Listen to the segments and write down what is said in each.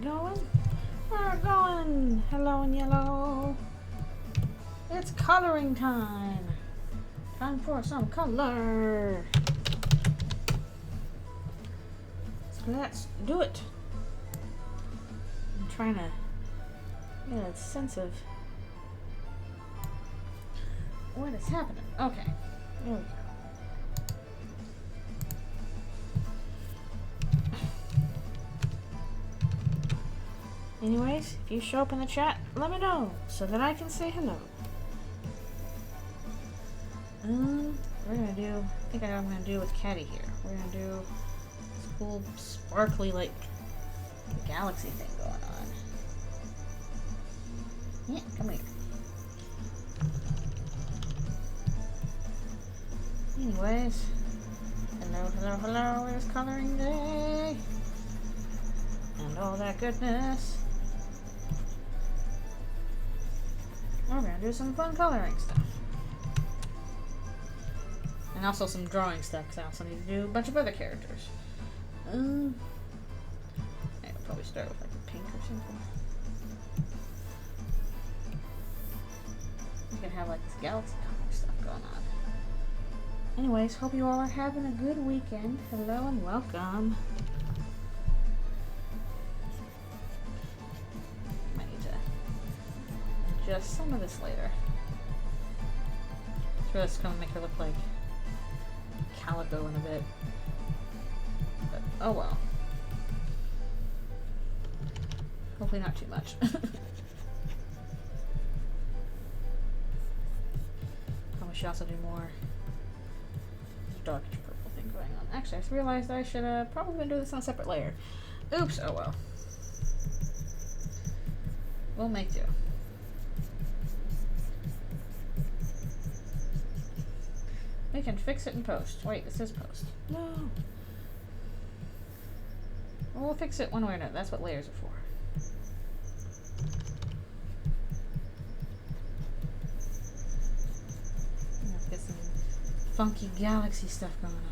going? We're going! Hello and yellow. It's coloring time. Time for some color. So let's do it. I'm trying to get a sense of what is happening. Okay. There we go. Anyways, if you show up in the chat, let me know so that I can say hello. We're gonna do, I think I know what I'm gonna do with Caddy here. We're gonna do this cool sparkly, like, galaxy thing going on. Yeah, come here. Anyways, hello, it's coloring day. And all that goodness. We're gonna do some fun coloring stuff. And also some drawing stuff, because I also need to do a bunch of other characters. I'll probably start with like a pink or something. You can have like this galaxy comic stuff going on. Anyways, hope you all are having a good weekend. Hello and welcome. Might need to adjust some of this later. So that's gonna make her look like Calico in a bit. But oh well. Hopefully not too much. Probably should also do more dark purple thing going on. Actually, I just realized I should have probably been doing this on a separate layer. Oops, oh well. We'll make do. We can fix it in post. Wait, this is post. No. Well, we'll fix it one way or another. That's what layers are for. Let's get some funky galaxy stuff going on.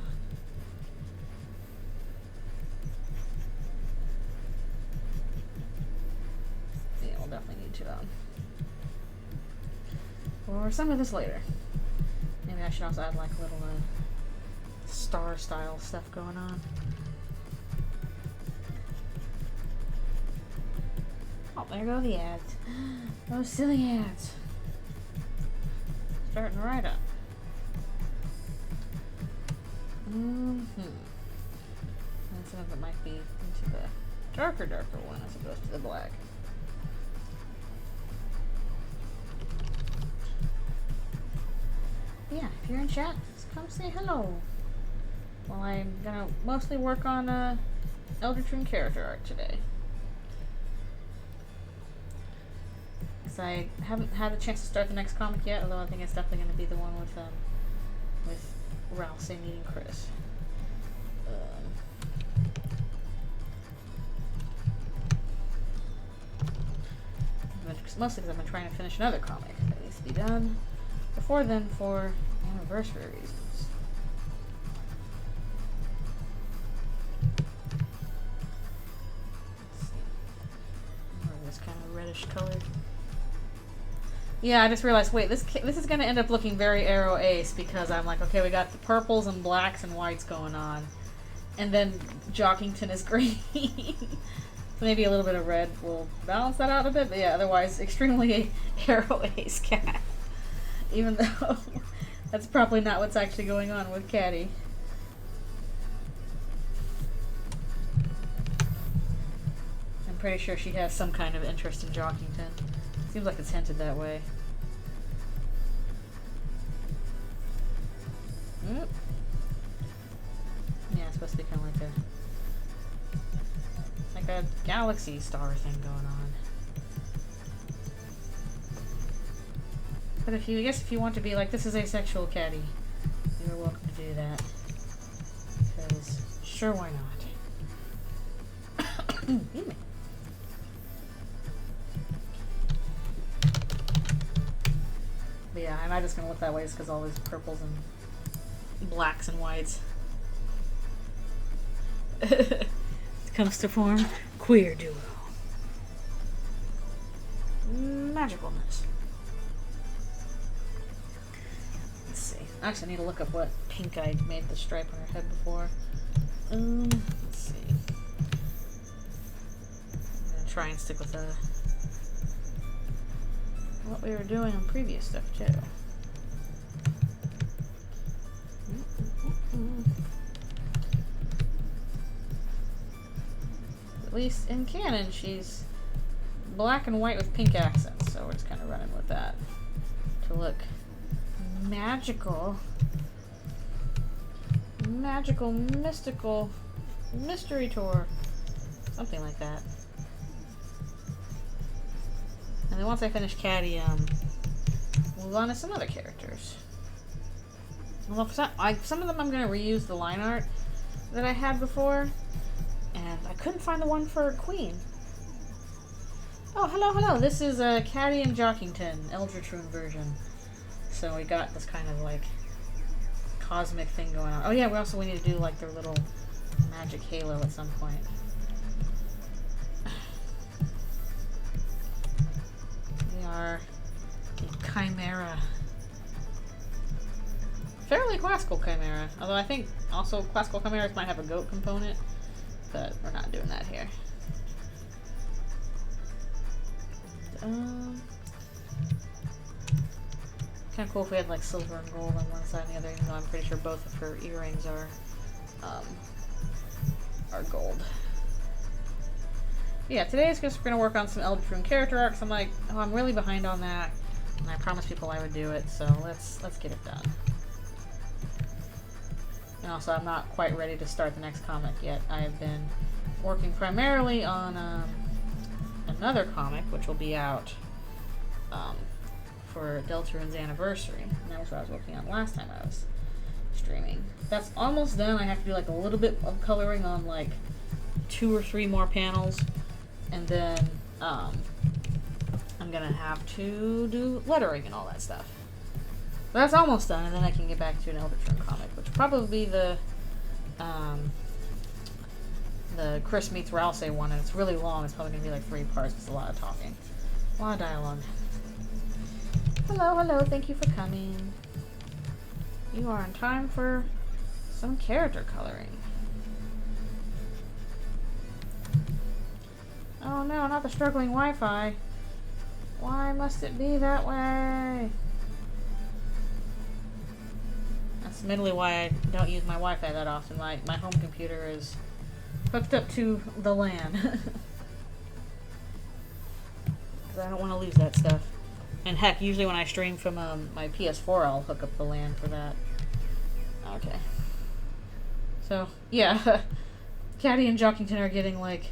Yeah, we'll definitely need to or some of this later. Maybe I should also add like a little star style stuff going on. Oh, there go the ads. Those silly ads. Starting right up. And some of it might be into the darker one as opposed to the black. Yeah, if you're in chat, just come say hello. Well, I'm gonna mostly work on Eldritchrune character art today. Because I haven't had a chance to start the next comic yet, although I think it's definitely going to be the one with Ralph meeting Chris. Mostly because I've been trying to finish another comic that needs to be done before then for anniversary reasons. Let's see. Or this kind of reddish color. Yeah, I just realized, wait, this is going to end up looking very Arrow Ace because I'm like, okay, we got the purples and blacks and whites going on. And then Jockington is green. So maybe a little bit of red will balance that out a bit, but yeah, otherwise extremely Arrow Ace cat. Even though that's probably not what's actually going on with Caddy. I'm pretty sure she has some kind of interest in Jockington. Seems like it's hinted that way. Oop. Yeah, it's supposed to be kind of like a galaxy star thing going on. But I guess if you want to be like, this is asexual Caddy, you're welcome to do that. Because, sure, why not? But yeah, I'm not just going to look that way just because all these purples and blacks and whites. It comes to form queer duo. magicalness. Let's see. Actually, I need to look up what pink I made the stripe on her head before. Let's see. I'm gonna try and stick with what we were doing on previous stuff too. At least in canon, she's black and white with pink accents, so we're just kind of running with that to look magical. Magical, mystical, mystery tour. Something like that. And then once I finish Caddy, move on to some other characters. Well, for some of them I'm going to reuse the line art that I had before. And I couldn't find the one for Queen. Oh, hello, hello. This is Caddy and Jockington, Eldritchrune version. So we got this kind of like cosmic thing going on. Oh yeah, we need to do like their little magic halo at some point. We are a chimera. Fairly classical chimera. Although I think also classical chimeras might have a goat component, but we're not doing that here. Kind of cool if we had like silver and gold on one side and the other, even though I'm pretty sure both of her earrings are gold. Yeah, today is just gonna work on some Eldritchrune character arcs. I'm like, oh, I'm really behind on that, and I promised people I would do it, so let's get it done. And also, I'm not quite ready to start the next comic yet. I have been working primarily on another comic, which will be out for Deltarune's anniversary. And that was what I was working on last time I was streaming. That's almost done. I have to do like a little bit of coloring on like 2 or 3 more panels, and then I'm gonna have to do lettering and all that stuff. But that's almost done, and then I can get back to an Eldritchrune comic, which will probably be the Chris meets Rousey one, and it's really long. It's probably gonna be like 3 parts. It's a lot of talking, a lot of dialogue. Hello, hello, thank you for coming. You are in time for some character coloring. Oh no, not the struggling Wi-Fi. Why must it be that way? That's admittedly why I don't use my Wi-Fi that often. My home computer is hooked up to the LAN. Because I don't want to lose that stuff. And heck, usually when I stream from my PS4, I'll hook up the LAN for that. Okay. So, yeah. Caddy and Jockington are getting, like,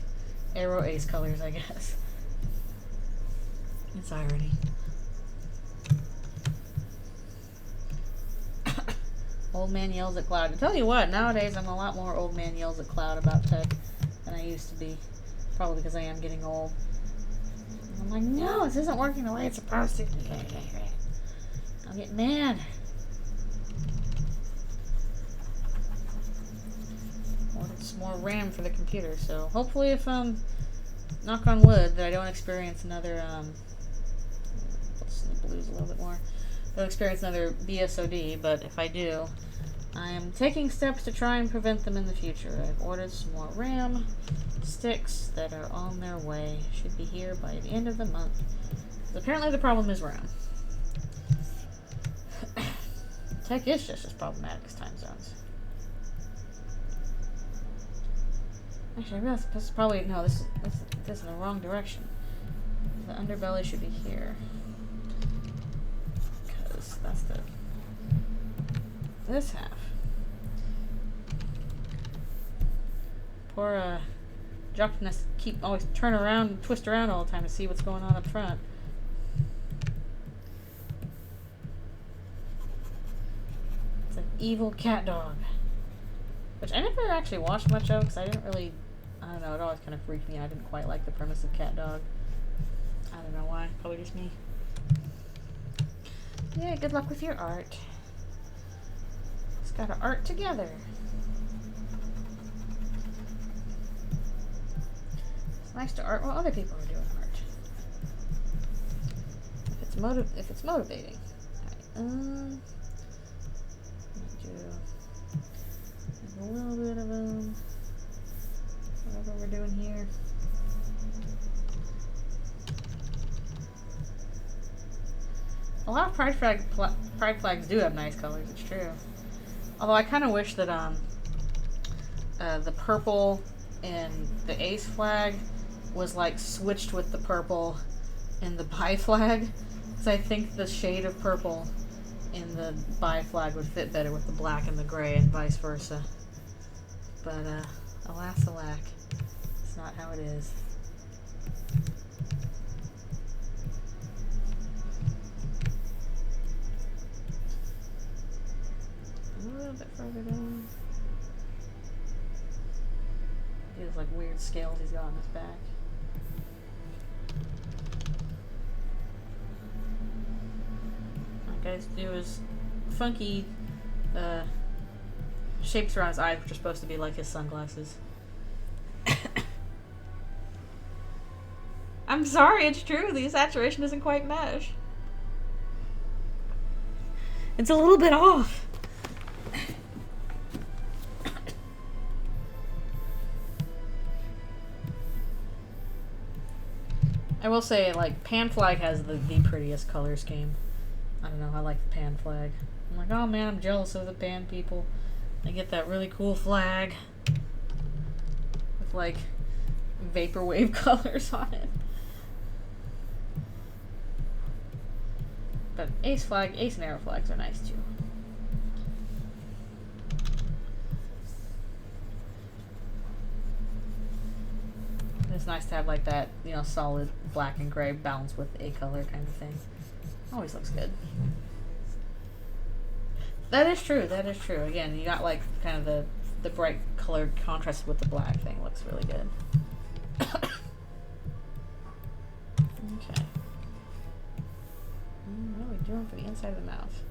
Arrow Ace colors, I guess. It's irony. Old man yells at cloud. I tell you what, nowadays I'm a lot more old man yells at cloud about tech than I used to be. Probably because I am getting old. I'm like, no, this isn't working the way it's supposed to. I'll get mad. Ordered some more RAM for the computer, so hopefully if, knock on wood, that I don't experience another, listen to the blues a little bit more. Don't experience another BSOD, but if I do, I am taking steps to try and prevent them in the future. I've ordered some more RAM sticks that are on their way. Should be here by the end of the month. Apparently the problem is RAM. Tech is just as problematic as time zones. Actually, I realize this is probably, no, this is in the wrong direction. The underbelly should be here. Because that's this half. Poor, Jock has to always turn around and twist around all the time to see what's going on up front. It's an evil cat dog. Which I never actually watched much of because I didn't really, I don't know, it always kind of freaked me out. I didn't quite like the premise of cat dog. I don't know why, probably just me. Yeah, good luck with your art. It's got to art together. It's nice to art while other people are doing art. if it's motivating. Alright, do a little bit of whatever we're doing here. A lot of pride flags do have nice colors. It's true. Although I kind of wish that the purple in the ace flag was like switched with the purple in the bi flag, because I think the shade of purple in the bi flag would fit better with the black and the gray, and vice versa. But alas, alack, it's not how it is. A little bit further down. He has like weird scales he's got on his back. Guys do his funky shapes around his eyes, which are supposed to be like his sunglasses. I'm sorry, it's true. The saturation isn't quite mesh. It's a little bit off. I will say, like, pan flag has the prettiest color scheme. I don't know, I like the pan flag. I'm like, oh man, I'm jealous of the pan people. They get that really cool flag with like vaporwave colors on it. But ace and arrow flags are nice too. It's nice to have like that, you know, solid black and gray balanced with a color kind of thing. Always looks good. That is true. That is true. Again, you got like kind of the bright colored contrast with the black thing. Looks really good. Okay. What are we doing for the inside of the mouth?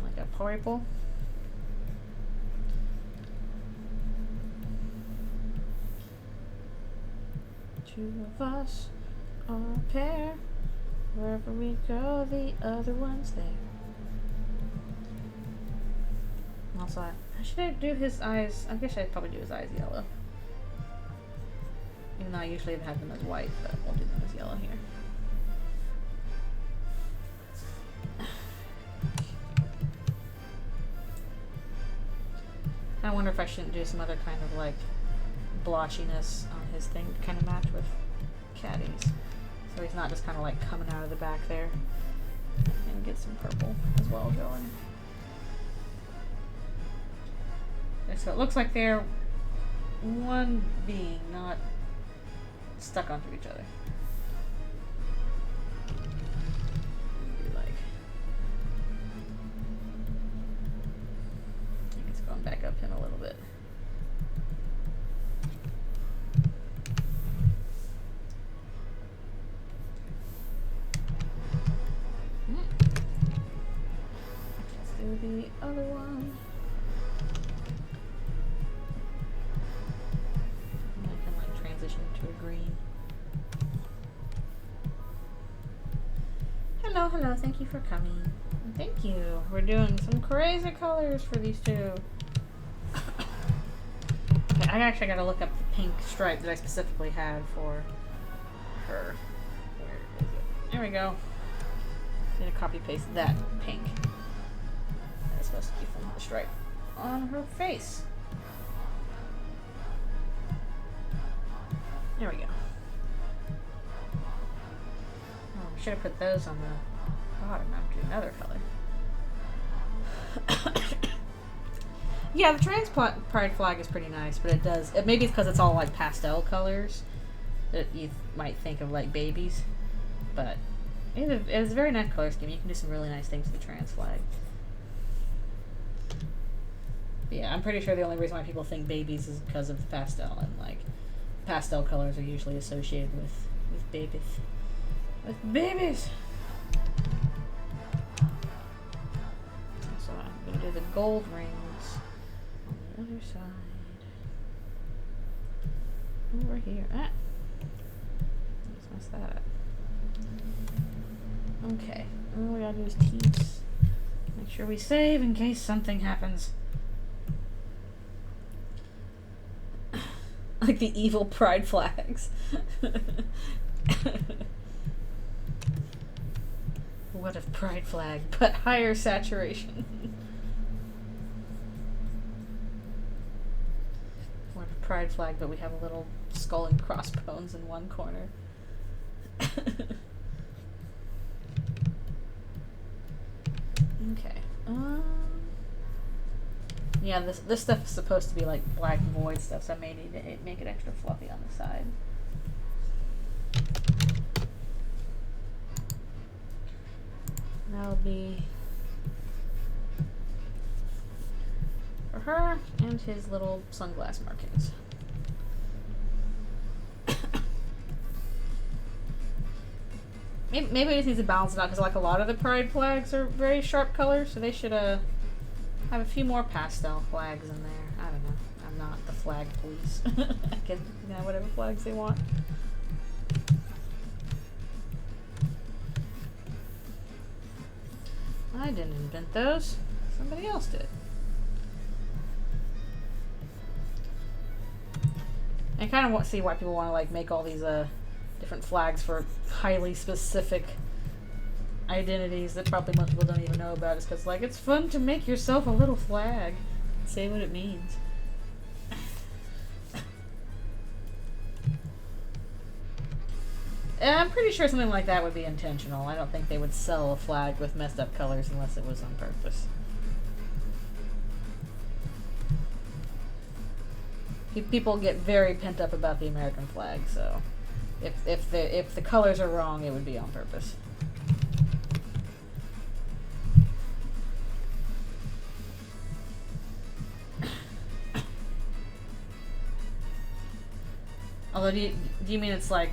Like a purple. Two of us are a pair. Wherever we go, the other one's there. Also, should I do his eyes? I guess I'd probably do his eyes yellow. Even though I usually have them as white, but we'll do them as yellow here. I wonder if I shouldn't do some other kind of like blotchiness on his thing to kind of match with Caddy's. So he's not just kind of like coming out of the back there. And get some purple as well going. Okay, so it looks like they're one being, not stuck onto each other. Maybe like, I think it's going back up him a little bit. The other one. And I can like transition to a green. Hello, hello, thank you for coming. Thank you. We're doing some crazy colors for these two. Okay, I actually gotta look up the pink stripe that I specifically had for her. Where is it? There we go. I'm gonna copy paste that pink. Supposed to be from the stripe on her face. There we go. Oh, we should have put those on the bottom after another color. Yeah, the trans pride flag is pretty nice, but it does. Maybe it's because it's all like pastel colors that you might think of like babies, but it is a very nice color scheme. You can do some really nice things with the trans flag. Yeah, I'm pretty sure the only reason why people think babies is because of the pastel, and like pastel colors are usually associated with babies. With babies. So I'm gonna do the gold rings on the other side. Over here. Ah. Let's mess that up. Okay, all we gotta do is tease. Make sure we save in case something happens. Like the evil pride flags. What if pride flag, but higher saturation? What if pride flag, but we have a little skull and crossbones in one corner? Okay. Yeah, this stuff is supposed to be like black void stuff, so I may need to make it extra fluffy on the side. That'll be for her and his little sunglass markings. Maybe it just needs to balance it out, because like a lot of the pride flags are very sharp colors, so they should have a few more pastel flags in there. I don't know. I'm not the flag police. I can have whatever flags they want. I didn't invent those. Somebody else did. I kind of want to see why people want to like make all these different flags for highly specific identities that probably most people don't even know about. It's because like it's fun to make yourself a little flag. Say what it means. And I'm pretty sure something like that would be intentional. I don't think they would sell a flag with messed up colors unless it was on purpose. People get very pent up about the American flag, so if the colors are wrong, it would be on purpose. Although, do you mean it's like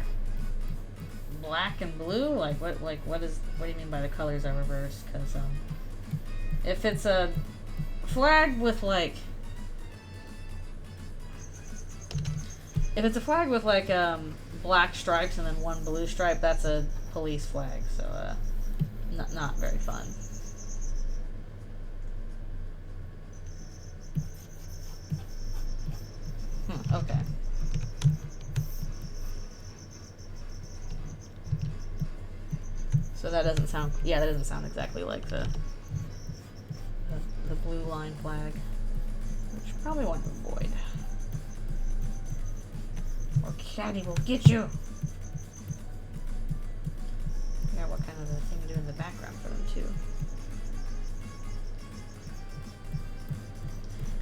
black and blue? Like what do you mean by the colors are reversed? Because if it's a flag with like black stripes and then one blue stripe, that's a police flag, so not very fun. Okay. So that doesn't sound exactly like the blue line flag, which you probably want to avoid. Or Caddy will get you. Yeah, what kind of a thing to do in the background for them too.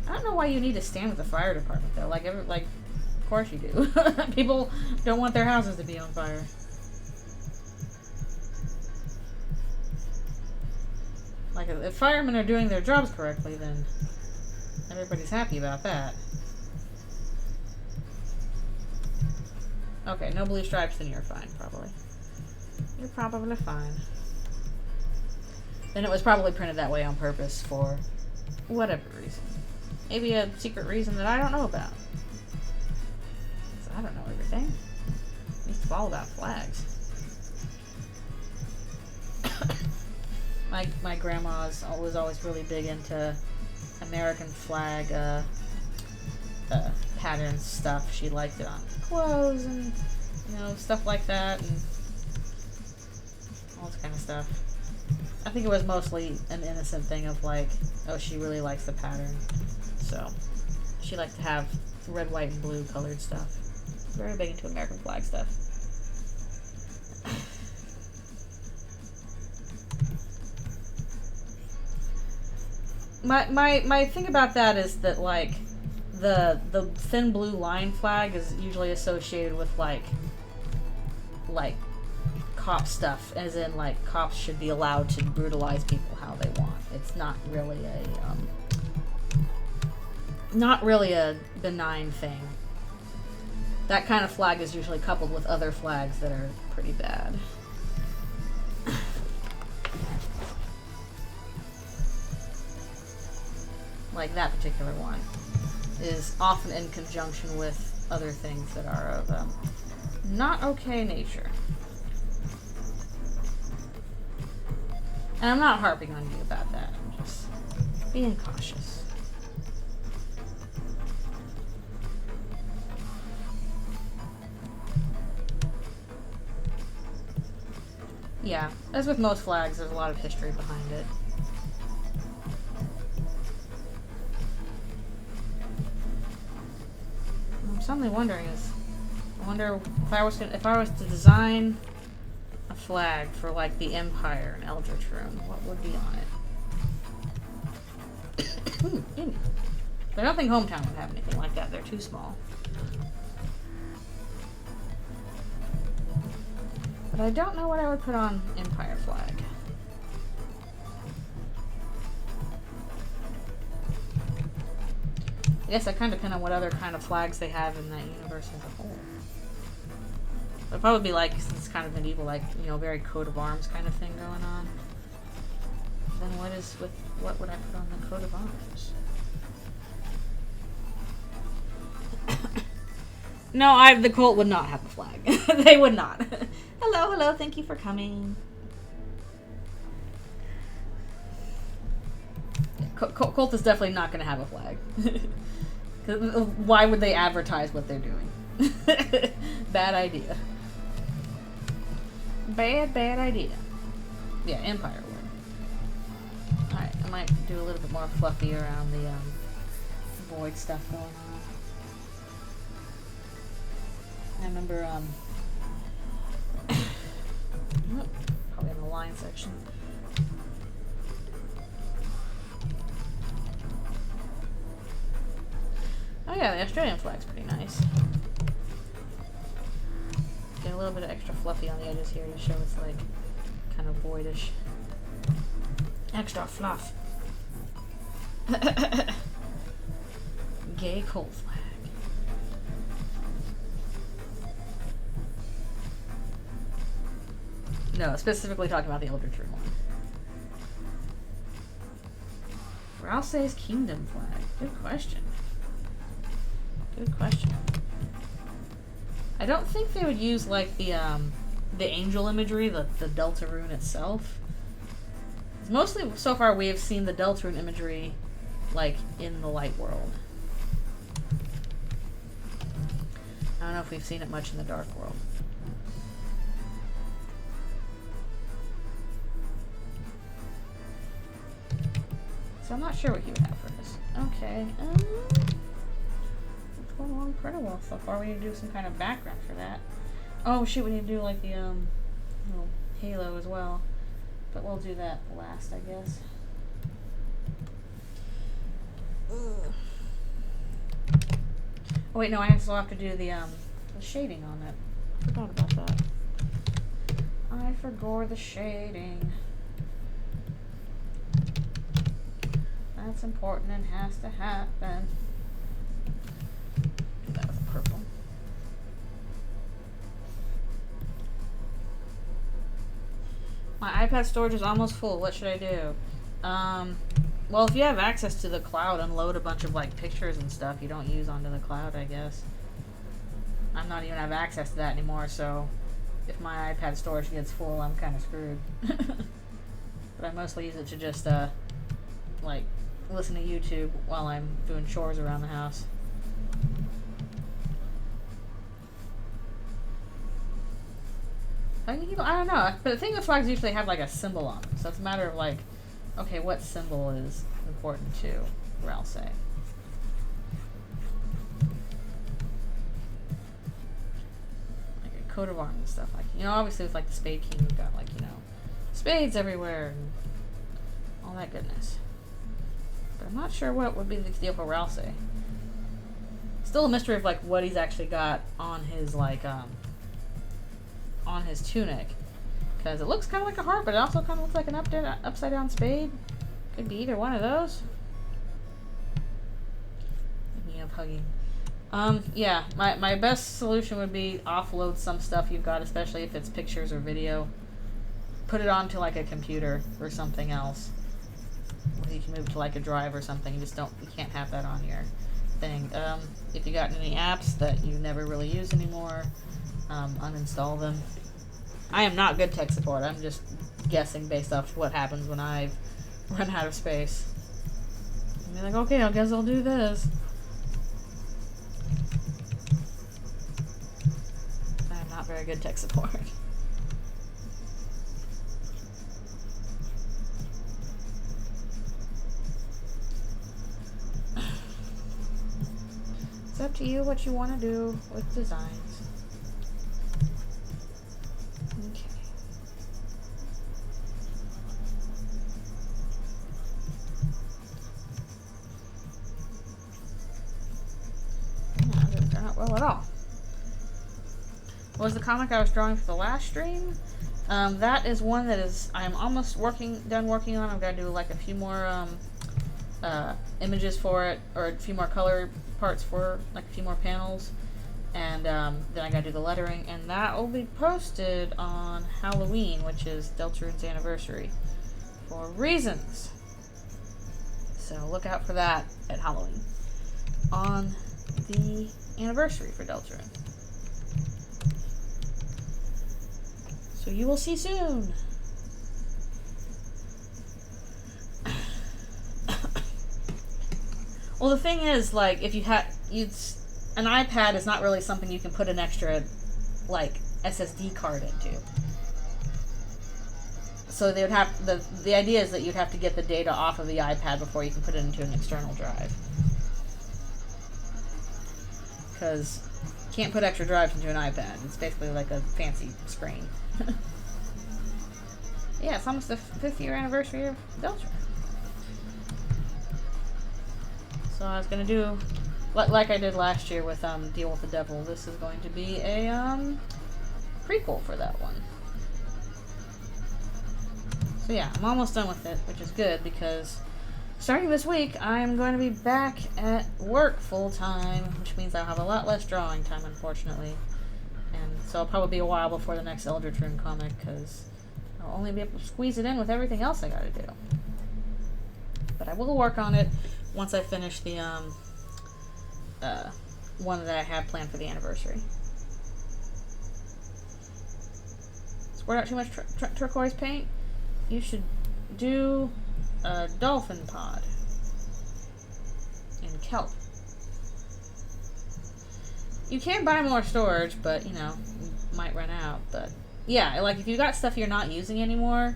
I don't know why you need to stand with the fire department though. Like of course you do. People don't want their houses to be on fire. Like, if firemen are doing their jobs correctly, then everybody's happy about that. Okay, no blue stripes, then you're fine, probably. You're probably fine. Then it was probably printed that way on purpose for whatever reason. Maybe a secret reason that I don't know about. So I don't know everything. I used to all about flags. My grandma was always really big into American flag pattern stuff. She liked it on clothes and stuff like that and all this kind of stuff. I think it was mostly an innocent thing of like, oh, she really likes the pattern, so she liked to have red, white, and blue colored stuff. Very big into American flag stuff. My thing about that is that like the thin blue line flag is usually associated with like cop stuff, as in like cops should be allowed to brutalize people how they want. It's not really a benign thing. That kind of flag is usually coupled with other flags that are pretty bad. Like that particular one is often in conjunction with other things that are of not okay nature. And I'm not harping on you about that. I'm just being cautious. Yeah, as with most flags, there's a lot of history behind it. I'm suddenly wondering I wonder if I was to design a flag for like the Empire in Eldritchrune, what would be on it? But I don't think Hometown would have anything like that. They're too small. But I don't know what I would put on Empire flag. I guess that kind of depends on what other kind of flags they have in that universe as a whole. It'd probably be like, since it's kind of medieval, like, you know, very coat of arms kind of thing going on. Then what would I put on the coat of arms? No, the cult would not have a flag. They would not. Hello, thank you for coming. Cult is definitely not going to have a flag. Why would they advertise what they're doing? Bad idea. Bad idea. Yeah, Empire would. Alright, I might do a little bit more fluffy around the void stuff going on. I remember, probably in the line section. Oh yeah, the Australian flag's pretty nice. Get a little bit of extra fluffy on the edges here to show it's like kind of voidish. Extra fluff. Gay cult flag. No, specifically talking about the Eldritchrune one. Rousey's Kingdom flag. Good question. Good question. I don't think they would use like the angel imagery, the Eldritchrune itself. Mostly so far we have seen the Eldritchrune imagery like in the light world. I don't know if we've seen it much in the dark world. So I'm not sure what he would have for this. Okay. It's going along pretty well so far. We need to do some kind of background for that. Oh shoot, we need to do like the little halo as well. But we'll do that last, I guess. Ugh. Oh wait, no, I still have to do the shading on it. I forgot about that. I forgot the shading. That's important and has to happen. Do that with purple. My iPad storage is almost full. What should I do? Well, if you have access to the cloud, unload a bunch of like pictures and stuff you don't use onto the cloud, I guess. I'm not even have access to that anymore, so if my iPad storage gets full, I'm kind of screwed. But I mostly use it to just like listen to YouTube while I'm doing chores around the house. I don't know, but the thing with flags usually have like a symbol on them, so it's a matter of like, okay, what symbol is important to Rousey? Like a coat of arms and stuff, like, you know, obviously with like the Spade King, you've got like, you know, spades everywhere and all that goodness. But I'm not sure what would be the deal for Rousey. Still a mystery of like what he's actually got on his like on his tunic, because it looks kind of like a heart, but it also kind of looks like an upside down spade. Could be either one of those. Me up hugging. Yeah, my best solution would be offload some stuff you've got, especially if it's pictures or video. Put it onto like a computer or something else. You can move it to like a drive or something. You can't have that on your thing. If you got any apps that you never really use anymore, uninstall them. I am not good tech support. I'm just just guessing based off what happens when I run out of space. And you're like, okay, I guess I'll do this. I'm not very good tech support. It's up to you what you want to do with designs. Okay. That didn't turn out well at all. What was the comic I was drawing for the last stream? That is one that is I'm almost done working on. I've got to do like a few more images for it, or a few more color parts for like a few more panels, and then I gotta do the lettering, and that will be posted on Halloween, which is Eldritchrune's anniversary, for reasons. So look out for that at Halloween on the anniversary for Eldritchrune. So you will see soon. Well, the thing is, like, if you had, an iPad is not really something you can put an extra, like, SSD card into. So they would have, the idea is that you'd have to get the data off of the iPad before you can put it into an external drive. Because you can't put extra drives into an iPad. It's basically like a fancy screen. Yeah, it's almost the 5th year anniversary of Eldritchrune. So I was gonna do, like I did last year with Deal with the Devil. This is going to be a prequel for that one. So yeah, I'm almost done with it, which is good because starting this week, I'm going to be back at work full time, which means I'll have a lot less drawing time, unfortunately. And so it'll probably be a while before the next Eldritchrune comic because I'll only be able to squeeze it in with everything else I gotta do. But I will work on it once I finish the one that I have planned for the anniversary. Squirt out too much turquoise paint? You should do a dolphin pod in kelp. You can buy more storage, but you know, you might run out. But yeah, like if you got stuff you're not using anymore,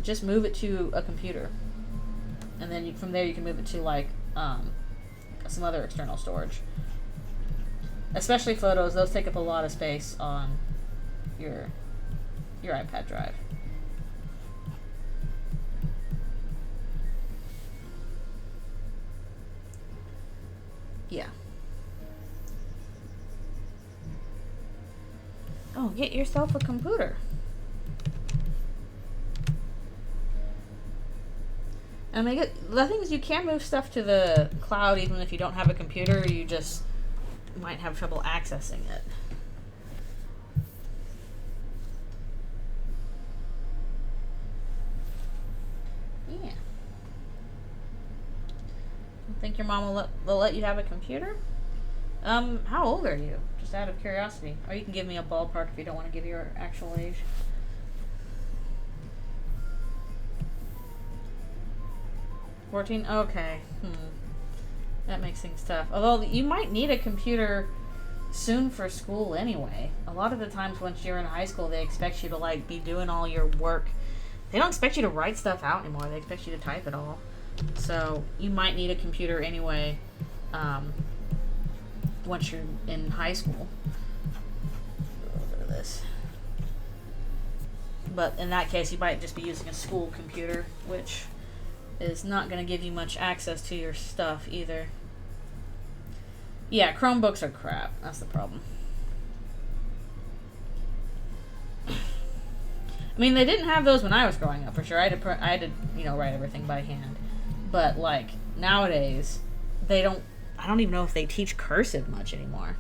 just move it to a computer. And then from there you can move it to like some other external storage. Especially photos; those take up a lot of space on your iPad drive. Yeah. Oh, get yourself a computer. I mean, the thing is, you can move stuff to the cloud even if you don't have a computer. You just might have trouble accessing it. Yeah. I think your mom will let you have a computer? How old are you? Just out of curiosity. Or you can give me a ballpark if you don't want to give your actual age. $14? Okay. That makes things tough. Although you might need a computer soon for school anyway. A lot of the times once you're in high school, they expect you to like be doing all your work. They don't expect you to write stuff out anymore. They expect you to type it all. So you might need a computer anyway once you're in high school. A little bit of this. But in that case, you might just be using a school computer, which is not going to give you much access to your stuff either. Yeah, Chromebooks are crap. That's the problem. I mean, they didn't have those when I was growing up, for sure. I had to, you know, write everything by hand. But like nowadays, they don't. I don't even know if they teach cursive much anymore.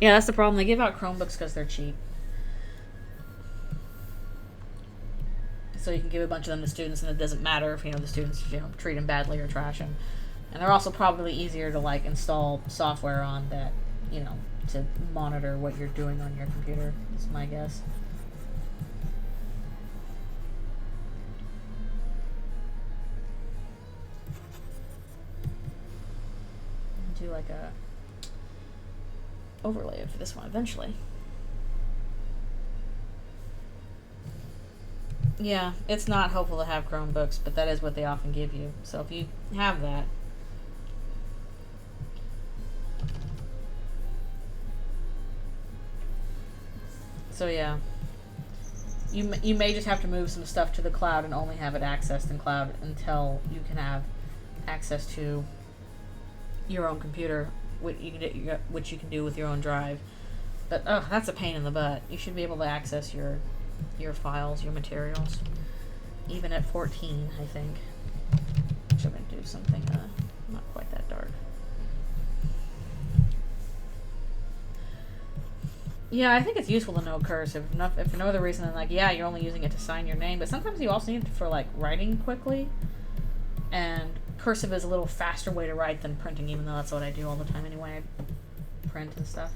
Yeah, that's the problem. They give out Chromebooks because they're cheap. So you can give a bunch of them to students, and it doesn't matter if, you know, the students, you know, treat them badly or trash them. And they're also probably easier to like install software on that, you know, to monitor what you're doing on your computer, is my guess. Do like a overlay of this one eventually. Yeah, it's not helpful to have Chromebooks, but that is what they often give you. So if you have that, so yeah, you may just have to move some stuff to the cloud and only have it accessed in cloud until you can have access to your own computer, which you can do with your own drive. But that's a pain in the butt. You should be able to access your files, your materials, even at 14, I think. Which I'm going to do something not quite that dark. Yeah, I think it's useful to know cursive, if for no other reason than, like, yeah, you're only using it to sign your name, but sometimes you also need it for, like, writing quickly, and cursive is a little faster way to write than printing, even though that's what I do all the time anyway. I print and stuff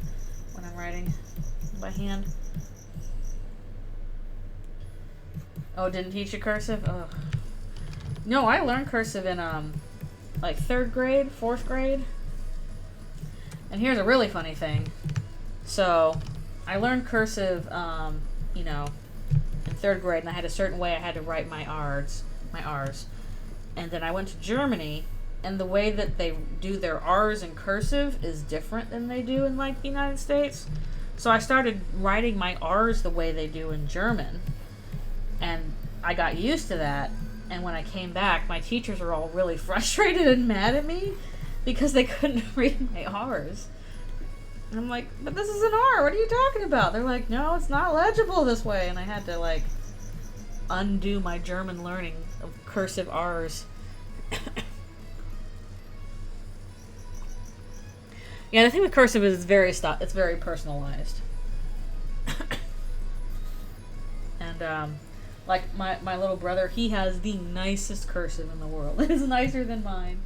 when I'm writing by hand. Oh, didn't teach you cursive? Oh. No, I learned cursive in, like 3rd grade, 4th grade. And here's a really funny thing. So, I learned cursive, you know, in 3rd grade, and I had a certain way I had to write my R's. And then I went to Germany, and the way that they do their R's in cursive is different than they do in, like, the United States. So I started writing my R's the way they do in German. And I got used to that, and when I came back, my teachers were all really frustrated and mad at me because they couldn't read my R's. And I'm like, but this is an R, what are you talking about? They're like, no, it's not legible this way. And I had to, like, undo my German learning of cursive R's. Yeah, the thing with cursive is it's very personalized. And, like, my little brother, he has the nicest cursive in the world. It is nicer than mine.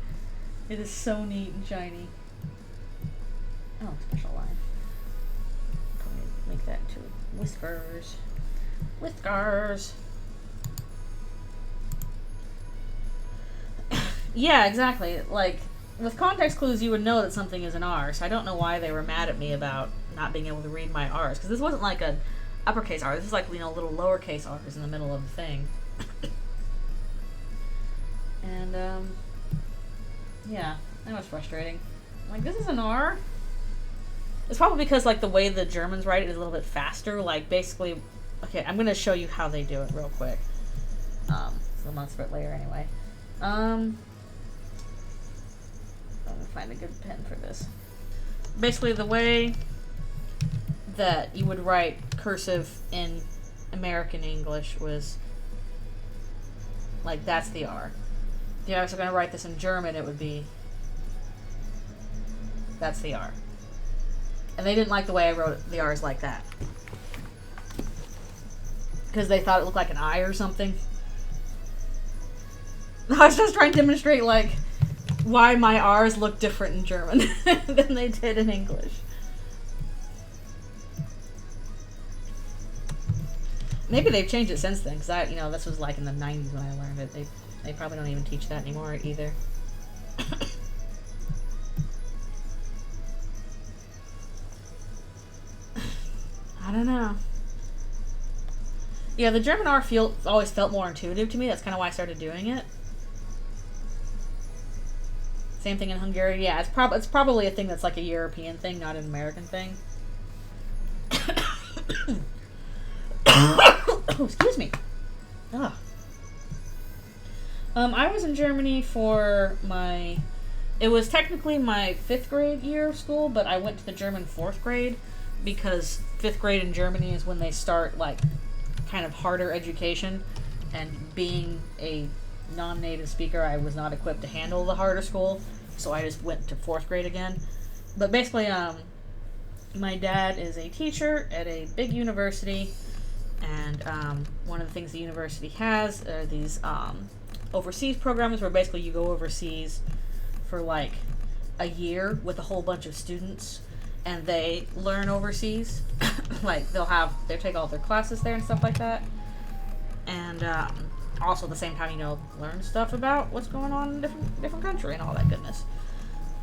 It is so neat and shiny. Oh, special line. Probably make that into whiskers. Whiskers! Yeah, exactly. Like, with context clues, you would know that something is an R, so I don't know why they were mad at me about not being able to read my R's, because this wasn't like a uppercase R. This is like, you know, little lowercase R's in the middle of the thing. And, yeah, that was frustrating. Like, this is an R? It's probably because, like, the way the Germans write it is a little bit faster. Like, basically, okay, I'm going to show you how they do it real quick. It's a months bit later anyway. I'm going to find a good pen for this. Basically, the way that you would write cursive in American English was, like, that's the R. If you're actually going to write this in German, it would be, that's the R. And they didn't like the way I wrote the R's like that, because they thought it looked like an I or something. I was just trying to demonstrate, like, why my R's look different in German than they did in English. Maybe they've changed it since then, because you know, this was like in the 90s when I learned it. They probably don't even teach that anymore either. I don't know. Yeah, the German R always felt more intuitive to me. That's kind of why I started doing it. Same thing in Hungarian. Yeah, it's probably a thing that's like a European thing, not an American thing. Oh, excuse me. Ugh. I was in Germany for it was technically my 5th grade year of school, but I went to the German 4th grade because 5th grade in Germany is when they start, like, kind of harder education, and being a non-native speaker, I was not equipped to handle the harder school, so I just went to 4th grade again. But basically, my dad is a teacher at a big university, and one of the things the university has are these overseas programs where basically you go overseas for, like, a year with a whole bunch of students, and they learn overseas. Like, they'll take all their classes there and stuff like that. And also at the same time, you know, learn stuff about what's going on in different country and all that goodness.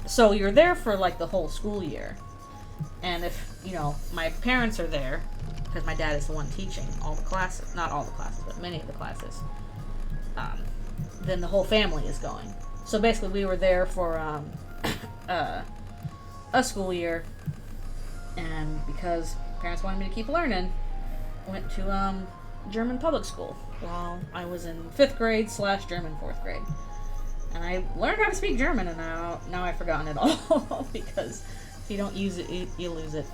So you're there for like the whole school year. And if, you know, my parents are there, because my dad is the one teaching all the classes, not all the classes, but many of the classes, then the whole family is going. So basically we were there for a school year, and because parents wanted me to keep learning, I went to German public school while I was in 5th grade / German 4th grade. And I learned how to speak German, and now I've forgotten it all because if you don't use it, you lose it.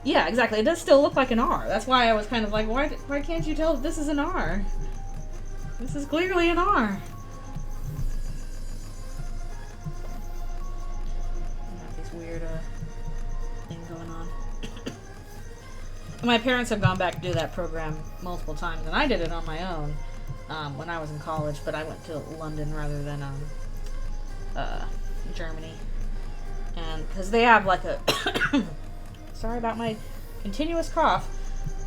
Yeah, exactly. It does still look like an R. That's why I was kind of like, why can't you tell this is an R? This is clearly an R. Got these weird things going on. My parents have gone back to do that program multiple times, and I did it on my own when I was in college, but I went to London rather than Germany. And because they have like a sorry about my continuous cough.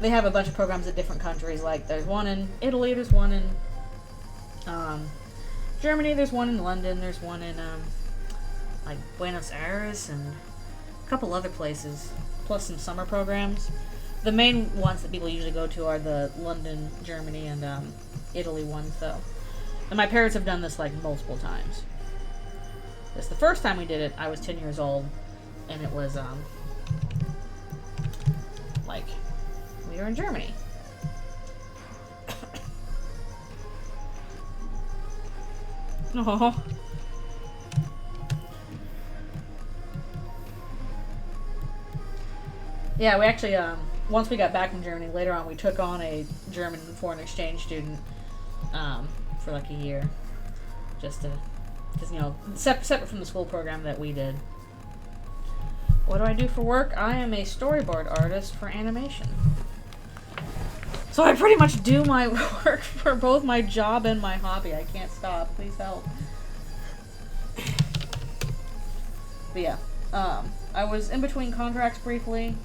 They have a bunch of programs at different countries. Like, there's one in Italy, there's one in Germany, there's one in London, there's one in like Buenos Aires and a couple other places, plus some summer programs. The main ones that people usually go to are the London, Germany, and Italy ones, though. And my parents have done this like multiple times. This the first time we did it, I was 10 years old, and it was like we were in Germany. Oh. Yeah, we actually once we got back from Germany, later on we took on a German foreign exchange student for like a year, just to, because, you know, separate from the school program that we did. What do I do for work? I am a storyboard artist for animation. So I pretty much do my work for both my job and my hobby. I can't stop. Please help. But yeah, I was in between contracts briefly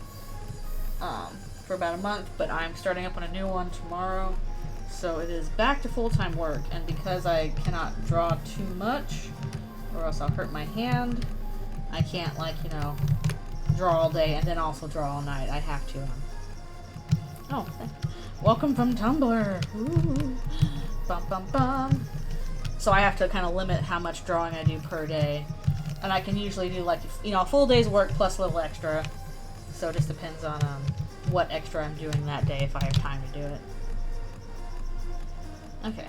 for about a month, but I'm starting up on a new one tomorrow. So it is back to full-time work, and because I cannot draw too much or else I'll hurt my hand, I can't, like, you know, draw all day and then also draw all night. I have to. Oh, welcome from Tumblr. Ooh. Bum, bum, bum. So I have to kind of limit how much drawing I do per day. And I can usually do, like, you know, a full day's work plus a little extra. So it just depends on what extra I'm doing that day if I have time to do it. Okay.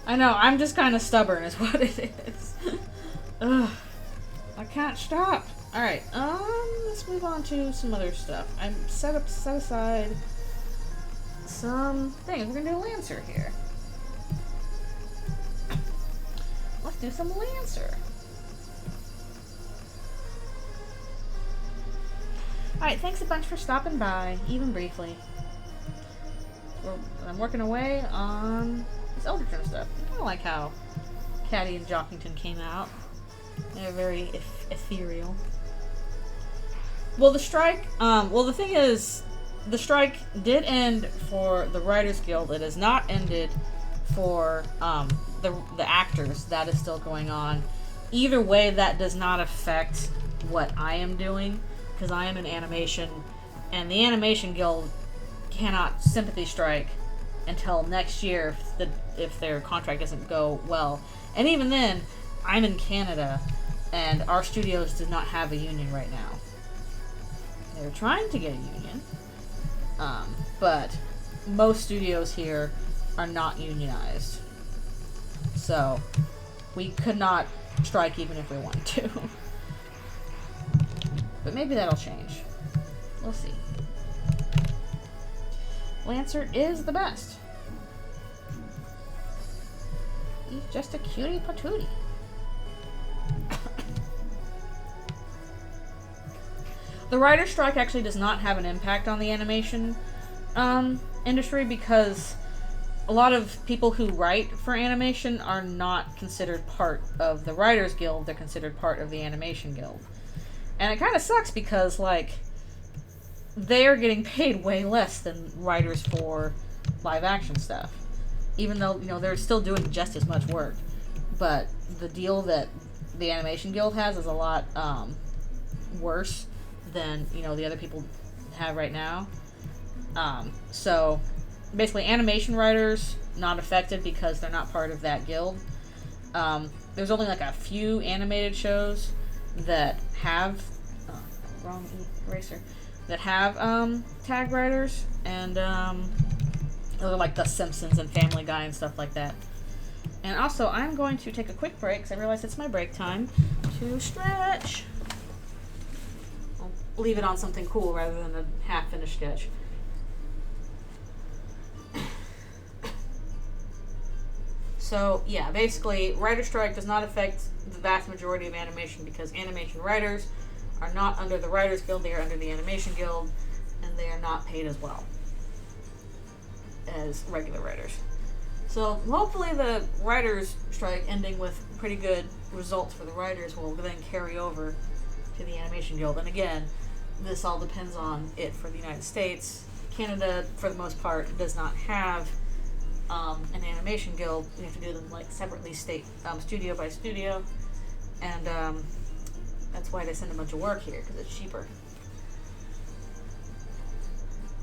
I know, I'm just kind of stubborn is what it is. Ugh. I can't stop. Alright, let's move on to some other stuff. I'm set aside some things. We're gonna do a Lancer here. Let's do some Lancer. Alright, thanks a bunch for stopping by, even briefly. I'm working away on this Eldritchrune stuff. I kind of like how Caddy and Jockington came out. They're very ethereal. Well, the strike, the thing is, the strike did end for the Writers Guild. It has not ended for the actors. That is still going on. Either way, that does not affect what I am doing, because I am in animation, and the Animation Guild cannot sympathy strike until next year if their contract doesn't go well. And even then, I'm in Canada, and our studios do not have a union right now. They're trying to get a union, but most studios here are not unionized. So we could not strike even if we wanted to. But maybe that'll change. We'll see. Lancer is the best. He's just a cutie patootie. The writer's strike actually does not have an impact on the animation industry because a lot of people who write for animation are not considered part of the Writers Guild. They're considered part of the Animation Guild. And it kind of sucks because, like, they are getting paid way less than writers for live action stuff. Even though, you know, they're still doing just as much work. But the deal that the Animation Guild has is a lot worse than, you know, the other people have right now. So basically animation writers not affected because they're not part of that guild. There's only like a few animated shows that have wrong eraser that have tag writers, and those are like The Simpsons and Family Guy and stuff like that. And also, I'm going to take a quick break because I realize it's my break time to stretch. I'll leave it on something cool rather than a half-finished sketch. So, yeah, basically, writer strike does not affect the vast majority of animation because animation writers are not under the Writers Guild, they are under the Animation Guild, and they are not paid as well as regular writers. So, hopefully the writers strike ending with pretty good results for the writers will then carry over to the Animation Guild. And again, this all depends on it for the United States. Canada, for the most part, does not have an animation guild. We have to do them like separately, studio by studio, and that's why they send a bunch of work here, because it's cheaper.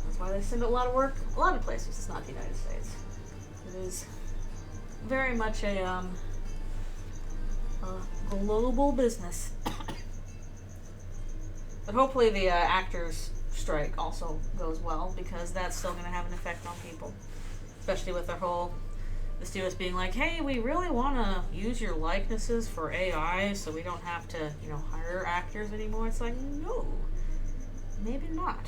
That's why they send a lot of work a lot of places. It's not the United States. It is very much a global business. But hopefully the actors strike also goes well, because that's still going to have an effect on people. Especially with the studios being like, hey, we really want to use your likenesses for AI so we don't have to, you know, hire actors anymore. It's like, no, maybe not.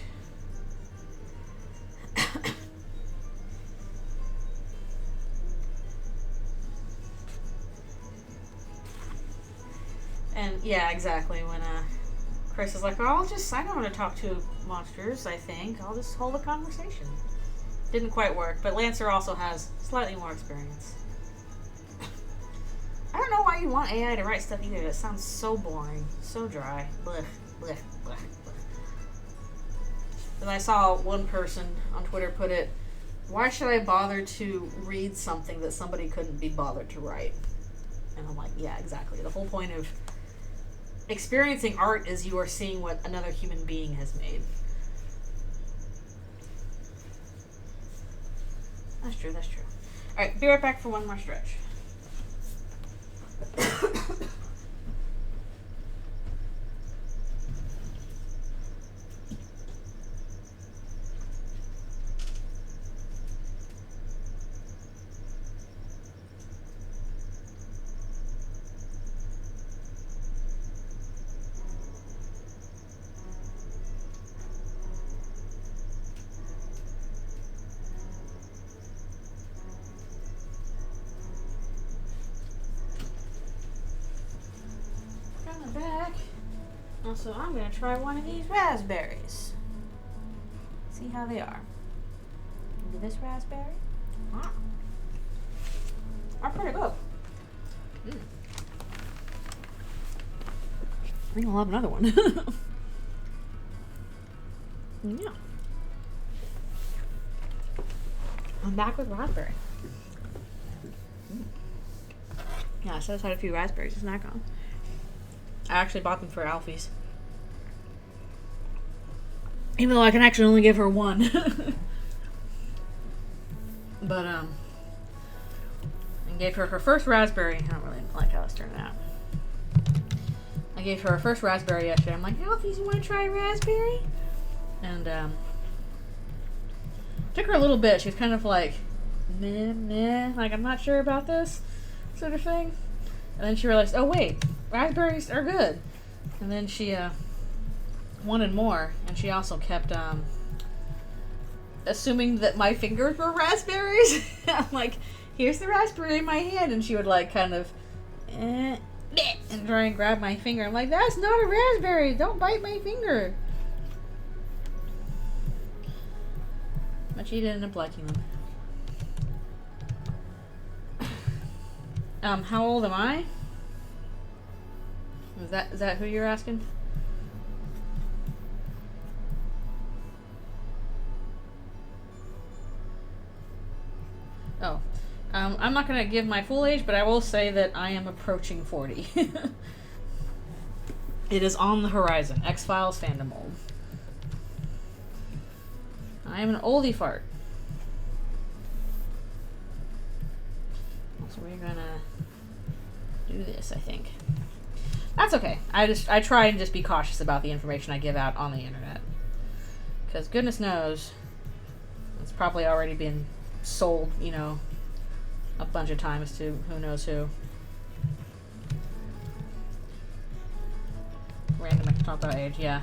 And yeah, exactly. When Chris is like, oh, I don't want to talk to monsters, I think. I'll just hold a conversation. Didn't quite work, but Lancer also has slightly more experience. I don't know why you want AI to write stuff either. That sounds so boring, so dry. Blech, blech, blech, blech. And I saw one person on Twitter put it, why should I bother to read something that somebody couldn't be bothered to write? And I'm like, yeah, exactly. The whole point of experiencing art is you are seeing what another human being has made. That's true, that's true. Alright, be right back for one more stretch. Back. Also, I'm going to try one of these raspberries. See how they are. Do this raspberry. Are pretty good. I think I'll have another one. Yeah. I'm back with raspberry. Yeah, I set aside a few raspberries to snack on. I actually bought them for Alfie's. Even though I can actually only give her one. But, I gave her first raspberry. I don't really like how this turned out. I gave her first raspberry yesterday. I'm like, Alfie's, you want to try a raspberry? And, took her a little bit. She was kind of like, nah, like, I'm not sure about this sort of thing. And then she realized, oh wait, raspberries are good. And then she wanted more, and she also kept assuming that my fingers were raspberries. I'm like, here's the raspberry in my hand, and she would like kind of and try and grab my finger. I'm like, that's not a raspberry, don't bite my finger. But she did end up liking them. How old am I? Is that who you're asking? Oh. I'm not going to give my full age, but I will say that I am approaching 40. It is on the horizon. X-Files fandom old. I am an oldie fart. So we're gonna do this, I think. That's okay. I try and just be cautious about the information I give out on the internet. Because goodness knows, it's probably already been sold, you know, a bunch of times to who knows who. Random, I can talk about age, yeah.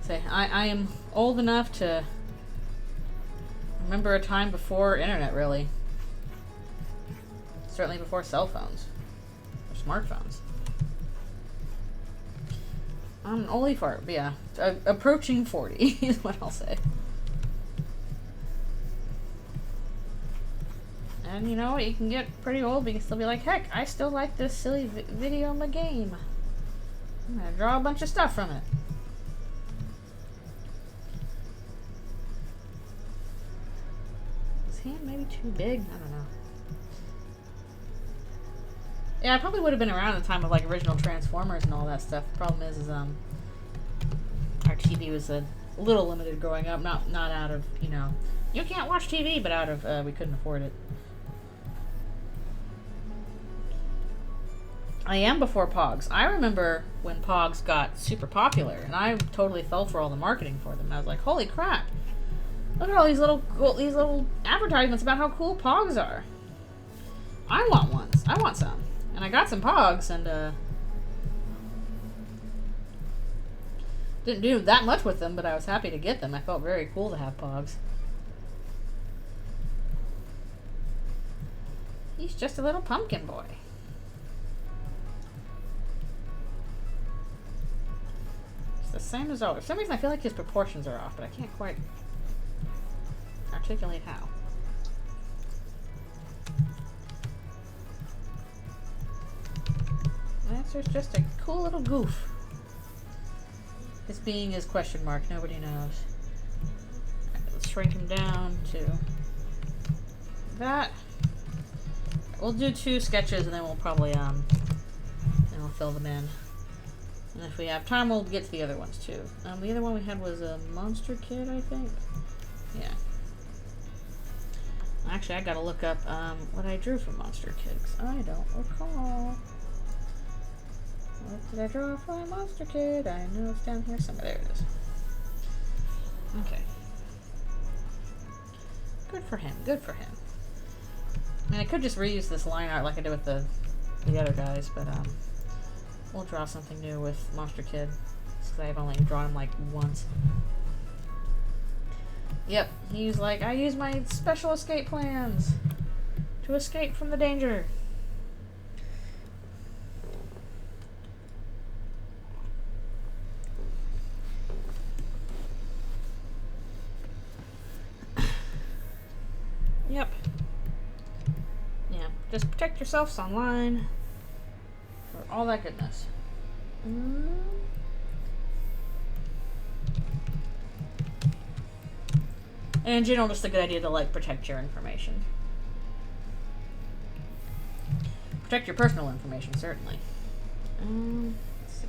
Say, I am old enough to remember a time before internet, really. Certainly before cell phones. Or smartphones. I'm an oldie fart, but yeah. Approaching 40 is what I'll say. And you know, you can get pretty old, but you can still be like, heck, I still like this silly video game. I'm gonna draw a bunch of stuff from it. Is his hand maybe too big? I don't know. Yeah, I probably would have been around at the time of like original Transformers and all that stuff. The problem is our TV was a little limited growing up. Not out of, you know, you can't watch TV, but out of we couldn't afford it. I am before Pogs. I remember when Pogs got super popular, and I totally fell for all the marketing for them. I was like, holy crap! Look at all these little advertisements about how cool Pogs are. I want ones. I want some. And I got some Pogs, and didn't do that much with them, but I was happy to get them. I felt very cool to have Pogs. He's just a little pumpkin boy. It's the same as always. For some reason I feel like his proportions are off, but I can't quite articulate how. The answer is just a cool little goof. His being is question mark. Nobody knows. Right, let's shrink him down to that. We'll do 2 sketches and then we'll probably then we'll fill them in. And if we have time, we'll get to the other ones too. The other one we had was a Monster Kid, I think. Yeah. Actually, I gotta look up what I drew from Monster Kid, because I don't recall. What did I draw for Monster Kid? I know it's down here somewhere. There it is. Okay. Good for him. Good for him. I mean, I could just reuse this line art like I did with the other guys, but we'll draw something new with Monster Kid, because I've only drawn him like once. Yep, he's like, I use my special escape plans to escape from the danger. Yep. Yeah, just protect yourselves online. For all that goodness. And in general, just a good idea to like protect your information. Protect your personal information, certainly. Let's see.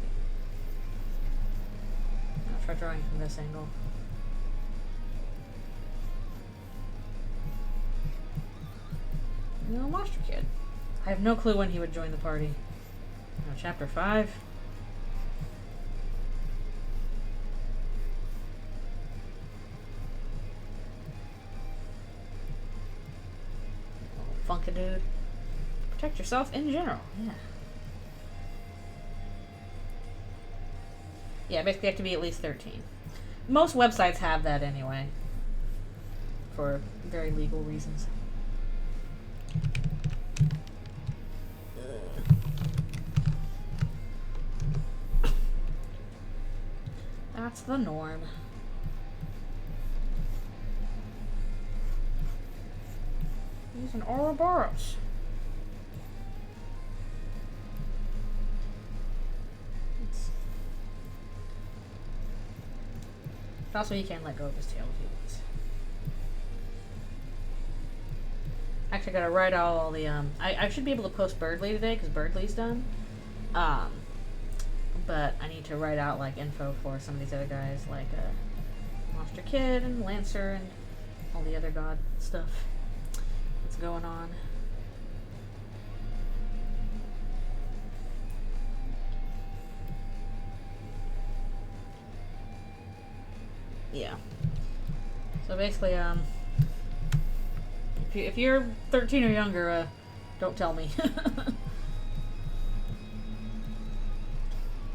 I'll try drawing from this angle. No, Monster Kid. I have no clue when he would join the party. Chapter 5. Funkadude. Protect yourself in general. Yeah. Yeah, basically you have to be at least 13. Most websites have that anyway. For very legal reasons. That's the norm. He's an Ouroboros. But also, he can let go of his tail if he wants. Actually, I gotta write out all the, I should be able to post Birdly today, because Birdly's done. But I need to write out, like, info for some of these other guys, like, Monster Kid and Lancer and all the other god stuff that's going on. Yeah. So basically, if you're 13 or younger, don't tell me.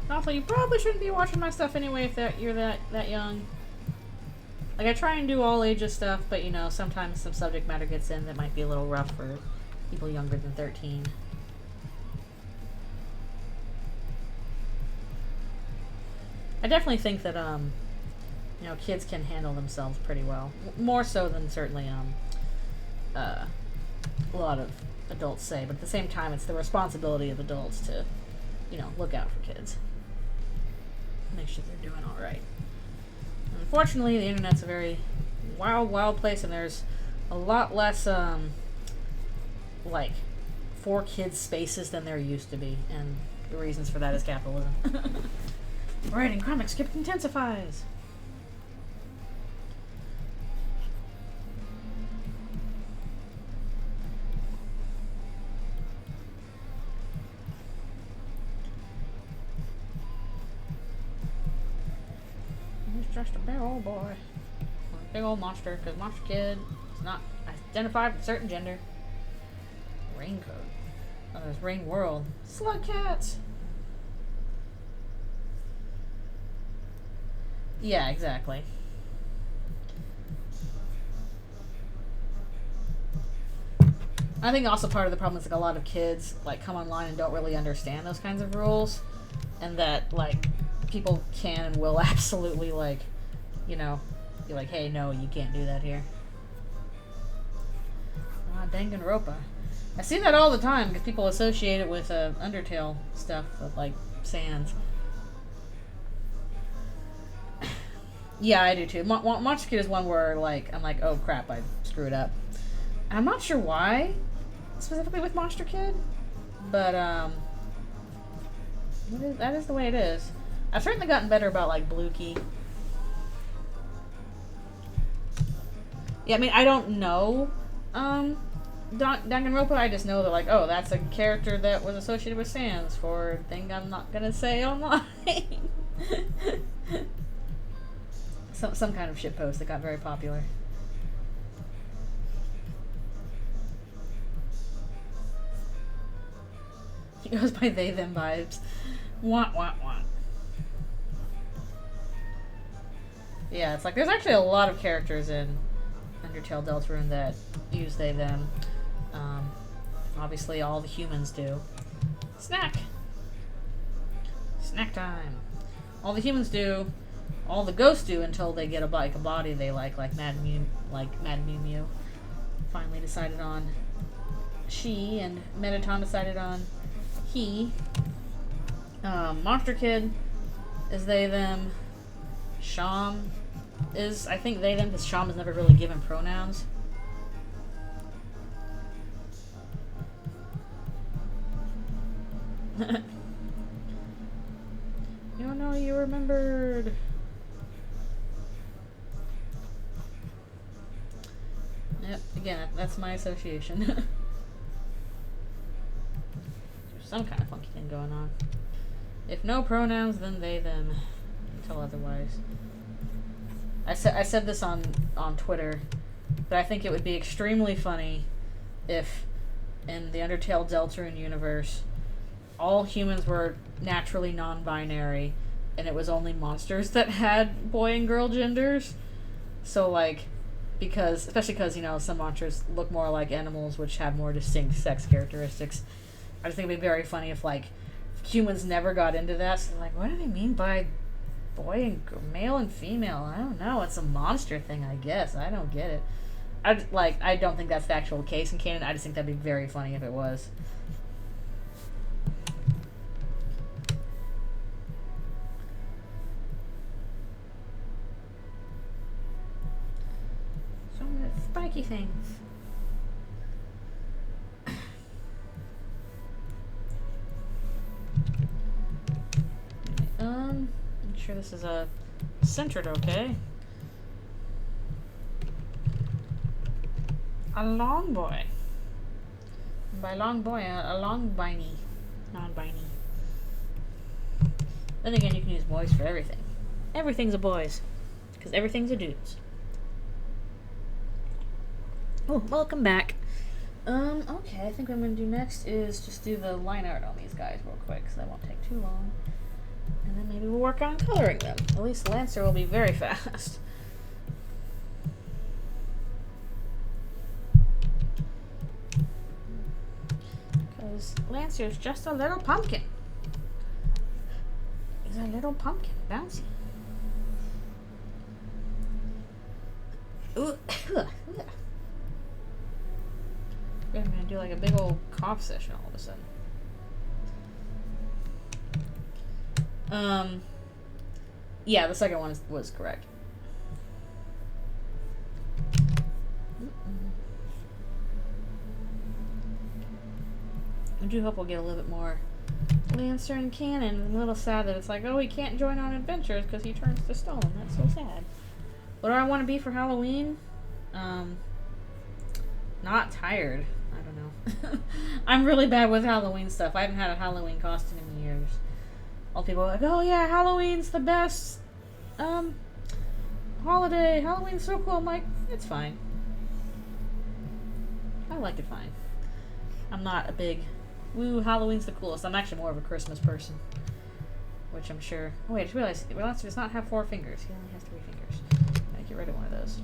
Also, you probably shouldn't be watching my stuff anyway if you're that young. Like, I try and do all ages stuff, but you know, sometimes some subject matter gets in that might be a little rough for people younger than 13. I definitely think that, you know, kids can handle themselves pretty well. More so than certainly, a lot of adults say, but at the same time, it's the responsibility of adults to, you know, look out for kids. Make sure they're doing alright. Unfortunately, the internet's a very wild, wild place, and there's a lot less, like, for kids spaces than there used to be, and the reasons for that is capitalism. Writing comic script intensifies! Just a big old boy. Or a big old monster, because Monster Kid is not identified with a certain gender. Rain code. Oh, there's Rain World. Slug cats! Yeah, exactly. I think also part of the problem is like a lot of kids like come online and don't really understand those kinds of rules, and that like people can and will absolutely, like, you know, be like, hey, no, you can't do that here. Ah, Danganronpa. I see that all the time because people associate it with Undertale stuff, with, like, Sans. Yeah, I do too. Monster Kid is one where, like, I'm like, oh crap, I screwed up. And I'm not sure why, specifically with Monster Kid, but, that is the way it is. I've certainly gotten better about, like, Blue Key. Yeah, I mean, I don't know, Danganronpa. I just know that, like, oh, that's a character that was associated with Sans for a thing I'm not gonna say online. some kind of shitpost that got very popular. He goes by they, them vibes. Want. Yeah, it's like there's actually a lot of characters in Undertale Deltarune that use they, them. Obviously all the humans do. Snack time. All the humans do. All the ghosts do until they get a body they like Mad Mew Mew. Finally decided on she, and Mettaton decided on he. Monster Kid is they, them. Sham is, I think, they, them, because Sham is never really given pronouns. You don't know you remembered. Yep, again, that's my association. There's some kind of funky thing going on. If no pronouns, then they, them. Until otherwise. I said this on Twitter, but I think it would be extremely funny if, in the Undertale Deltarune universe, all humans were naturally non-binary, and it was only monsters that had boy and girl genders. So, like, especially because, you know, some monsters look more like animals, which have more distinct sex characteristics. I just think it'd be very funny if, like, humans never got into that. So, like, what do they mean by boy and male and female? I don't know. It's a monster thing, I guess. I don't get it. I don't think that's the actual case in canon. I just think that'd be very funny if it was. everything. Make sure this is centered okay. A long boy. By long boy, a long biney. Non-biney. Then again, you can use boys for everything. Everything's a boys. Because everything's a dudes. Oh, welcome back. Okay, I think what I'm going to do next is just do the line art on these guys real quick, so that won't take too long. And then maybe we'll work on coloring them. At least Lancer will be very fast. Because Lancer's just a little pumpkin. He's a little pumpkin. Bouncy. Ooh. I'm gonna do like a big old cough session all of a sudden. Yeah, the second one was correct. I do hope we'll get a little bit more Lancer and Cannon. I'm a little sad that it's like, oh, he can't join on adventures because he turns to stone. That's so sad. What do I want to be for Halloween? Not tired. I don't know. I'm really bad with Halloween stuff. I haven't had a Halloween costume in years. All people are like, oh yeah, Halloween's the best holiday. Halloween's so cool. I'm like, it's fine. I like it fine. I'm not a big, woo, Halloween's the coolest. I'm actually more of a Christmas person. Which I'm sure. Oh wait, I just realized Lancer does not have 4 fingers. He only has 3 fingers. Gotta get rid of one of those.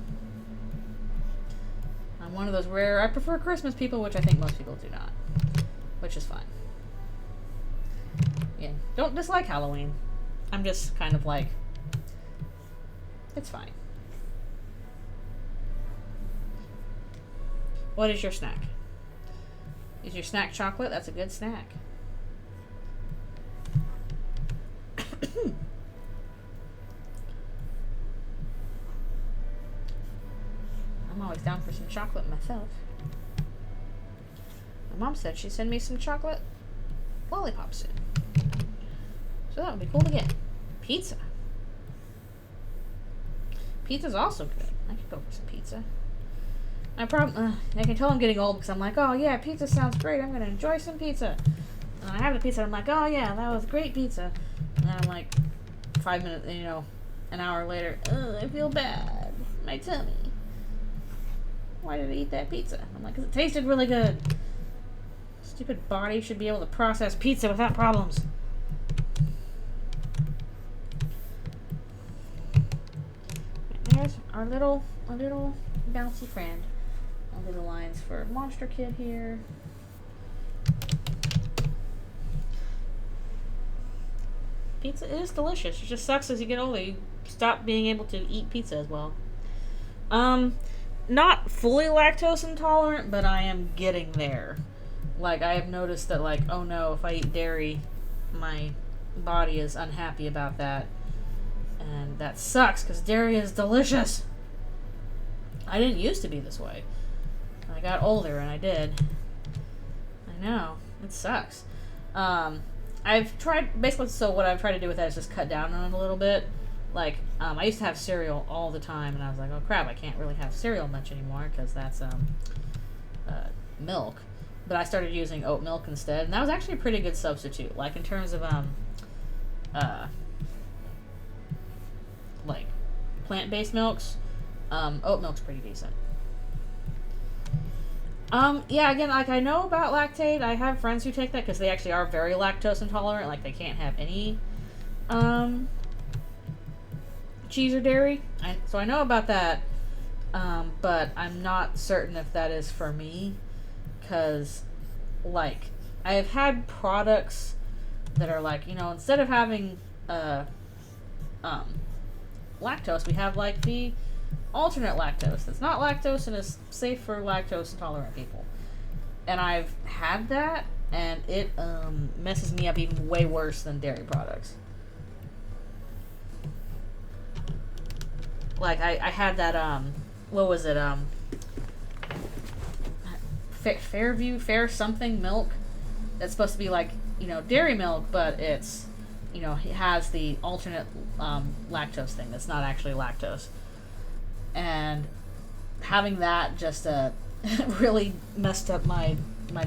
I'm one of those rare, I prefer Christmas people, which I think most people do not. Which is fine. Yeah, don't dislike Halloween. I'm just kind of like, it's fine. What is your snack? Is your snack chocolate? That's a good snack. I'm always down for some chocolate myself. My mom said she'd send me some chocolate lollipops soon. So that would be cool to get. Pizza. Pizza's also good. I could go for some pizza. I can tell I'm getting old because I'm like, oh yeah, pizza sounds great. I'm going to enjoy some pizza. And I have the pizza. I'm like, oh yeah, that was great pizza. And then I'm like, 5 minutes, you know, an hour later, I feel bad. My tummy. Why did I eat that pizza? I'm like, because it tasted really good. Stupid body should be able to process pizza without problems. And there's our little bouncy friend. Our little lines for Monster Kid here. Pizza is delicious. It just sucks as you get older. You stop being able to eat pizza as well. Not fully lactose intolerant, but I am getting there. Like, I have noticed that, like, oh no, if I eat dairy, my body is unhappy about that. And that sucks, because dairy is delicious. I didn't used to be this way. I got older, and I did. I know. It sucks. I've tried, basically, so what I've tried to do with that is just cut down on it a little bit. Like, I used to have cereal all the time, and I was like, oh crap, I can't really have cereal much anymore, because that's, milk. But I started using oat milk instead, and that was actually a pretty good substitute. Like, in terms of, like, plant-based milks, oat milk's pretty decent. Yeah, again, like, I know about lactate. I have friends who take that, because they actually are very lactose intolerant. Like, they can't have any, cheese or dairy. So I know about that, but I'm not certain if that is for me. Because, like, I have had products that are like, you know, instead of having lactose, we have like the alternate lactose that's not lactose and is safe for lactose intolerant people. And I've had that, and it messes me up even way worse than dairy products. Like, I had that, what was it, Fair something milk. That's supposed to be like, you know, dairy milk, but it's, you know, it has the alternate lactose thing that's not actually lactose. And having that just really messed up my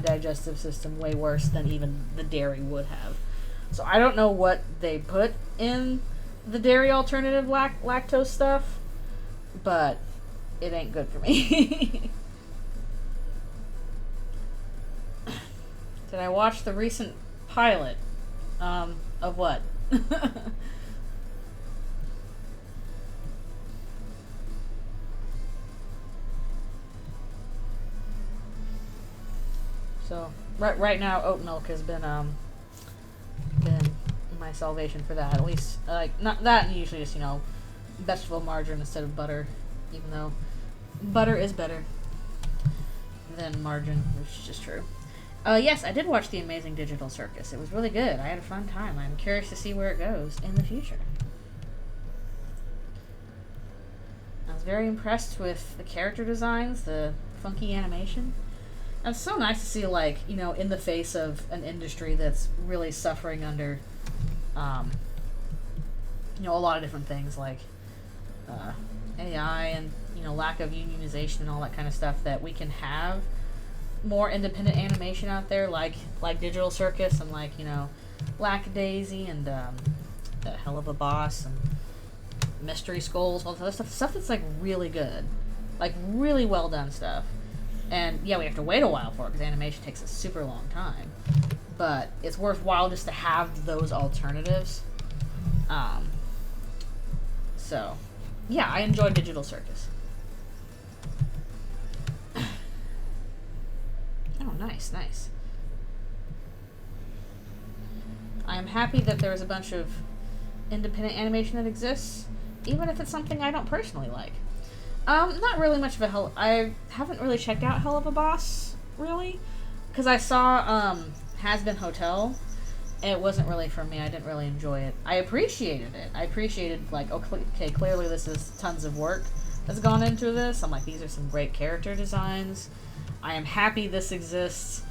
digestive system way worse than even the dairy would have. So I don't know what they put in the dairy alternative lactose stuff, but it ain't good for me. Did I watch the recent pilot? Of what? So right now, oat milk has been my salvation for that. At least like not that, and usually just, you know, vegetable margarine instead of butter, even though butter is better than margarine, which is just true. Yes, I did watch The Amazing Digital Circus. It was really good. I had a fun time. I'm curious to see where it goes in the future. I was very impressed with the character designs, the funky animation. And it's so nice to see, like, you know, in the face of an industry that's really suffering under, you know, a lot of different things like AI and, you know, lack of unionization and all that kind of stuff, that we can have more independent animation out there, like Digital Circus and, like, you know, Lackadaisy and Hell of a Boss and Mystery Skulls, all this stuff that's like really good, like really well done stuff. And yeah, we have to wait a while for it because animation takes a super long time, but it's worthwhile just to have those alternatives. So yeah, I enjoyed Digital Circus. Oh, nice. I am happy that there's a bunch of independent animation that exists, even if it's something I don't personally like. Not really much of a I haven't really checked out Hell of a Boss, really, because I saw Has Been Hotel. It wasn't really for me. I didn't really enjoy it. I appreciated it. I appreciated, like, okay, clearly this is tons of work that's gone into this. I'm like, these are some great character designs. I am happy this exists.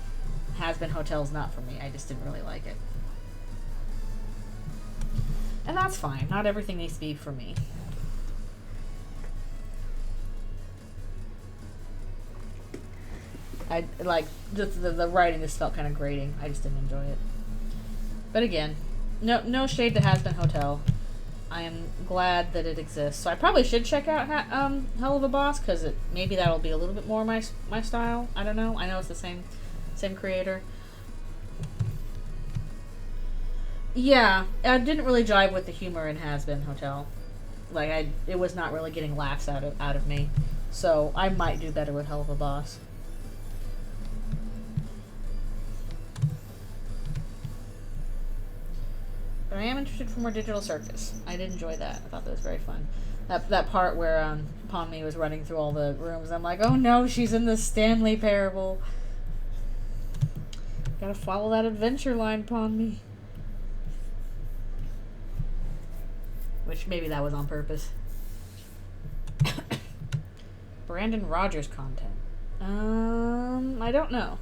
Has Been Hotel's not for me. I just didn't really like it. And that's fine. Not everything needs to be for me. I like just the writing just felt kind of grating. I just didn't enjoy it. But again, no shade to Has Been Hotel. I am glad that it exists. So I probably should check out Hell of a Boss, because maybe that'll be a little bit more my style. I don't know. I know it's the same creator. Yeah, I didn't really jive with the humor in Has Been Hotel. Like, it was not really getting laughs out of me. So I might do better with Hell of a Boss. But I am interested for more Digital Circus. I did enjoy that. I thought that was very fun. That part where Ponmi was running through all the rooms, I'm like, oh no, she's in the Stanley Parable. Gotta follow that adventure line, Ponmi. Which maybe that was on purpose. Brandon Rogers content. I don't know.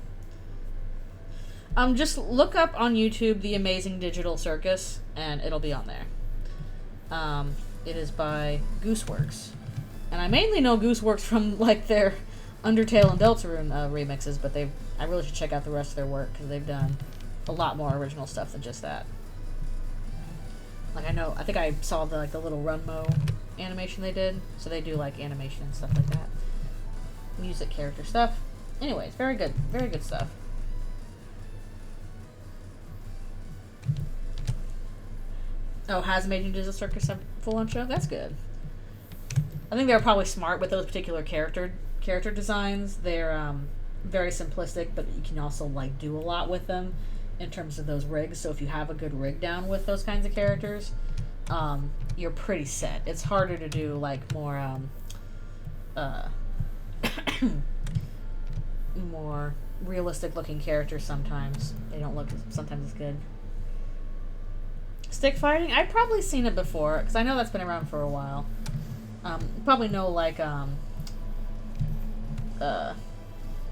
Just look up on YouTube The Amazing Digital Circus, and it'll be on there. It is by Gooseworks. And I mainly know Gooseworks from, like, their Undertale and Deltarune remixes, but I really should check out the rest of their work, because they've done a lot more original stuff than just that. Like, I think I saw the little Runmo animation they did, so they do, like, animation and stuff like that. Music, character stuff. Anyways, very good stuff. Oh, has Amazing Digital Circus a full-on show? That's good. I think they're probably smart with those particular character designs. They're very simplistic, but you can also, like, do a lot with them in terms of those rigs. So if you have a good rig down with those kinds of characters, you're pretty set. It's harder to do, like, more more realistic-looking characters sometimes. They don't look sometimes as good. Stick fighting? I've probably seen it before, because I know that's been around for a while. You probably know, like,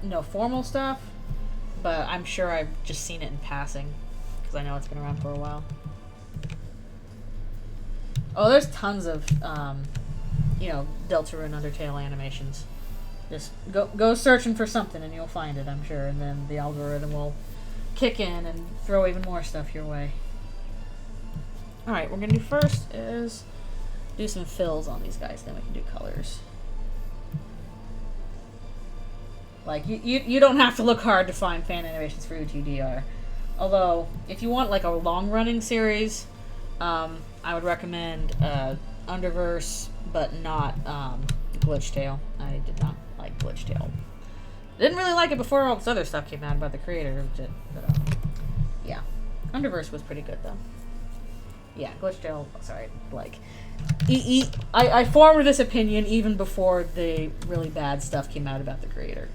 no formal stuff, but I'm sure I've just seen it in passing because I know it's been around for a while. Oh, there's tons of, you know, Deltarune Undertale animations. Just go searching for something and you'll find it, I'm sure, and then the algorithm will kick in and throw even more stuff your way. Alright, what we're going to do first is do some fills on these guys, then we can do colors. Like, you don't have to look hard to find fan animations for UTDR. Although, if you want, like, a long-running series, I would recommend Underverse, but not Glitchtail. I did not like Glitchtail. Didn't really like it before all this other stuff came out about the creator. But, yeah. Underverse was pretty good, though. Yeah, Glitchtail, sorry, like... I formed this opinion even before the really bad stuff came out about the creator.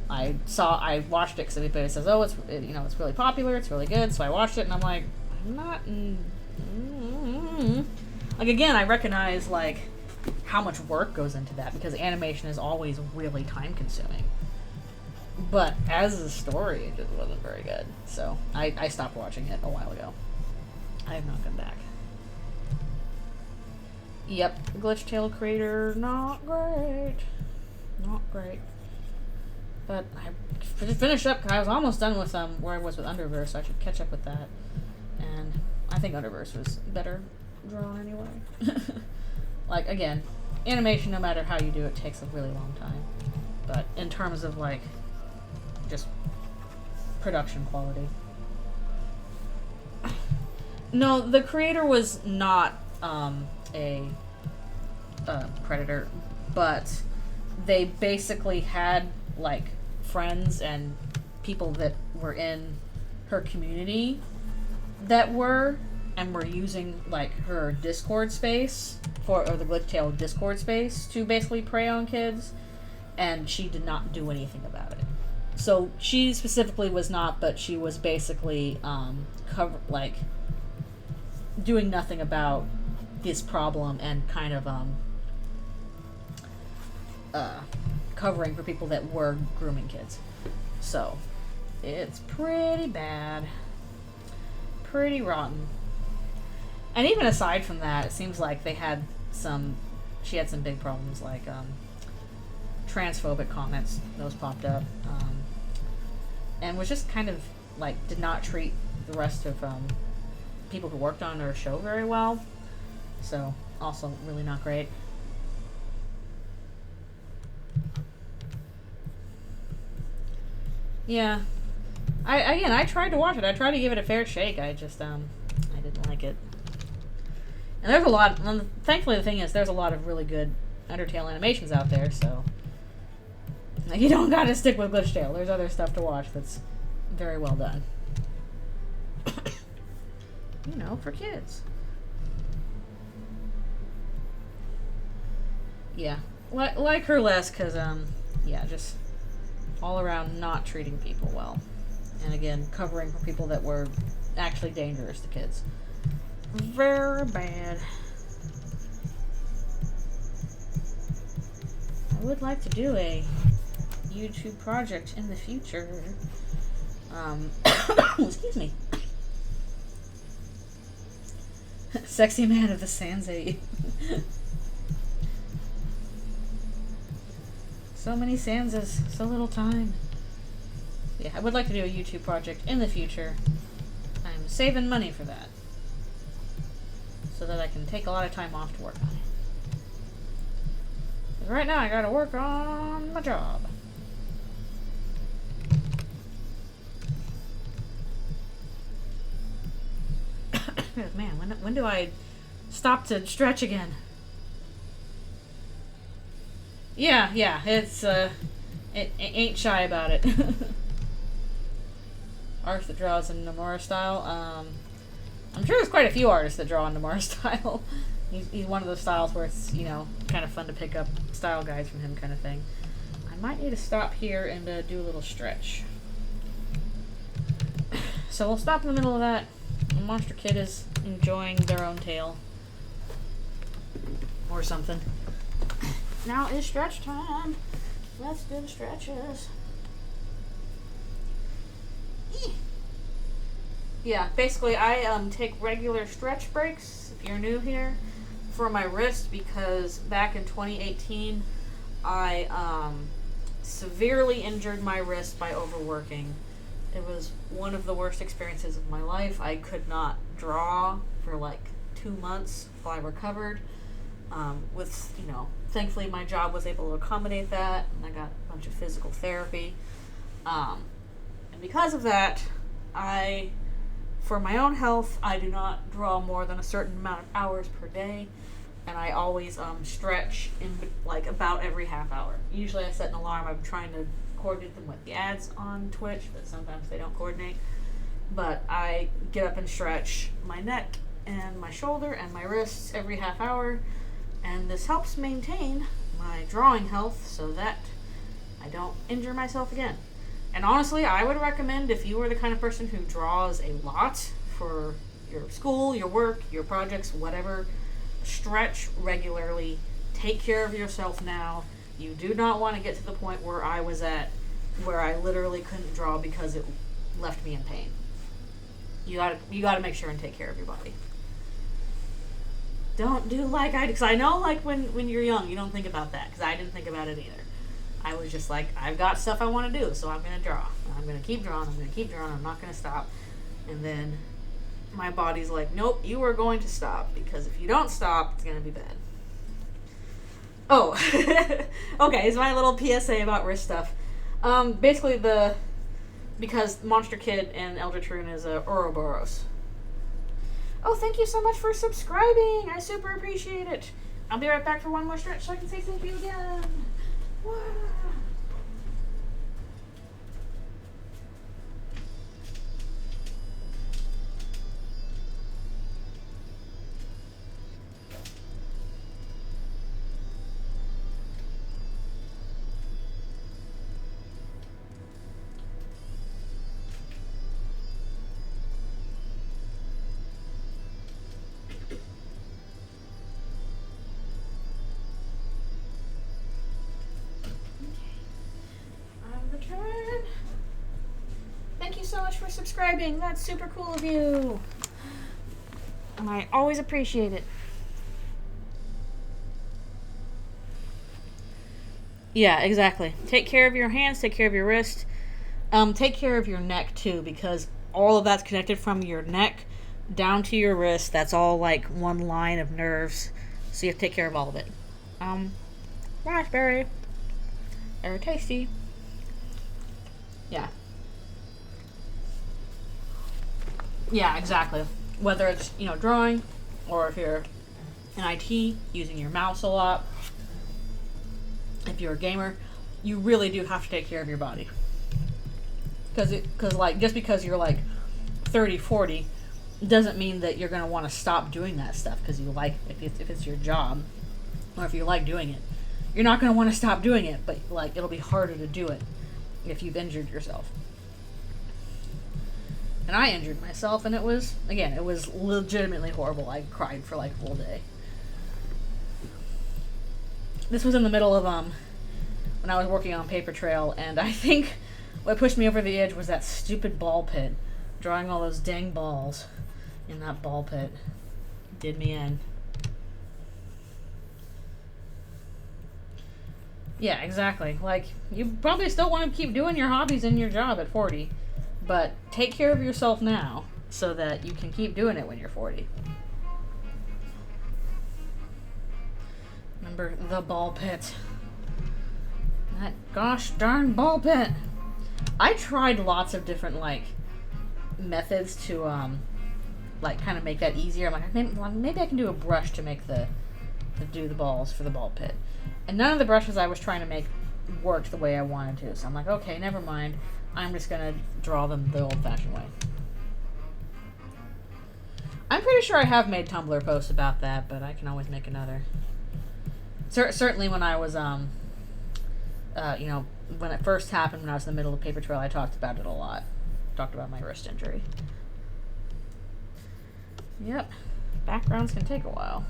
I watched it because everybody says, oh, it's really popular, it's really good, so I watched it, and I'm like, I'm not... Like, again, I recognize, like, how much work goes into that, because animation is always really time-consuming. But as a story, it just wasn't very good. So, I stopped watching it a while ago. I have not gone back. Yep, Glitchtail creator, not great. Not great. But I finished up, I was almost done with where I was with Underverse, so I should catch up with that. And I think Underverse was better drawn anyway. Like, again, animation, no matter how you do it, takes a really long time. But in terms of, like, just production quality. No, the creator was not a predator, but they basically had, like, friends and people that were in her community that were using, like, her Discord space or the Glitchtail Discord space to basically prey on kids, and she did not do anything about it. So she specifically was not, but she was basically doing nothing about this problem and kind of covering for people that were grooming kids. So it's pretty bad, pretty rotten. And even aside from that, it seems like she had some big problems, like transphobic comments. Those popped up, and was just kind of like did not treat the rest of people who worked on her show very well. So also really not great. Yeah, I tried to watch it. I tried to give it a fair shake. I just I didn't like it. And there's a lot. Thankfully, the thing is, there's a lot of really good Undertale animations out there. So you don't got to stick with Glitchtail. There's other stuff to watch that's very well done. You know, for kids. Yeah, like her less, cause yeah, just all around not treating people well, and again covering for people that were actually dangerous to kids. Very bad. I would like to do a YouTube project in the future. Excuse me. Sexy man of the Sansa. So many Sansas, so little time. Yeah, I would like to do a YouTube project in the future. I'm saving money for that, so that I can take a lot of time off to work on it. 'Cause right now I gotta work on my job. Man, when do I stop to stretch again? Yeah, it's, it ain't shy about it. Artist that draws in Nomura style, I'm sure there's quite a few artists that draw in Nomura style. He's one of those styles where it's, you know, kind of fun to pick up style guides from him kind of thing. I might need to stop here and do a little stretch. So we'll stop in the middle of that. Monster Kid is enjoying their own tale. Or something. Now is stretch time. Let's do the stretches. Yeah, basically I take regular stretch breaks, if you're new here, for my wrist, because back in 2018 I severely injured my wrist by overworking. It was one of the worst experiences of my life. I could not draw for like 2 months while I recovered. Thankfully my job was able to accommodate that, and I got a bunch of physical therapy. And because of that, for my own health, I do not draw more than a certain amount of hours per day, and I always stretch in like about every half hour. Usually I set an alarm. I'm trying to coordinate them with the ads on Twitch, but sometimes they don't coordinate. But I get up and stretch my neck and my shoulder and my wrists every half hour, and this helps maintain my drawing health so that I don't injure myself again. And honestly, I would recommend, if you are the kind of person who draws a lot for your school, your work, your projects, whatever, stretch regularly. Take care of yourself now. You do not want to get to the point where I was at, where I literally couldn't draw because it left me in pain. You gotta make sure and take care of your body. Don't do like I do, because I know like when you're young, you don't think about that, because I didn't think about it either. I was just like, I've got stuff I want to do, so I'm going to draw. I'm going to keep drawing, I'm not going to stop. And then my body's like, nope, you are going to stop, because if you don't stop, it's going to be bad. Oh, okay, it's my little PSA about wrist stuff. Basically, because Monster Kid and Eldritchrune is Ouroboros. Oh, thank you so much for subscribing. I super appreciate it. I'll be right back for one more stretch so I can say thank you again. Wow. Thank you so much for subscribing. That's super cool of you. And I always appreciate it. Yeah, exactly. Take care of your hands, take care of your wrist. Take care of your neck too, because all of that's connected from your neck down to your wrist. That's all like one line of nerves. So you have to take care of all of it. Raspberry. They're tasty. Yeah. Yeah, exactly. Whether it's, drawing, or if you're in IT, using your mouse a lot, if you're a gamer, you really do have to take care of your body. Because like, just because you're like 30, 40, doesn't mean that you're going to want to stop doing that stuff because you like, if it's your job, or if you like doing it. You're not going to want to stop doing it, but like, it'll be harder to do it if you've injured yourself. And I injured myself, and it was legitimately horrible. I cried for like a whole day. This was in the middle of when I was working on Paper Trail, and I think what pushed me over the edge was that stupid ball pit. Drawing all those dang balls in that ball pit did me in. Yeah, exactly. Like, you probably still want to keep doing your hobbies and your job at 40. But take care of yourself now so that you can keep doing it when you're 40. Remember the ball pit. That gosh darn ball pit. I tried lots of different methods to kind of make that easier. I'm like, maybe I can do a brush to do the balls for the ball pit. And none of the brushes I was trying to make worked the way I wanted to. So I'm like, okay, never mind. I'm just going to draw them the old-fashioned way. I'm pretty sure I have made Tumblr posts about that, but I can always make another. Certainly when I was, when it first happened, when I was in the middle of Paper Trail, I talked about it a lot. Talked about my wrist injury. Yep. Backgrounds can take a while.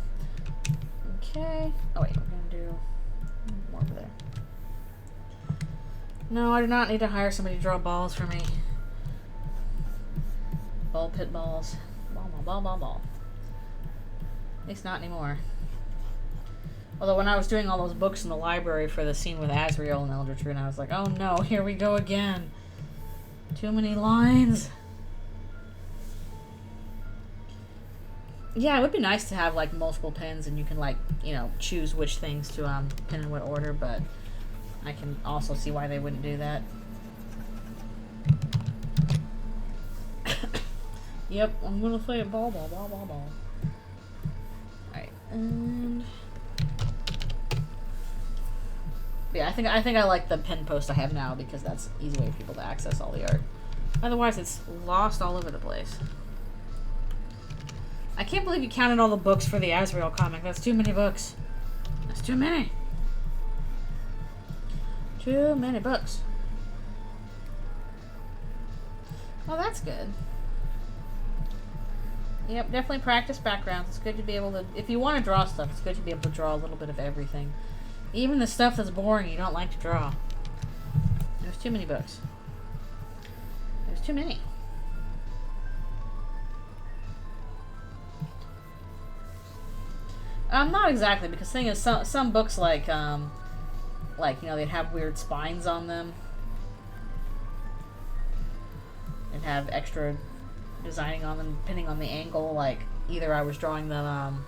Okay. Oh, wait. We're going to do more over there. No, I do not need to hire somebody to draw balls for me. Ball pit balls. Ball, ball, ball, ball, ball. At least not anymore. Although when I was doing all those books in the library for the scene with Asriel and Eldritchrune, I was like, oh no, here we go again. Too many lines. Yeah, it would be nice to have like multiple pins and you can like, you know, choose which things to pin in what order, but I can also see why they wouldn't do that. Yep, I'm gonna play a ball, ball, ball, ball, ball. Alright, and yeah, I think I like the pin post I have now because that's an easy way for people to access all the art. Otherwise, it's lost all over the place. I can't believe you counted all the books for the Asriel comic. That's too many books. That's too many. Too many books. Well, that's good. Yep, definitely practice backgrounds. It's good to be able to, if you want to draw stuff, it's good to be able to draw a little bit of everything. Even the stuff that's boring you don't like to draw. There's too many books. There's too many. Not exactly, because the thing is, some books like, you know, they'd have weird spines on them. And have extra designing on them, depending on the angle. Like, either I was drawing them,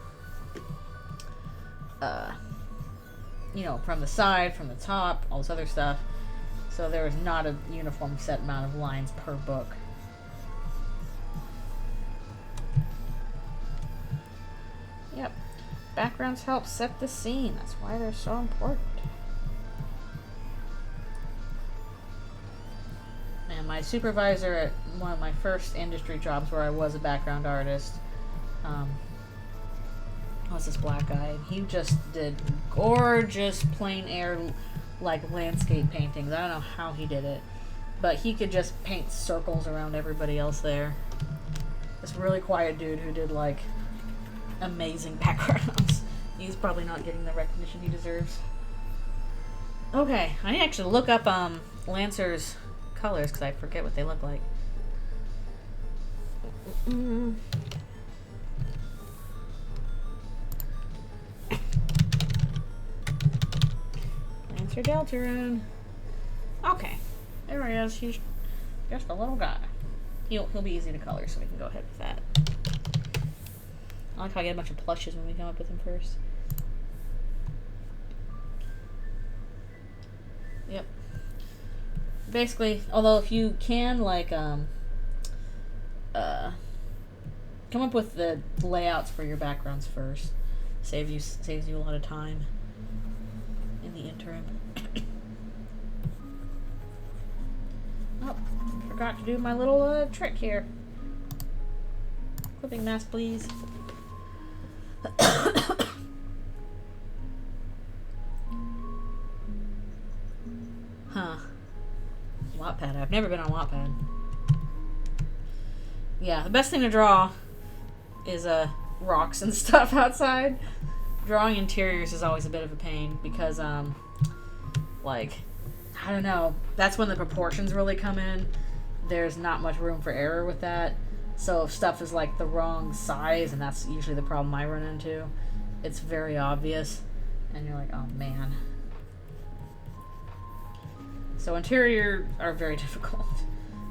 you know, from the side, from the top, all this other stuff. So there was not a uniform set amount of lines per book. Yep. Backgrounds help set the scene. That's why they're so important. And my supervisor at one of my first industry jobs where I was a background artist was this black guy, and he just did gorgeous plein air like landscape paintings. I don't know how he did it, but he could just paint circles around everybody else there. This really quiet dude who did like amazing backgrounds. He's probably not getting the recognition he deserves. Okay, I need to actually look up Lancer's colors because I forget what they look like. Lancer Deltarune. Okay, there he is. He's just a little guy. He'll be easy to color, so we can go ahead with that. I like how I get a bunch of plushes when we come up with them first. Yep. Basically, although if you can, like, come up with the layouts for your backgrounds first. Saves you a lot of time in the interim. Oh, forgot to do my little trick here. Clipping mask, please. Huh. Wattpad. I've never been on Wattpad. Yeah, the best thing to draw is rocks and stuff outside. Drawing interiors is always a bit of a pain because, like, I don't know, that's when the proportions really come in. There's not much room for error with that. So if stuff is like the wrong size, and that's usually the problem I run into, it's very obvious, and you're like, oh man. So interior are very difficult,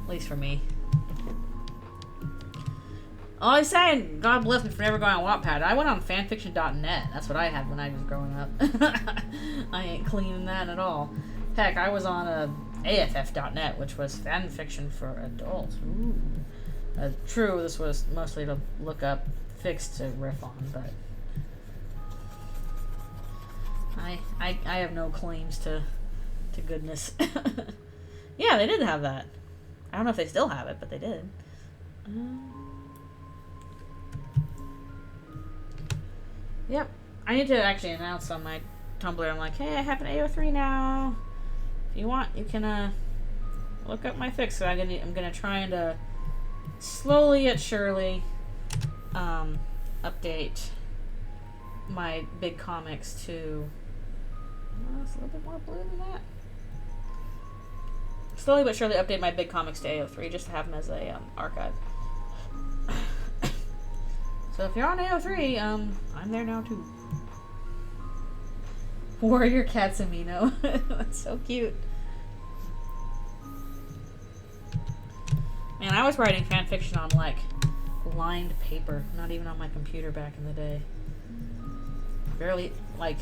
at least for me. All I'm saying, God bless me for never going on Wattpad. I went on fanfiction.net. That's what I had when I was growing up. I ain't cleaning that at all. Heck, I was on AFF.net, which was fanfiction for adults. Ooh. True, this was mostly to look up fics to riff on, but I have no claims to goodness. Yeah, they did have that. I don't know if they still have it, but they did. Yep. I need to actually announce on my Tumblr, I'm like, hey, I have an AO3 now. If you want, you can look up my fics. So I'm gonna try and slowly yet surely update my big comics to it's a little bit more blue than that. Slowly but surely update my big comics to AO3 just to have them as a archive. So if you're on AO3, I'm there now too. Warrior Katsamino. That's so cute. Man, I was writing fanfiction on, like, lined paper. Not even on my computer back in the day. Barely, like,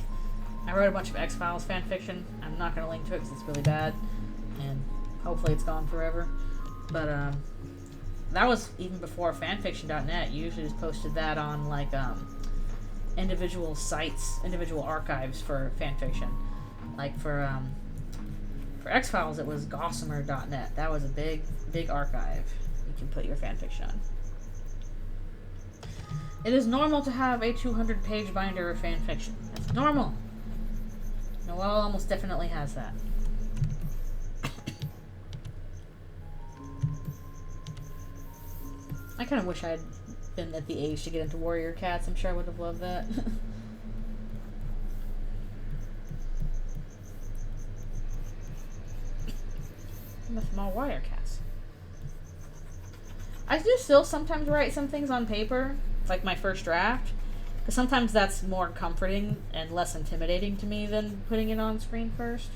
I wrote a bunch of X-Files fanfiction. I'm not going to link to it because it's really bad. And hopefully it's gone forever. But, that was even before fanfiction.net. You usually just posted that on, like, individual sites, individual archives for fanfiction. Like, for X-Files, it was gossamer.net. That was a big archive you can put your fanfiction on. It is normal to have a 200-page binder of fanfiction. It's normal. Noelle almost definitely has that. I kind of wish I had been at the age to get into Warrior Cats. I'm sure I would have loved that. I'm a small Warrior Cats. I do still sometimes write some things on paper, like my first draft, because sometimes that's more comforting and less intimidating to me than putting it on screen first.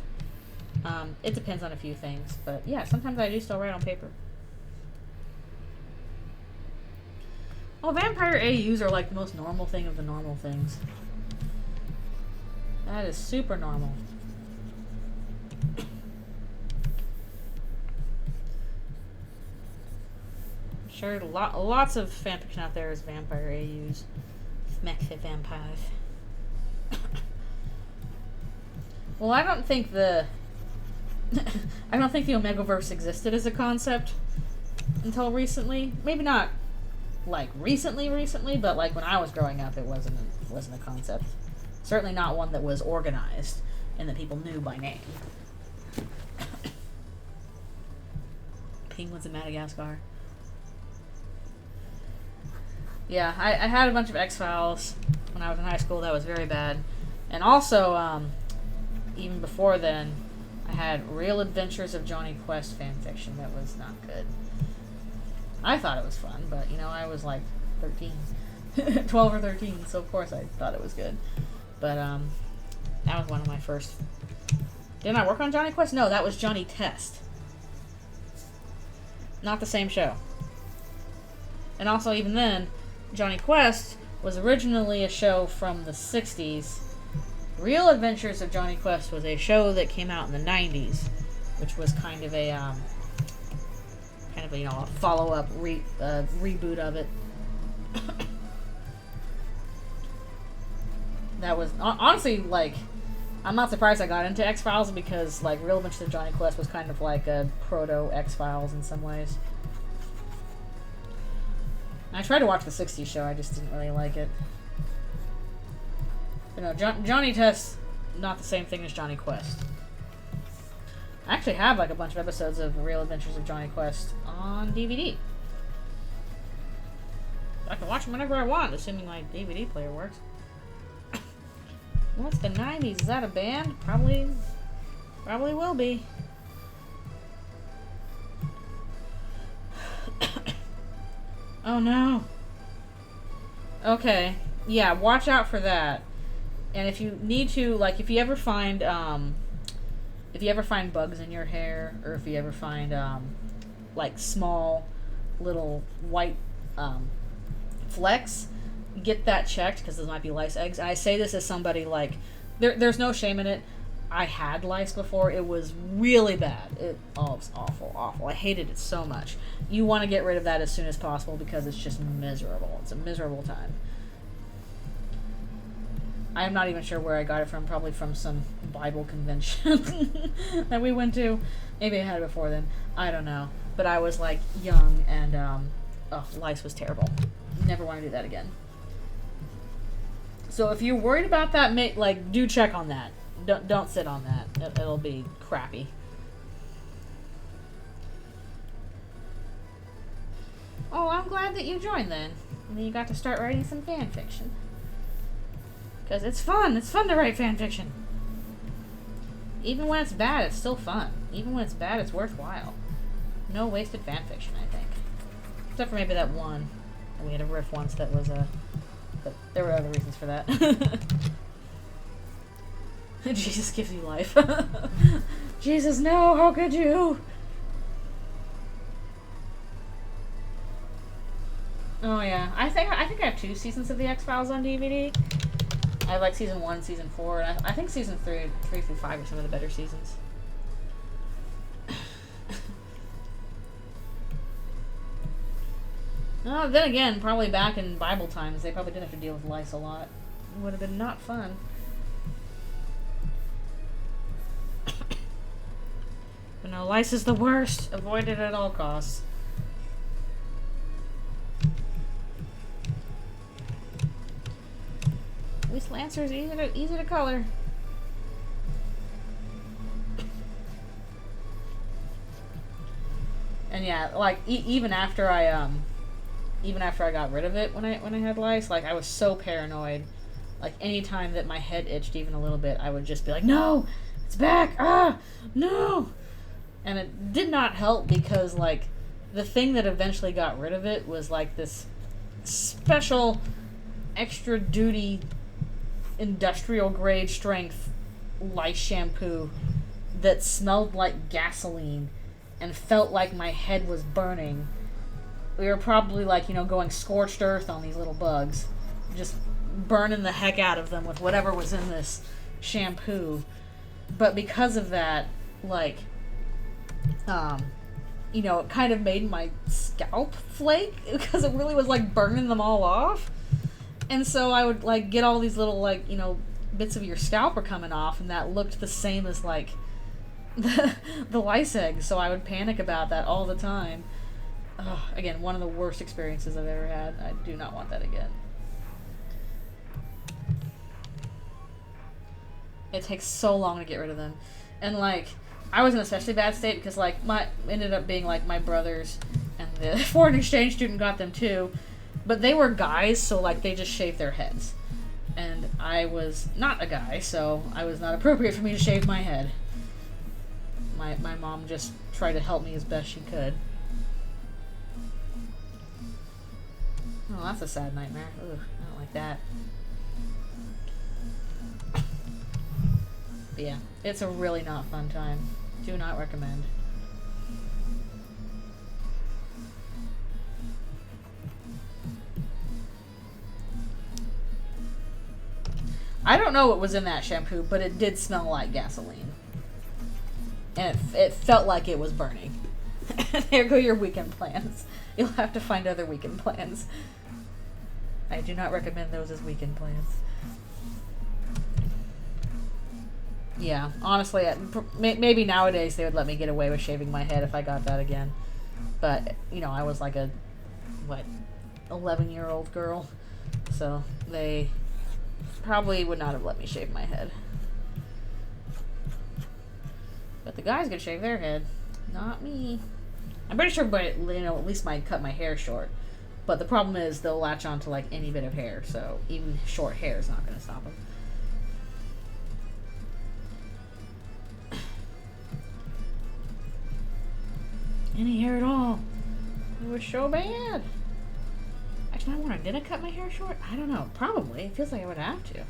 It depends on a few things, but yeah, sometimes I do still write on paper. Oh, vampire AUs are like the most normal thing of the normal things. That is super normal. I'm sure lots of fanfiction out there is vampire AUs. Smack the vampires. Well, I don't think the Omegaverse existed as a concept until recently. Maybe not like recently, but like when I was growing up, it wasn't a concept. Certainly not one that was organized and that people knew by name. Penguins in Madagascar. Yeah, I had a bunch of X-Files when I was in high school. That was very bad. And also, even before then, I had Real Adventures of Johnny Quest fanfiction that was not good. I thought it was fun, but, you know, I was like 13. 12 or 13, so of course I thought it was good. But, that was one of my first... Didn't I work on Johnny Quest? No, that was Johnny Test. Not the same show. And also, even then, Johnny Quest was originally a show from the 60s. Real Adventures of Johnny Quest was a show that came out in the 90s, which was kind of a, you know, a follow-up reboot of it. That was, honestly, like, I'm not surprised I got into X-Files because, like, Real Adventures of Johnny Quest was kind of like a proto-X-Files in some ways. I tried to watch the 60s show, I just didn't really like it. You know, Johnny Test, not the same thing as Johnny Quest. I actually have, like, a bunch of episodes of Real Adventures of Johnny Quest on DVD. I can watch them whenever I want, assuming my DVD player works. What's the 90s? Is that a band? Probably will be. Oh no. Okay. Yeah, watch out for that. And if you need to, like, if you ever find bugs in your hair, or if you ever find, like, small little white, flecks, get that checked, because those might be lice eggs. And I say this as somebody, like, there's no shame in it. I had lice before. It was really bad. It was awful. I hated it so much. You want to get rid of that as soon as possible because it's just miserable. It's a miserable time. I'm not even sure where I got it from. Probably from some Bible convention that we went to. Maybe I had it before then. I don't know. But I was, like, young and, lice was terrible. Never want to do that again. So if you're worried about that, do check on that. Don't sit on that. It'll be crappy. Oh, I'm glad that you joined then. And then you got to start writing some fan fiction. Because it's fun. It's fun to write fan fiction. Even when it's bad, it's still fun. Even when it's bad, it's worthwhile. No wasted fan fiction, I think. Except for maybe that one. We had a riff once that was But there were other reasons for that. Jesus gives you life. Jesus, no, how could you? Oh yeah, I think I have 2 seasons of the X-Files on DVD. I like season 1 and season 4, and I think season 3 through 5 are some of the better seasons. Oh, then again, probably back in Bible times, they probably didn't have to deal with lice a lot. It would have been not fun. But no, lice is the worst. Avoid it at all costs. At least Lancer is easy to color. And yeah, like even after I got rid of it when I had lice, like I was so paranoid. Like anytime that my head itched even a little bit, I would just be like, "No, it's back! Ah, no!" And it did not help because like the thing that eventually got rid of it was like this special, extra duty, industrial grade strength lice shampoo that smelled like gasoline and felt like my head was burning. We were probably like, you know, going scorched earth on these little bugs, just burning the heck out of them with whatever was in this shampoo. But because of that, like, you know, it kind of made my scalp flake because it really was like burning them all off. And so I would like get all these little like, you know, bits of your scalp are coming off, and that looked the same as like the lice eggs. So I would panic about that all the time. Again, one of the worst experiences I've ever had. I do not want that again. It takes so long to get rid of them. And like, I was in an especially bad state because like ended up being like my brothers and the foreign exchange student got them too. But they were guys, so like they just shaved their heads. And I was not a guy, so I was not appropriate for me to shave my head. My mom just tried to help me as best she could. Oh, that's a sad nightmare. Ugh, I don't like that. But yeah, it's a really not fun time. Do not recommend. I don't know what was in that shampoo, but it did smell like gasoline. And it felt like it was burning. There go your weekend plans. You'll have to find other weekend plans. I do not recommend those as weekend plans. Yeah, honestly, maybe nowadays they would let me get away with shaving my head if I got that again. But, you know, I was like a, 11-year-old girl. So they probably would not have let me shave my head. But the guys could shave their head. Not me. I'm pretty sure, but you know, at least might cut my hair short. But the problem is they'll latch on to like any bit of hair, so even short hair is not going to stop them. Any hair at all. It was so bad. Actually, I wonder, did I cut my hair short? I don't know. Probably. It feels like I would have to.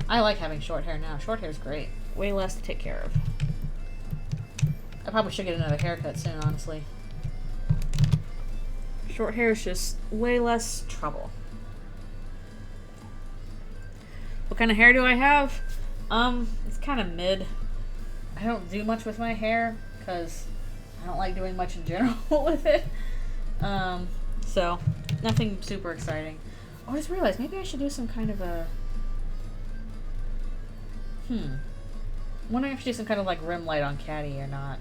I like having short hair now. Short hair is great. Way less to take care of. I probably should get another haircut soon, honestly. Short hair is just way less trouble. What kind of hair do I have? It's kind of mid. I don't do much with my hair because I don't like doing much in general with it. So nothing super exciting. Oh, I just realized maybe I should do some kind of a wondering if I should do some kind of like rim light on Caddy or not.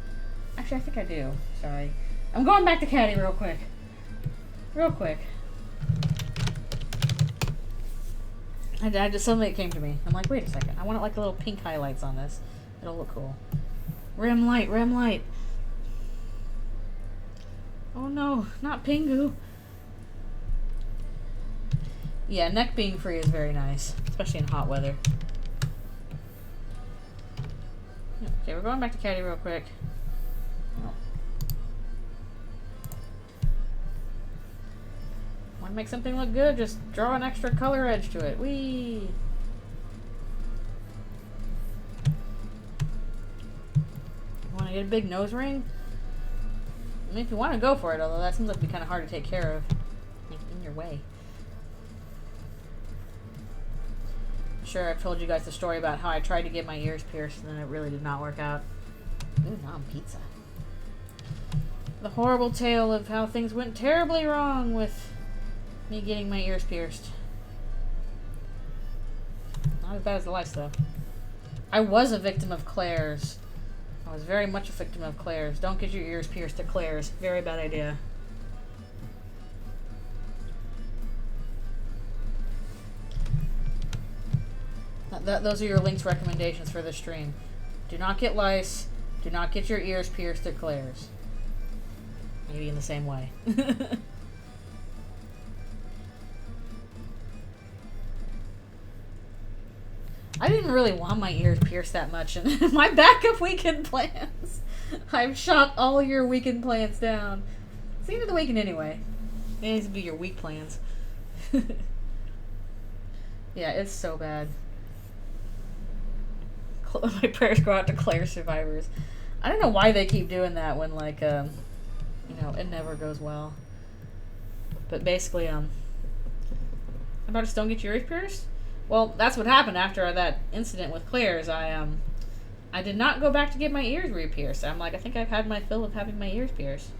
Actually, I think I do. Sorry. I'm going back to Caddy real quick. Real quick. I just suddenly it came to me. I'm like, wait a second. I want like little pink highlights on this. It'll look cool. Rim light, rim light. Oh no, not Pingu. Yeah, neck being free is very nice, especially in hot weather. Okay, we're going back to Caddy real quick. Oh. Want to make something look good? Just draw an extra color edge to it. Whee! Want to get a big nose ring? I mean, if you want to go for it, although that seems like it'd be kind of hard to take care of. Like, in your way. Sure, I've told you guys the story about how I tried to get my ears pierced and then it really did not work out. Ooh, nom pizza. The horrible tale of how things went terribly wrong with me getting my ears pierced. Not as bad as the lice, though. I was a victim of Claire's. I was very much a victim of Claire's. Don't get your ears pierced at Claire's. Very bad idea. Those are your Lynx recommendations for this stream. Do not get lice. Do not get your ears pierced at Claire's. Maybe in the same way. I didn't really want my ears pierced that much in my backup weekend plans. I've shot all your weekend plans down. It's the end of the weekend anyway. It needs to be your week plans. Yeah, it's so bad. My prayers go out to Claire survivors. I don't know why they keep doing that when, like, you know, it never goes well. But basically, about just don't get your ears pierced? Well, that's what happened after that incident with Claire's. I did not go back to get my ears re-pierced. I'm like, I think I've had my fill of having my ears pierced.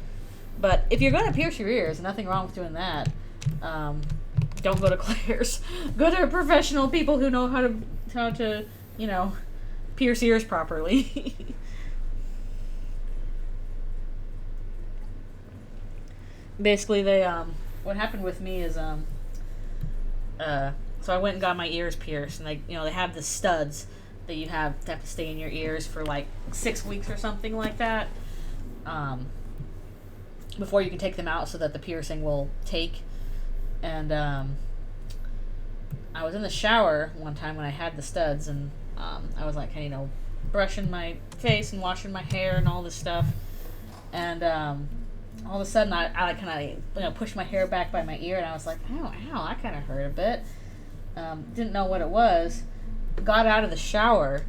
But if you're going to pierce your ears, nothing wrong with doing that. Don't go to Claire's. Go to professional people who know how to, you know, pierce ears properly. Basically, they, what happened with me is, so I went and got my ears pierced, and they have the studs that you have to stay in your ears for like 6 weeks or something like that, before you can take them out so that the piercing will take. And I was in the shower one time when I had the studs, and I was like, brushing my face and washing my hair and all this stuff, and all of a sudden I kind of pushed my hair back by my ear, and I was like, ow, that kind of hurt a bit. Didn't know what it was. Got out of the shower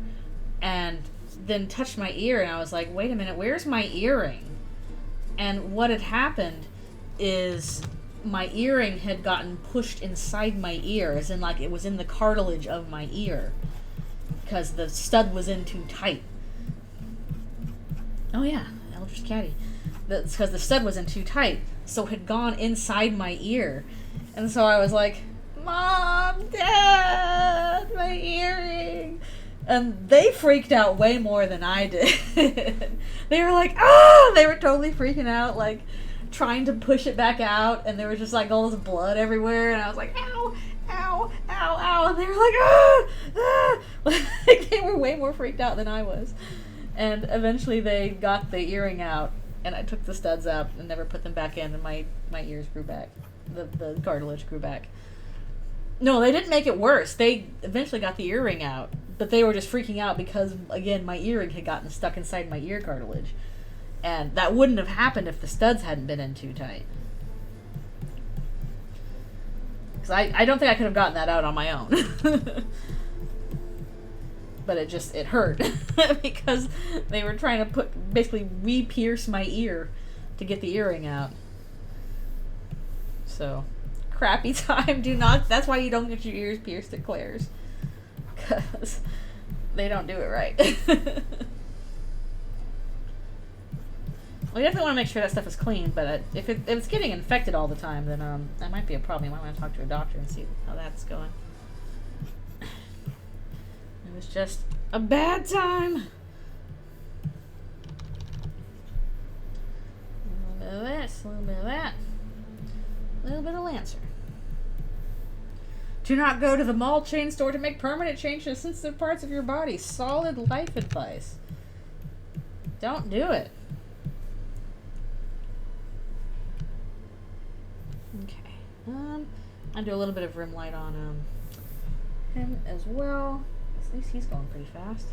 and then touched my ear, and I was like, wait a minute, where's my earring? And what had happened is my earring had gotten pushed inside my ear, as in like it was in the cartilage of my ear, because the stud was in too tight. Oh yeah, Eldritch Caddy. That's because the stud was in too tight, so it had gone inside my ear. And so I was like, Mom, Dad, my earring. And they freaked out way more than I did. They were like, ah! They were totally freaking out, like, trying to push it back out, and there was just, like, all this blood everywhere, and I was like, ow, ow, ow, ow, and they were like, ah, ah! Like, they were way more freaked out than I was. And eventually they got the earring out, and I took the studs out and never put them back in, and my ears grew back. The cartilage grew back. No, they didn't make it worse. They eventually got the earring out, but they were just freaking out because, again, my earring had gotten stuck inside my ear cartilage. And that wouldn't have happened if the studs hadn't been in too tight. Because I don't think I could have gotten that out on my own. But it hurt. Because they were trying to basically re-pierce my ear to get the earring out. So, crappy time. That's why you don't get your ears pierced at Claire's. Because they don't do it right. We definitely want to make sure that stuff is clean, but if it's getting infected all the time, then that might be a problem. You might want to talk to a doctor and see how that's going. It was just a bad time. A little bit of this, a little bit of that. A little bit of Lancer. Do not go to the mall chain store to make permanent changes to sensitive parts of your body. Solid life advice. Don't do it. Okay. I'll do a little bit of rim light on him as well. At least he's going pretty fast.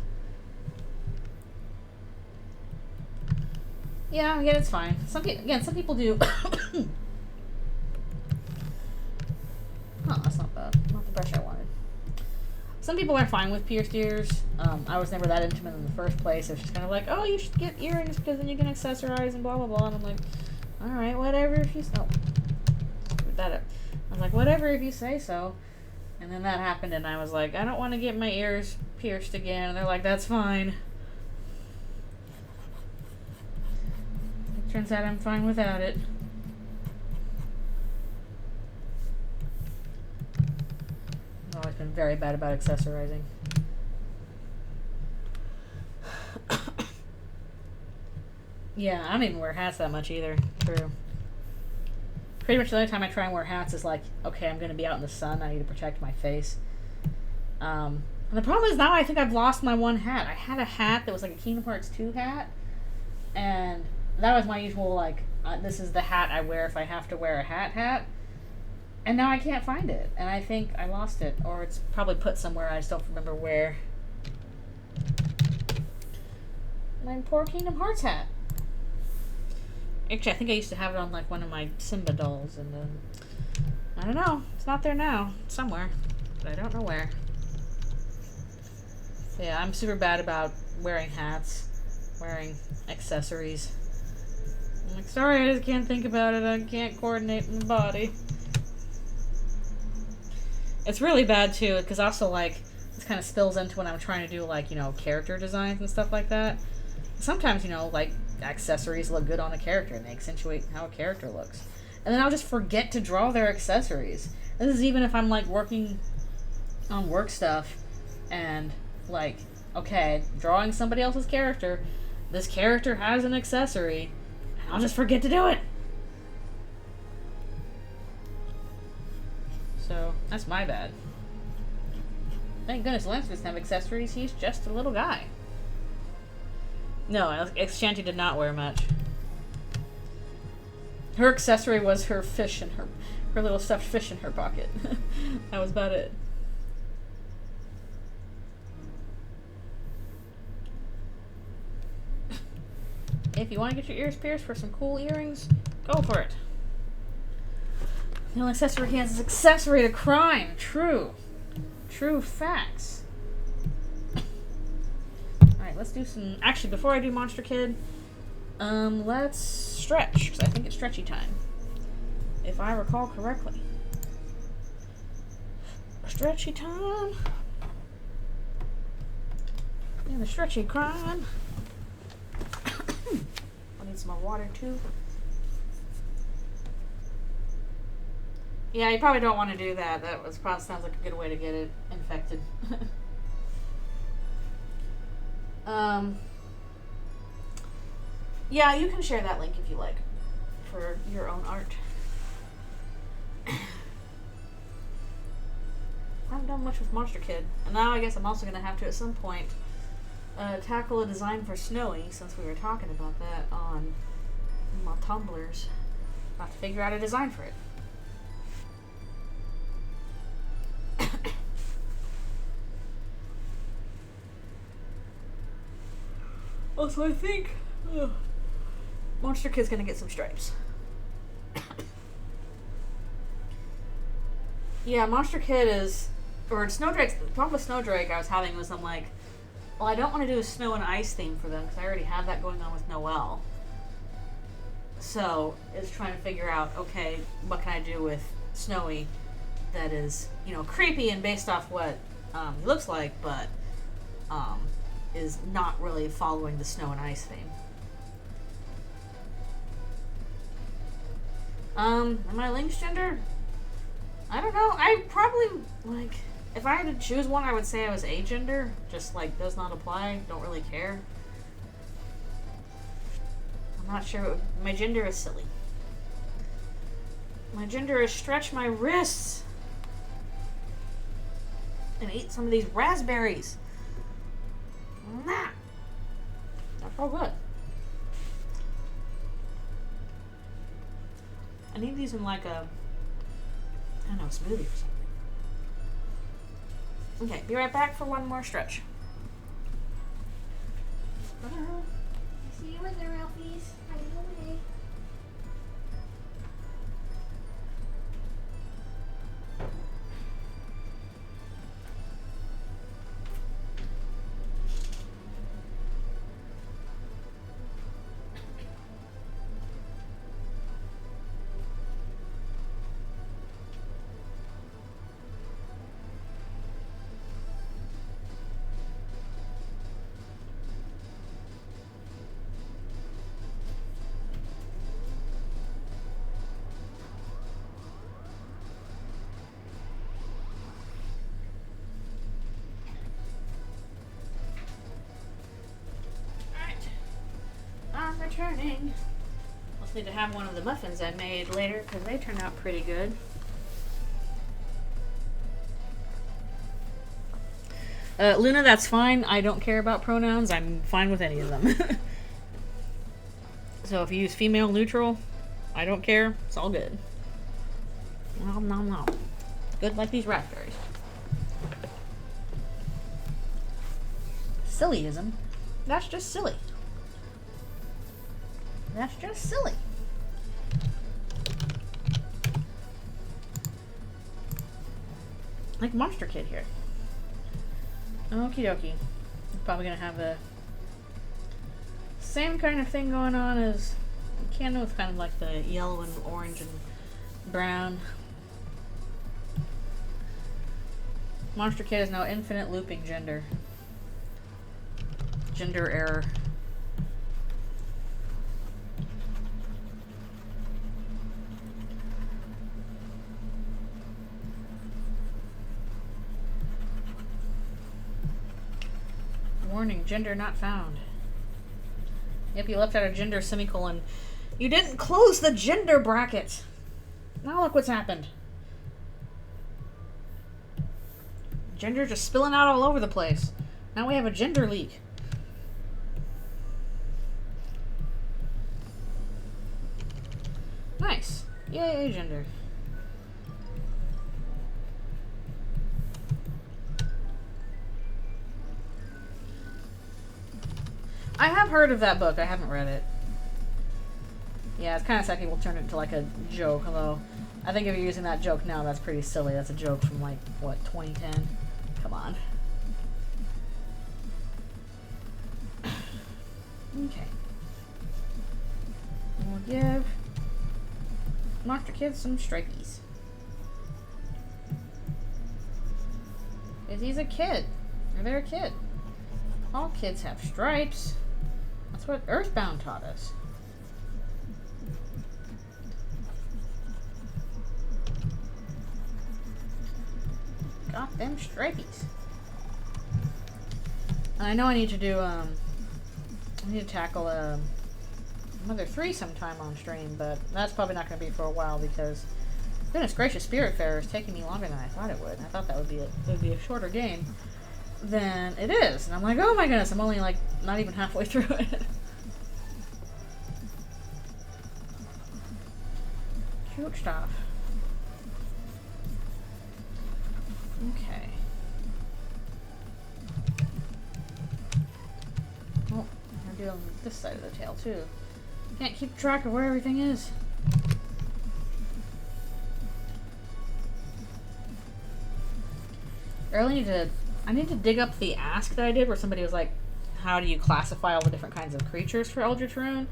Yeah, it's fine. Some people do. the brush I wanted. Some people are fine with pierced ears. I was never that intimate in the first place. It was just kind of like, oh, you should get earrings because then you can accessorize and blah, blah, blah. And I'm like, all right, whatever if you... Oh, put that up. I was like, whatever if you say so. And then that happened and I was like, I don't want to get my ears pierced again. And they're like, that's fine. It turns out I'm fine without it. I've always been very bad about accessorizing. Yeah, I don't even wear hats that much either. True. Pretty much the only time I try and wear hats is like, okay, I'm going to be out in the sun. I need to protect my face. And the problem is now I think I've lost my one hat. I had a hat that was like a Kingdom Hearts 2 hat. And that was my usual, like, this is the hat I wear if I have to wear a hat. And now I can't find it. And I think I lost it. Or it's probably put somewhere I just don't remember where. My poor Kingdom Hearts hat. Actually, I think I used to have it on like one of my Simba dolls, and then I don't know. It's not there now. It's somewhere, but I don't know where. So yeah, I'm super bad about wearing hats, wearing accessories. I'm like, sorry, I just can't think about it. I can't coordinate my body. It's really bad too, because also like this kind of spills into when I'm trying to do like, you know, character designs and stuff like that. Sometimes, you know, like accessories look good on a character and they accentuate how a character looks. And then I'll just forget to draw their accessories. This is even if I'm like working on work stuff and like, okay, drawing somebody else's character, this character has an accessory, and I'll just forget to do it. So that's my bad. Thank goodness Lynx doesn't have accessories. He's just a little guy. No, Shanty did not wear much. Her accessory was her fish in her little stuffed fish in her pocket. That was about it. If you want to get your ears pierced for some cool earrings, go for it. The only accessory he has is accessory to crime. True. True facts. Alright, let's do some... Actually, before I do Monster Kid, let's stretch, because I think it's stretchy time. If I recall correctly. Stretchy time. And the stretchy crime. I need some more water, too. Yeah, you probably don't want to do that. That probably sounds like a good way to get it infected. Yeah, you can share that link if you like for your own art. I haven't done much with Monster Kid, and now I guess I'm also going to have to at some point tackle a design for Snowy, since we were talking about that on my Tumblrs. I'll have to figure out a design for it. Also, I think Monster Kid's gonna get some stripes. Yeah, Monster Kid is... Or Snowdrake's... The problem with Snowdrake I was having was I'm like, well, I don't want to do a snow and ice theme for them because I already have that going on with Noelle. So, it's trying to figure out, okay, what can I do with Snowy that is, you know, creepy and based off what he looks like, but is not really following the snow and ice theme. Am I Lynx gender? I don't know. I probably, like, if I had to choose one, I would say I was agender. Just, like, does not apply. Don't really care. I'm not sure. My gender is silly. My gender is stretch my wrists and eat some of these raspberries. Nah. That's all good. I need these in like a, I don't know, smoothie or something. Okay, be right back for one more stretch. See you in there, Ralphies. Hiding away. turning. I'll need to have one of the muffins I made later because they turned out pretty good. Luna, that's fine. I don't care about pronouns. I'm fine with any of them. So if you use female, neutral, I don't care. It's all good. Nom nom nom. Good like these raspberries. Sillyism. That's just silly. That's just silly. Like Monster Kid here. Okie dokie. Probably gonna have the same kind of thing going on as Canada with kind of like the yellow and orange and brown. Monster Kid is now infinite looping gender. Gender error. Warning, gender not found. Yep, you left out a gender semicolon. You didn't close the gender bracket. Now look what's happened. Gender just spilling out all over the place. Now we have a gender leak. Nice. Yay, gender. I have heard of that book. I haven't read it. Yeah, it's kind of sad people turn it into like a joke, although I think if you're using that joke now, that's pretty silly. That's a joke from like, what, 2010? Come on. Okay. We'll give Monster Kid some stripies. Because he's a kid. Or they're a kid. All kids have stripes. That's what Earthbound taught us. Got them stripies. And I know I need to do, I need to tackle, Mother 3 sometime on stream, but that's probably not going to be for a while because, goodness gracious, Spiritfarer is taking me longer than I thought it would. I thought that would be a shorter game than it is. And I'm like, oh my goodness, I'm only like not even halfway through it. Cute stuff. Okay. Oh, I'm doing this side of the tail too. Can't keep track of where everything is. I need to dig up the ask that I did where somebody was like, how do you classify all the different kinds of creatures for Eldritchrune?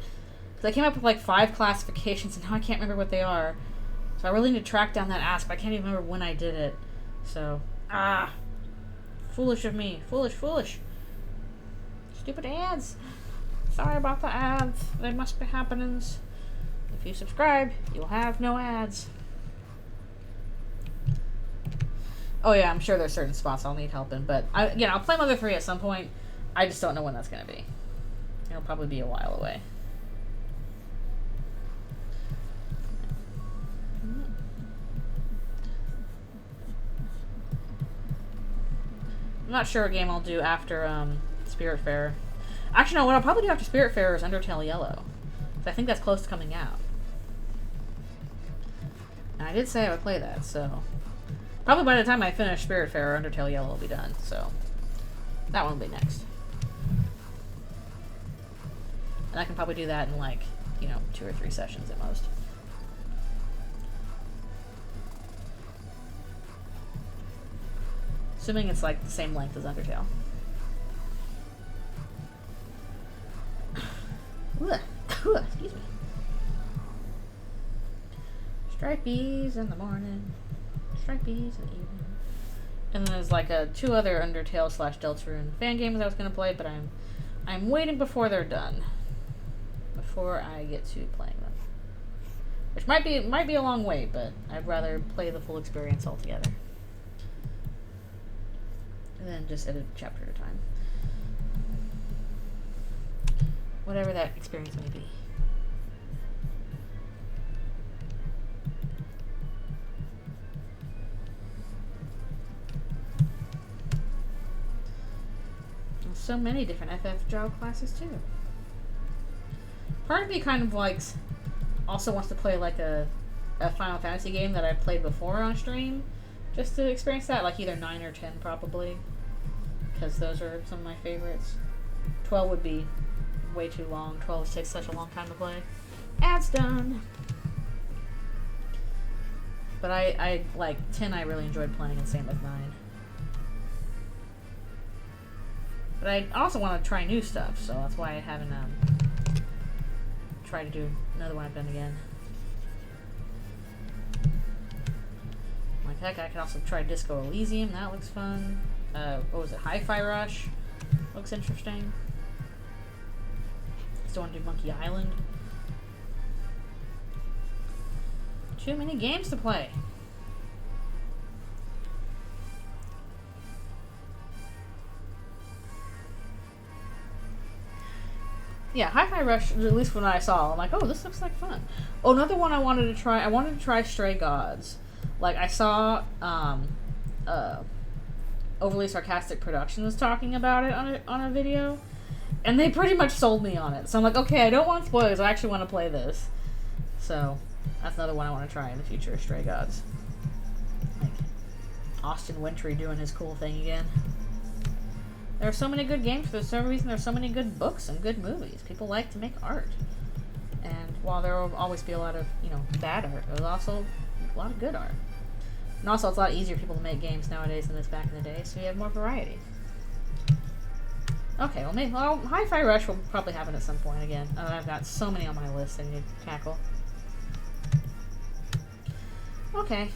Because I came up with like 5 classifications and now I can't remember what they are. So I really need to track down that ask, but I can't even remember when I did it. So, foolish of me. Foolish. Stupid ads. Sorry about the ads. They must be happenings. If you subscribe, you'll have no ads. Oh yeah, I'm sure there's certain spots I'll need help in, but I'll play Mother 3 at some point. I just don't know when that's going to be. It'll probably be a while away. I'm not sure what game I'll do after Spiritfarer. Actually, no, what I'll probably do after Spiritfarer is Undertale Yellow. So I think that's close to coming out. And I did say I would play that, so... Probably by the time I finish Spiritfarer, Undertale Yellow will be done, so... That one will be next. And I can probably do that in, like, 2 or 3 sessions at most. Assuming it's, like, the same length as Undertale. Excuse me. Stripies in the morning. Stripies in the evening. And then there's like 2 other Undertale / Deltarune fan games I was gonna play, but I'm waiting before they're done. Before I get to playing them. Which might be a long wait, but I'd rather play the full experience altogether. And then just edit a chapter at a time. Whatever that experience may be. There's so many different FF job classes too. Part of me kind of likes, also wants to play like a Final Fantasy game that I've played before on stream, just to experience that, like either 9 or 10 probably, because those are some of my favorites. 12 would be way too long. 12 takes such a long time to play. Ads done. But I like 10 I really enjoyed playing, and same with 9. But I also want to try new stuff, so that's why I haven't tried to do another one I've done again. Like heck, I could also try Disco Elysium, that looks fun. What was it, Hi-Fi Rush? Looks interesting. Still want to do Monkey Island. Too many games to play. Yeah, Hi-Fi Rush, at least when I saw, I'm like, oh, this looks like fun. Oh, another one I wanted to try Stray Gods. Like, I saw, Overly Sarcastic Productions talking about it on a video, and they pretty much sold me on it. So I'm like, okay, I don't want spoilers, I actually want to play this. So, that's another one I want to try in the future, Stray Gods. Like, Austin Wintry doing his cool thing again. There are so many good games. For some reason, there's so many good books and good movies. People like to make art. And while there will always be a lot of, bad art, there's also a lot of good art. And also, it's a lot easier for people to make games nowadays than it's back in the day, so you have more variety. Okay, well, Hi-Fi Rush will probably happen at some point again. I've got so many on my list I need to tackle. Okay,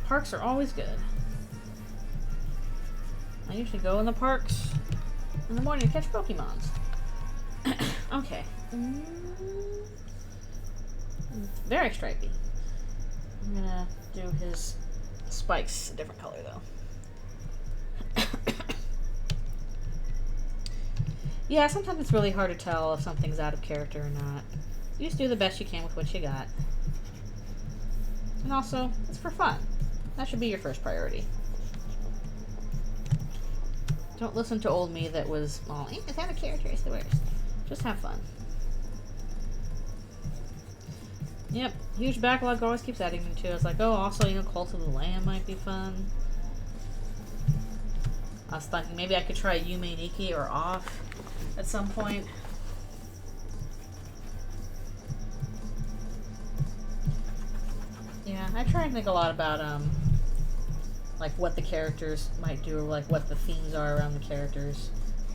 parks are always good. I usually go in the parks in the morning to catch Pokemons. Okay. Very stripy. I'm gonna do his spikes a different color though. Yeah, sometimes it's really hard to tell if something's out of character or not. You just do the best you can with what you got. And also, it's for fun. That should be your first priority. Don't listen to old me that was, well, it's out of character, it's the worst. Just have fun. Yep, huge backlog always keeps adding me to. I was like, oh, also, Cult of the Lamb might be fun. I was thinking maybe I could try Yume Nikki or Off at some point. Yeah, I try and think a lot about, like what the characters might do, or like what the themes are around the characters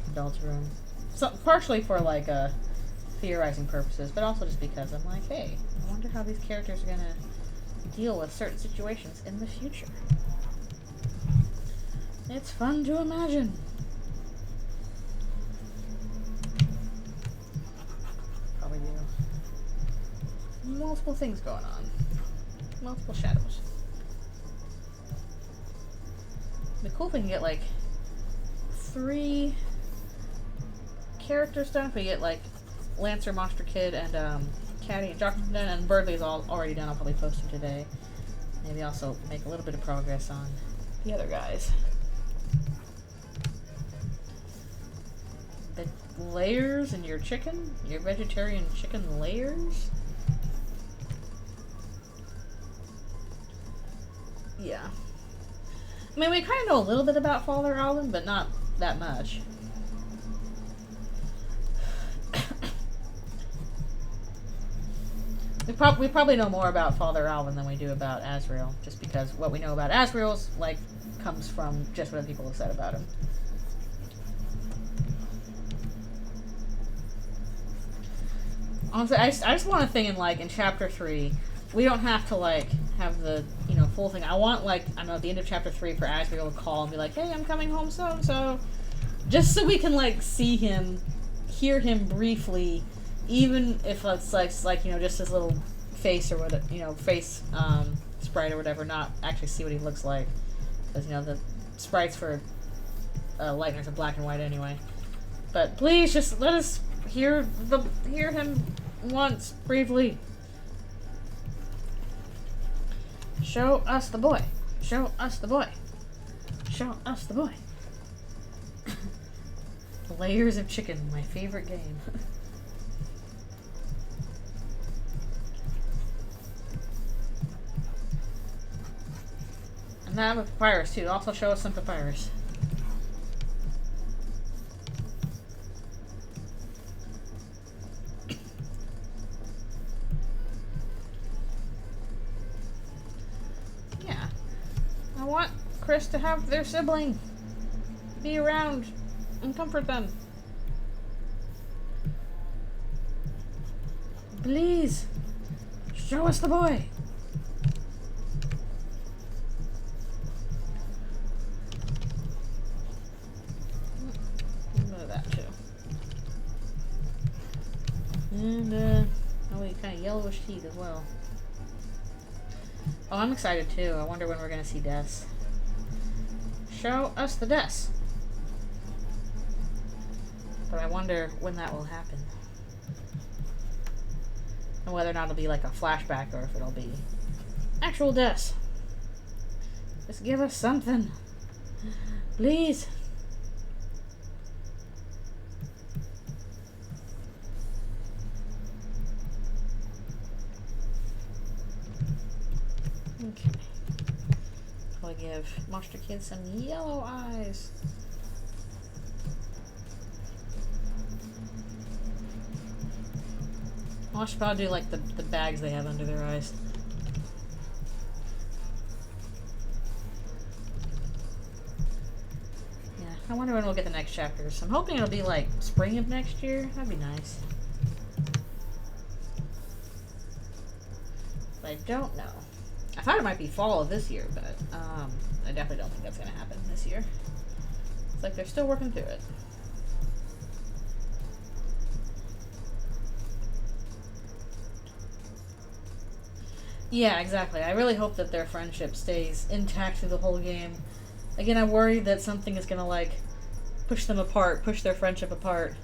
in Eldritchrune. So partially for like theorizing purposes, but also just because I'm like, hey, I wonder how these characters are gonna deal with certain situations in the future. It's fun to imagine. Probably do multiple things going on. Multiple shadows. The cool thing, you get like 3 characters done. If we get like Lancer, Monster Kid, and Caddy and Jockington done, and Birdley's all already done. I'll probably post him today. Maybe also make a little bit of progress on the other guys. The layers in your chicken? Your vegetarian chicken layers? Yeah. I mean, we kind of know a little bit about Father Alvin, but not that much. We probably know more about Father Alvin than we do about Azrael, just because what we know about Azrael's, like, comes from just what people have said about him. Honestly, I just want a thing in Chapter 3, we don't have to, like, have the, full thing. I want, like, I don't know, at the end of Chapter 3 for Azrael to call and be like, hey, I'm coming home so-and-so. Just so we can, like, see him, hear him briefly, even if it's, like just his little face or what, face, sprite or whatever, not actually see what he looks like. Because, the sprites for Lightners are black and white anyway. But please, just let us hear him once, briefly. Show us the boy. Show us the boy. Show us the boy. Layers of Chicken, my favorite game. And that with papyrus too. Also show us some papyrus. Yeah. I want Chris to have their sibling. Be around and comfort them. Please. Show us the boy. And, oh, kind of yellowish teeth as well. Oh, I'm excited too. I wonder when we're going to see Des. Show us the Des. But I wonder when that will happen. And whether or not it'll be like a flashback or if it'll be actual Des. Just give us something. Please. Okay. I'll give Monster Kid some yellow eyes. I should probably do like the bags they have under their eyes. Yeah, I wonder when we'll get the next chapters. I'm hoping it'll be like spring of next year. That'd be nice. But I don't know. I thought it might be fall of this year, but I definitely don't think that's going to happen this year. It's like they're still working through it. Yeah, exactly. I really hope that their friendship stays intact through the whole game. Again, I worry that something is going to, like, push them apart, push their friendship apart.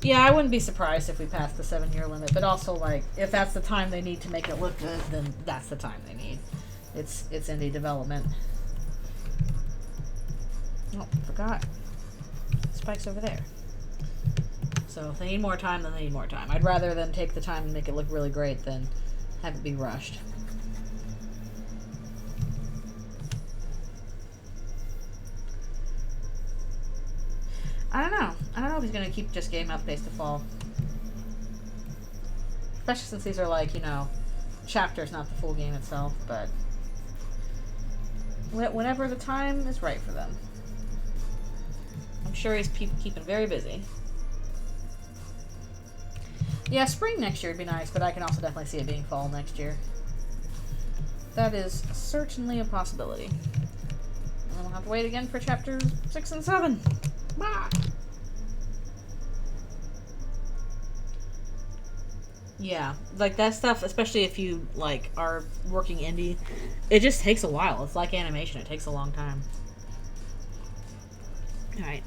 Yeah, I wouldn't be surprised if we passed the 7-year limit, but also, like, if that's the time they need to make it look good, then that's the time they need. It's indie development. Oh, forgot. Spike's over there. So if they need more time, then they need more time. I'd rather them take the time and make it look really great than have it be rushed. I don't know. I don't know if he's going to keep just game updates to fall. Especially since these are like, you know, chapters, not the full game itself, but whenever the time is right for them. I'm sure he's keeping very busy. Yeah, spring next year would be nice, but I can also definitely see it being fall next year. That is certainly a possibility. And then we'll have to wait again for chapters 6 and 7. Bah! Yeah, like that stuff, especially if you like are working indie, it just takes a while. It's like animation, it takes a long time. Alright,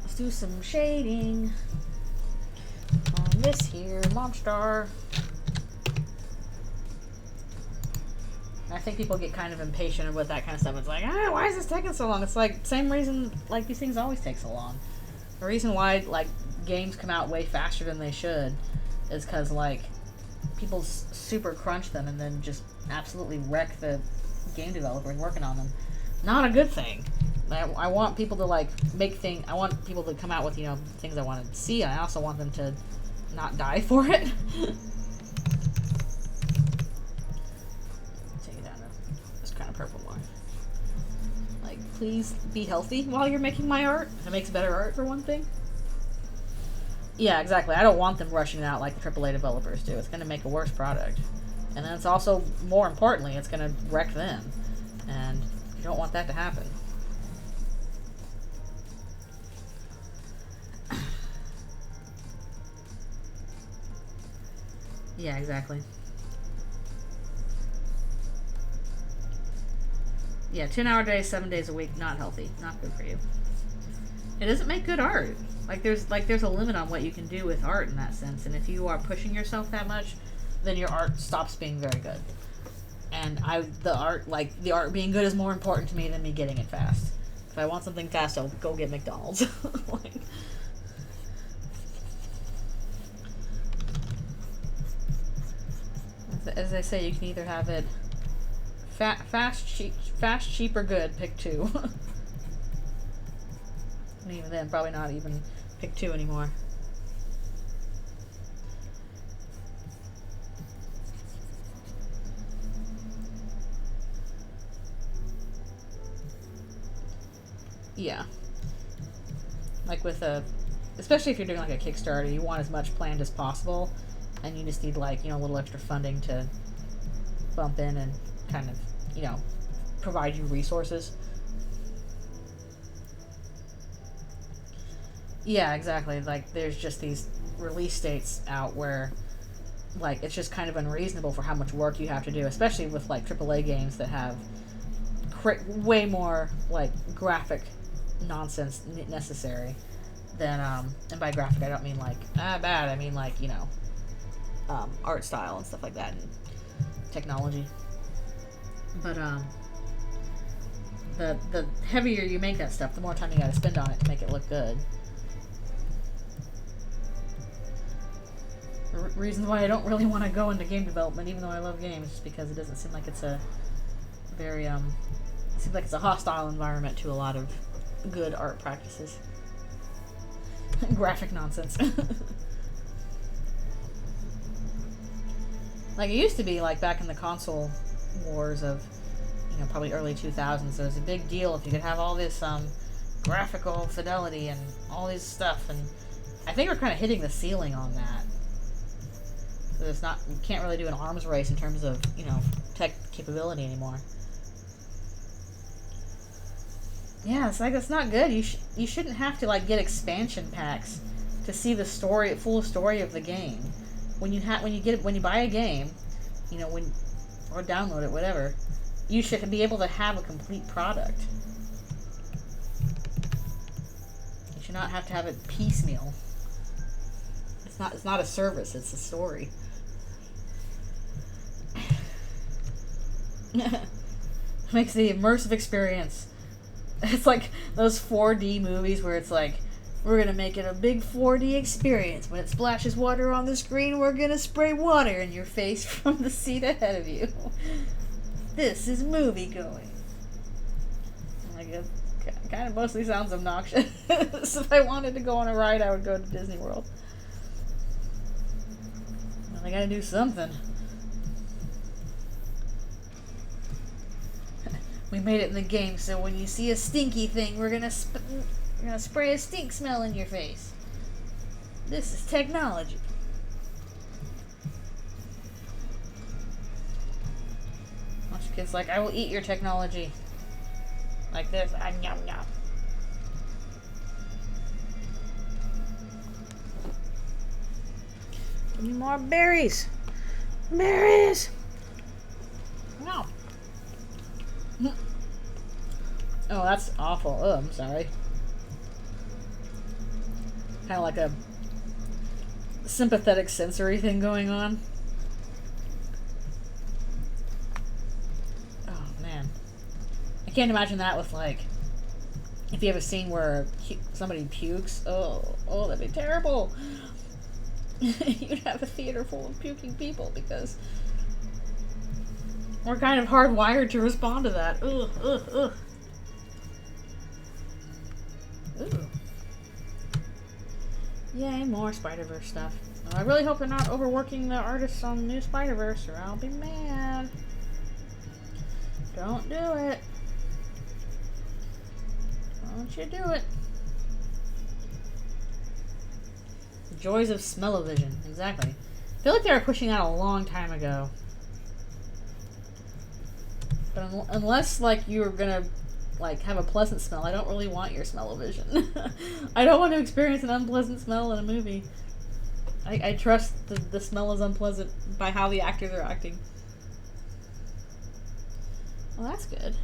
let's do some shading on this here monster. I think people get kind of impatient with that kind of stuff. It's like, why is this taking so long? It's like, same reason, like, these things always take so long. The reason why, like, games come out way faster than they should is because, like, people super crunch them and then just absolutely wreck the game developers working on them. Not a good thing. I want people to, like, I want people to come out with, you know, things I want to see, and I also want them to not die for it. Purple one. Like, please be healthy while you're making my art. It makes better art, for one thing. Yeah, exactly. I don't want them rushing it out like the AAA developers do. It's going to make a worse product. And then it's also, more importantly, it's going to wreck them. And you don't want that to happen. Yeah, exactly. Yeah, 10-hour days, 7 days a week, not healthy. Not good for you. It doesn't make good art. There's a limit on what you can do with art in that sense, and if you are pushing yourself that much, then your art stops being very good. And the art being good is more important to me than me getting it fast. If I want something fast, I'll go get McDonald's. As they say, you can either have it fast, cheap, or good. Pick two. And even then, probably not even pick two anymore. Yeah. Like with especially if you're doing like a Kickstarter, you want as much planned as possible, and you just need like, a little extra funding to bump in and kind of, provide you resources. Yeah, exactly. Like, there's just these release dates out where, like, it's just kind of unreasonable for how much work you have to do, especially with, like, AAA games that have way more, like, graphic nonsense necessary than, and by graphic I don't mean, like, bad, I mean, like, art style and stuff like that, and technology. But, the heavier you make that stuff, the more time you gotta spend on it to make it look good. Reasons why I don't really want to go into game development, even though I love games, just because it doesn't seem like it's a very, it seems like it's a hostile environment to a lot of good art practices. Graphic nonsense. Like, it used to be, like, back in the console wars of, probably early 2000s, it was a big deal if you could have all this, graphical fidelity and all this stuff, and I think we're kind of hitting the ceiling on that. So it's not, you can't really do an arms race in terms of, tech capability anymore. Yeah, it's like, that's not good. You shouldn't have to, like, get expansion packs to see the full story of the game. When you buy a game, or download it, whatever, you should be able to have a complete product. You should not have to have it piecemeal. It's not a service, it's a story. Makes the immersive experience. It's like those 4D movies where it's like, we're gonna make it a big 4D experience. When it splashes water on the screen, we're gonna spray water in your face from the seat ahead of you. This is movie going. Like, it kind of mostly sounds obnoxious. If I wanted to go on a ride, I would go to Disney World. Well, I gotta do something. We made it in the game, so when you see a stinky thing, we're gonna spray a stink smell in your face. This is technology. Bunch of kids like, I will eat your technology. Like this. Yum yum. Give me more berries. Berries. No. Oh, that's awful. Oh, I'm sorry. Kind of like a sympathetic sensory thing going on. Oh, man. I can't imagine that with, like, if you have a scene where somebody pukes. Oh, that'd be terrible. You'd have a theater full of puking people because we're kind of hardwired to respond to that. Ugh, ugh, ugh. Ooh. Yay, more Spider-Verse stuff. Well, I really hope they're not overworking the artists on New Spider-Verse, or I'll be mad. Don't do it. Don't you do it. The joys of smell-o-vision. Exactly. I feel like they were pushing that a long time ago. But unless, like, you were gonna, like, have a pleasant smell, I don't really want your smell-o-vision. I don't want to experience an unpleasant smell in a movie. I trust the smell is unpleasant by how the actors are acting. Well, that's good.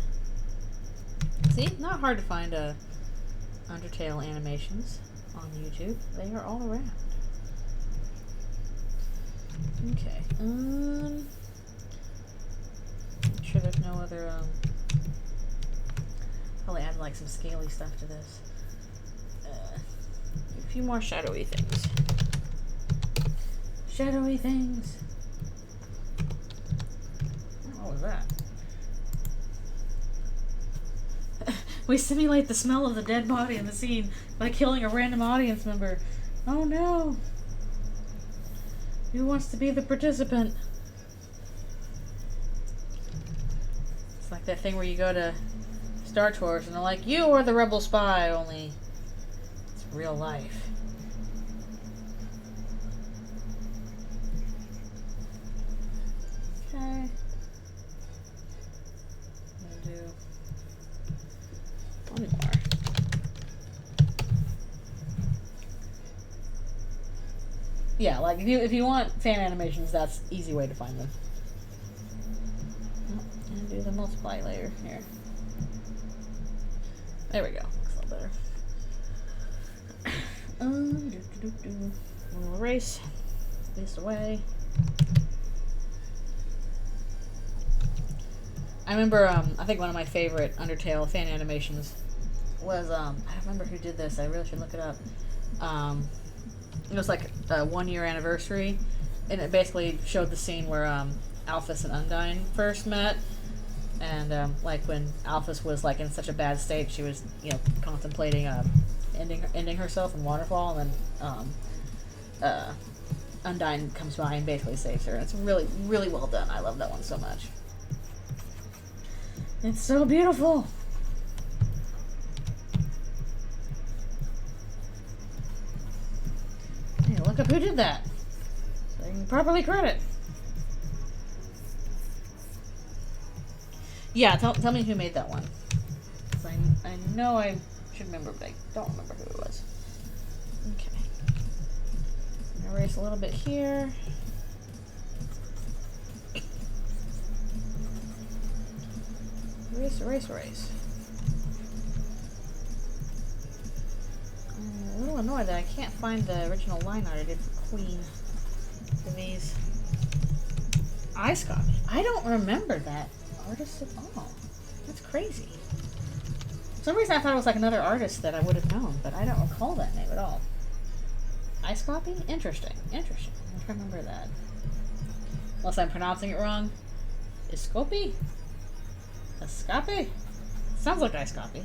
See? Not hard to find a Undertale animations on YouTube. They are all around. Okay. Make sure there's no other, probably add like some scaly stuff to this. A few more shadowy things. Shadowy things. What was that? We simulate the smell of the dead body in the scene by killing a random audience member. Oh no! Who wants to be the participant? It's like that thing where you go to Star Tours and they're like, you are the rebel spy, only it's real life. Okay. I'm gonna do one more. Yeah, like if you want fan animations, that's an easy way to find them. And do the multiply layer here. There we go. Looks a little better. We'll erase this away. I remember, I think one of my favorite Undertale fan animations was, I don't remember who did this. I really should look it up. It was like a 1 year anniversary, and it basically showed the scene where Alphys and Undyne first met, and like when Alphys was like in such a bad state, she was contemplating ending herself in Waterfall, and then Undyne comes by and basically saves her. And it's really, really well done. I love that one so much. It's so beautiful. Hey, look up who did that, so you can properly credit. Yeah, tell me who made that one. 'Cause I know I should remember, but I don't remember who it was. Okay. Erase a little bit here. Erase, erase, erase. I'm a little annoyed that I can't find the original line art I did for Queen for these. Ice copy. I don't remember that artist at all. That's crazy. For some reason I thought it was like another artist that I would have known, but I don't recall that name at all. Ice copy? Interesting. Interesting. I'm trying to remember that. Unless I'm pronouncing it wrong. Iscopi? Escape? Sounds like ice copy.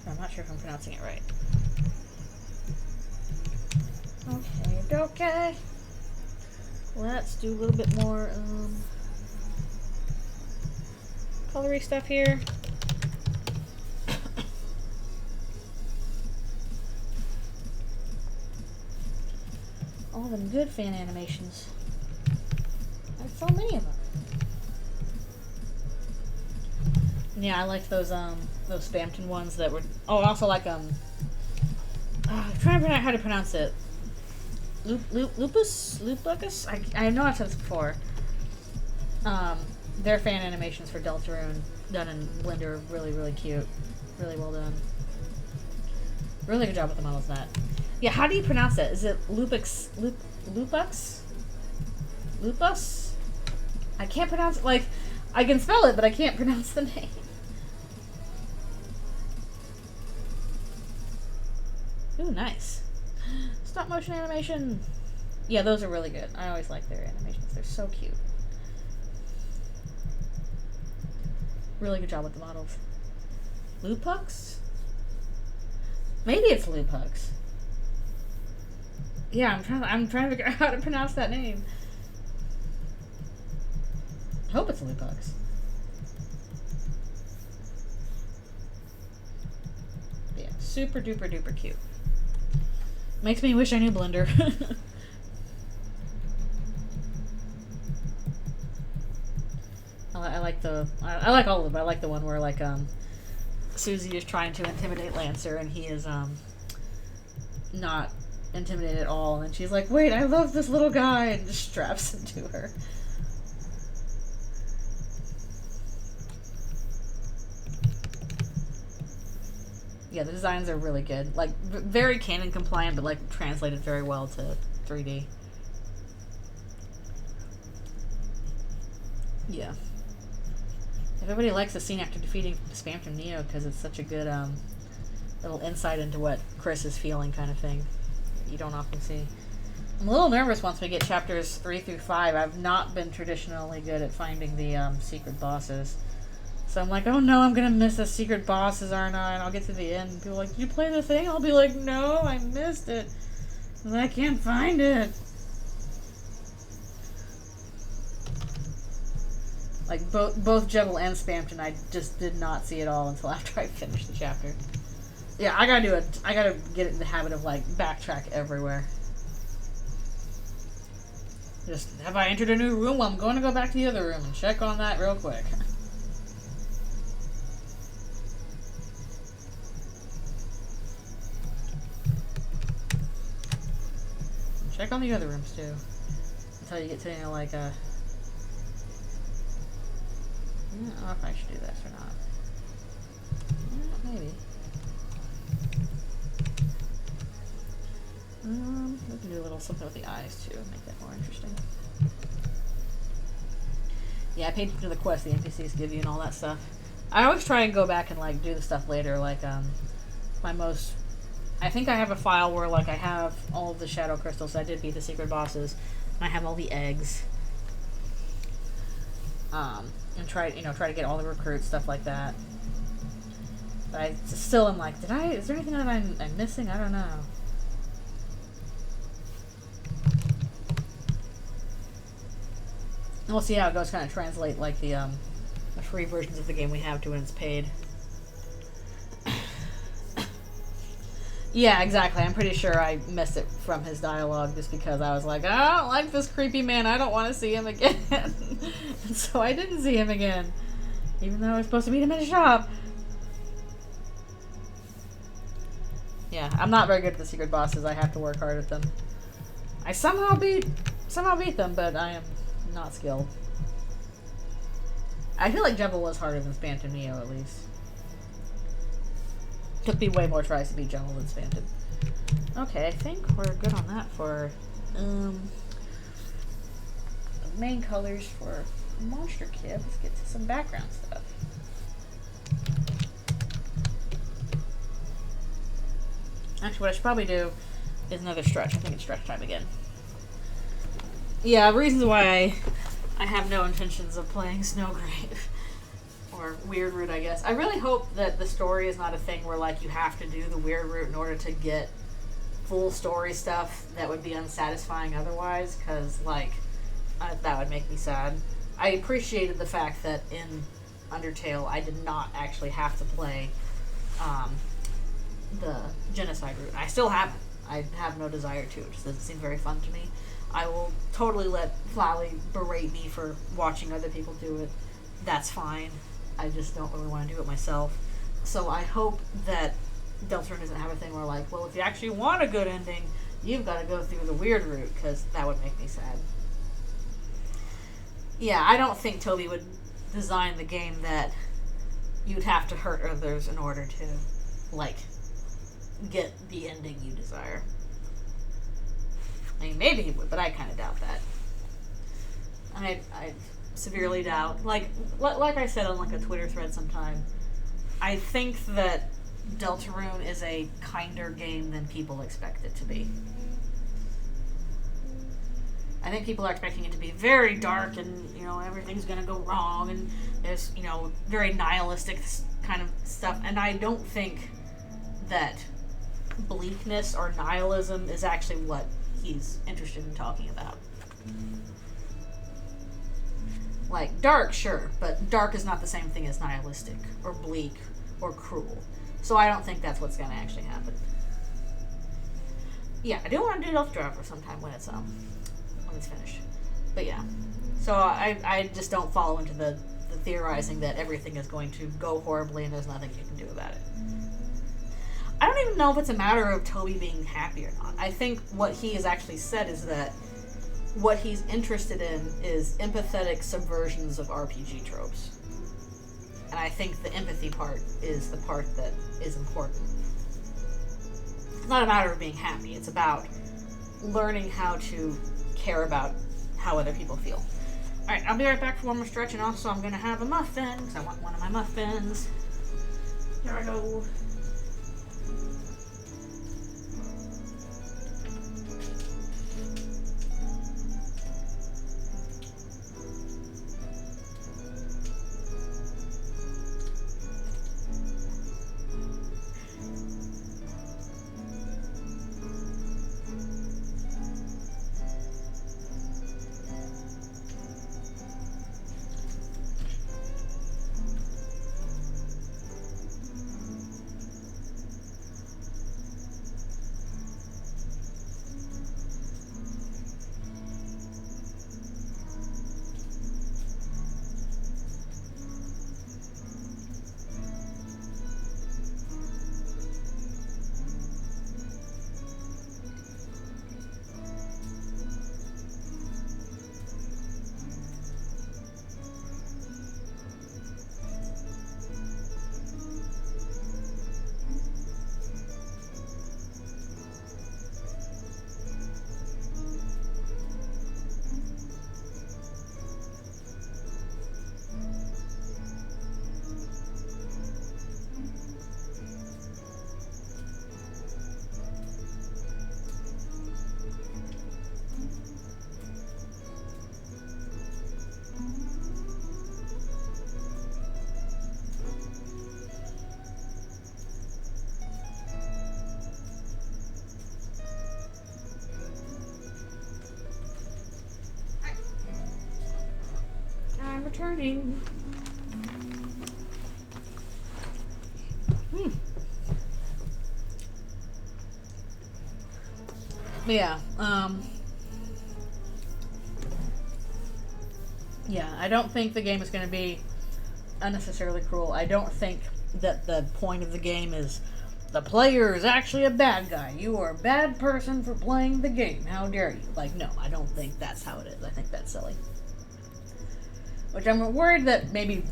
I'm not sure if I'm pronouncing it right. Okay. Let's do a little bit more colory stuff here. All them good fan animations. There's so many of them. Yeah, I liked those Spamton ones that were. Oh, I also like I'm trying to figure out how to pronounce it. Lupus? I know I've said this before. Their fan animations for Deltarune done in Blender are really, really cute. Really well done. Really good job with the models of that. Yeah, how do you pronounce it? Is it Lupux? Lupus? I can't pronounce it. Like, I can spell it, but I can't pronounce the name. Ooh, nice. Stop motion animation. Yeah, those are really good. I always like their animations. They're so cute. Really good job with the models. Lupux? Maybe it's Lupux. Yeah, I'm trying to figure out how to pronounce that name. I hope it's Lupux. But yeah, super duper duper cute. Makes me wish I knew Blender. I like all of them. I like the one where like Susie is trying to intimidate Lancer and he is not intimidated at all, and she's like, "Wait, I love this little guy," and just straps him to her. Yeah, the designs are really good. Like, very canon compliant, but, like, translated very well to 3D. Yeah. Everybody likes the scene after defeating Spam from Neo because it's such a good, little insight into what Chris is feeling kind of thing. You don't often see. I'm a little nervous once we get chapters 3 through 5. I've not been traditionally good at finding the secret bosses. So I'm like, oh no, I'm gonna miss the secret bosses, aren't I? And I'll get to the end and people are like, did you play the thing? I'll be like, no, I missed it. And I can't find it. Like, both Jebel and Spamton, I just did not see it all until after I finished the chapter. Yeah, I gotta get in the habit of, like, backtrack everywhere. Just, have I entered a new room? Well, I'm going to go back to the other room and check on that real quick. Check on the other rooms, too. Until you get to, you know, like, I don't know if I should do this or not. Yeah, maybe. We can do a little something with the eyes, too. Make that more interesting. Yeah, I paid attention to the quests the NPCs give you and all that stuff. I always try and go back and, like, do the stuff later. Like, my most... I think I have a file where, like, I have all of the shadow crystals. I did beat the secret bosses. And I have all the eggs. And try to get all the recruits, stuff like that. But I still am like, is there anything that I'm missing? I don't know. And we'll see how it goes, kind of translate, like, the free versions of the game we have to when it's paid. Yeah, exactly. I'm pretty sure I missed it from his dialogue just because I was like, I don't like this creepy man. I don't want to see him again. And so I didn't see him again. Even though I was supposed to meet him in a shop. Yeah, I'm not very good at the secret bosses. I have to work hard at them. I somehow beat them, but I am not skilled. I feel like Jebel was harder than Spamton Neo, at least. Took me way more tries to beat Jebel than Spamton. Okay, I think we're good on that for main colors for Monster Kid. Let's get to some background stuff. Actually, what I should probably do is another stretch. I think it's stretch time again. Yeah, reasons why I have no intentions of playing Snowgrave. Or Weird Route, I guess. I really hope that the story is not a thing where, like, you have to do the Weird Route in order to get full story stuff that would be unsatisfying otherwise, because, like, that would make me sad. I appreciated the fact that in Undertale I did not actually have to play the Genocide route. I still haven't. I have no desire to. It just doesn't seem very fun to me. I will totally let Flally berate me for watching other people do it. That's fine. I just don't really want to do it myself. So I hope that Deltarune doesn't have a thing where, like, well, if you actually want a good ending, you've got to go through the weird route, because that would make me sad. Yeah, I don't think Toby would design the game that you'd have to hurt others in order to, like, get the ending you desire. I mean, maybe he would, but I kind of doubt that. I severely doubt. Like I said on, like, a Twitter thread sometime, I think that Deltarune is a kinder game than people expect it to be. I think people are expecting it to be very dark and, you know, everything's gonna go wrong and there's, you know, very nihilistic kind of stuff. And I don't think that bleakness or nihilism is actually what he's interested in talking about. Like, dark, sure, but dark is not the same thing as nihilistic or bleak or cruel. So I don't think that's what's going to actually happen. Yeah, I do want to do Delta Driver sometime when it's finished. But yeah. So I just don't follow into the theorizing that everything is going to go horribly and there's nothing you can do about it. I don't even know if it's a matter of Toby being happy or not. I think what he has actually said is that what he's interested in is empathetic subversions of RPG tropes. And I think the empathy part is the part that is important. It's not a matter of being happy. It's about learning how to care about how other people feel. Alright, I'll be right back for one more stretch, and also I'm going to have a muffin, because I want one of my muffins. Here I go. I'm returning. Yeah, yeah, I don't think the game is going to be unnecessarily cruel. I don't think that the point of the game is the player is actually a bad guy. You are a bad person for playing the game. How dare you? Like, no, I don't think that's how it is. I think that's silly. Which I'm worried that maybe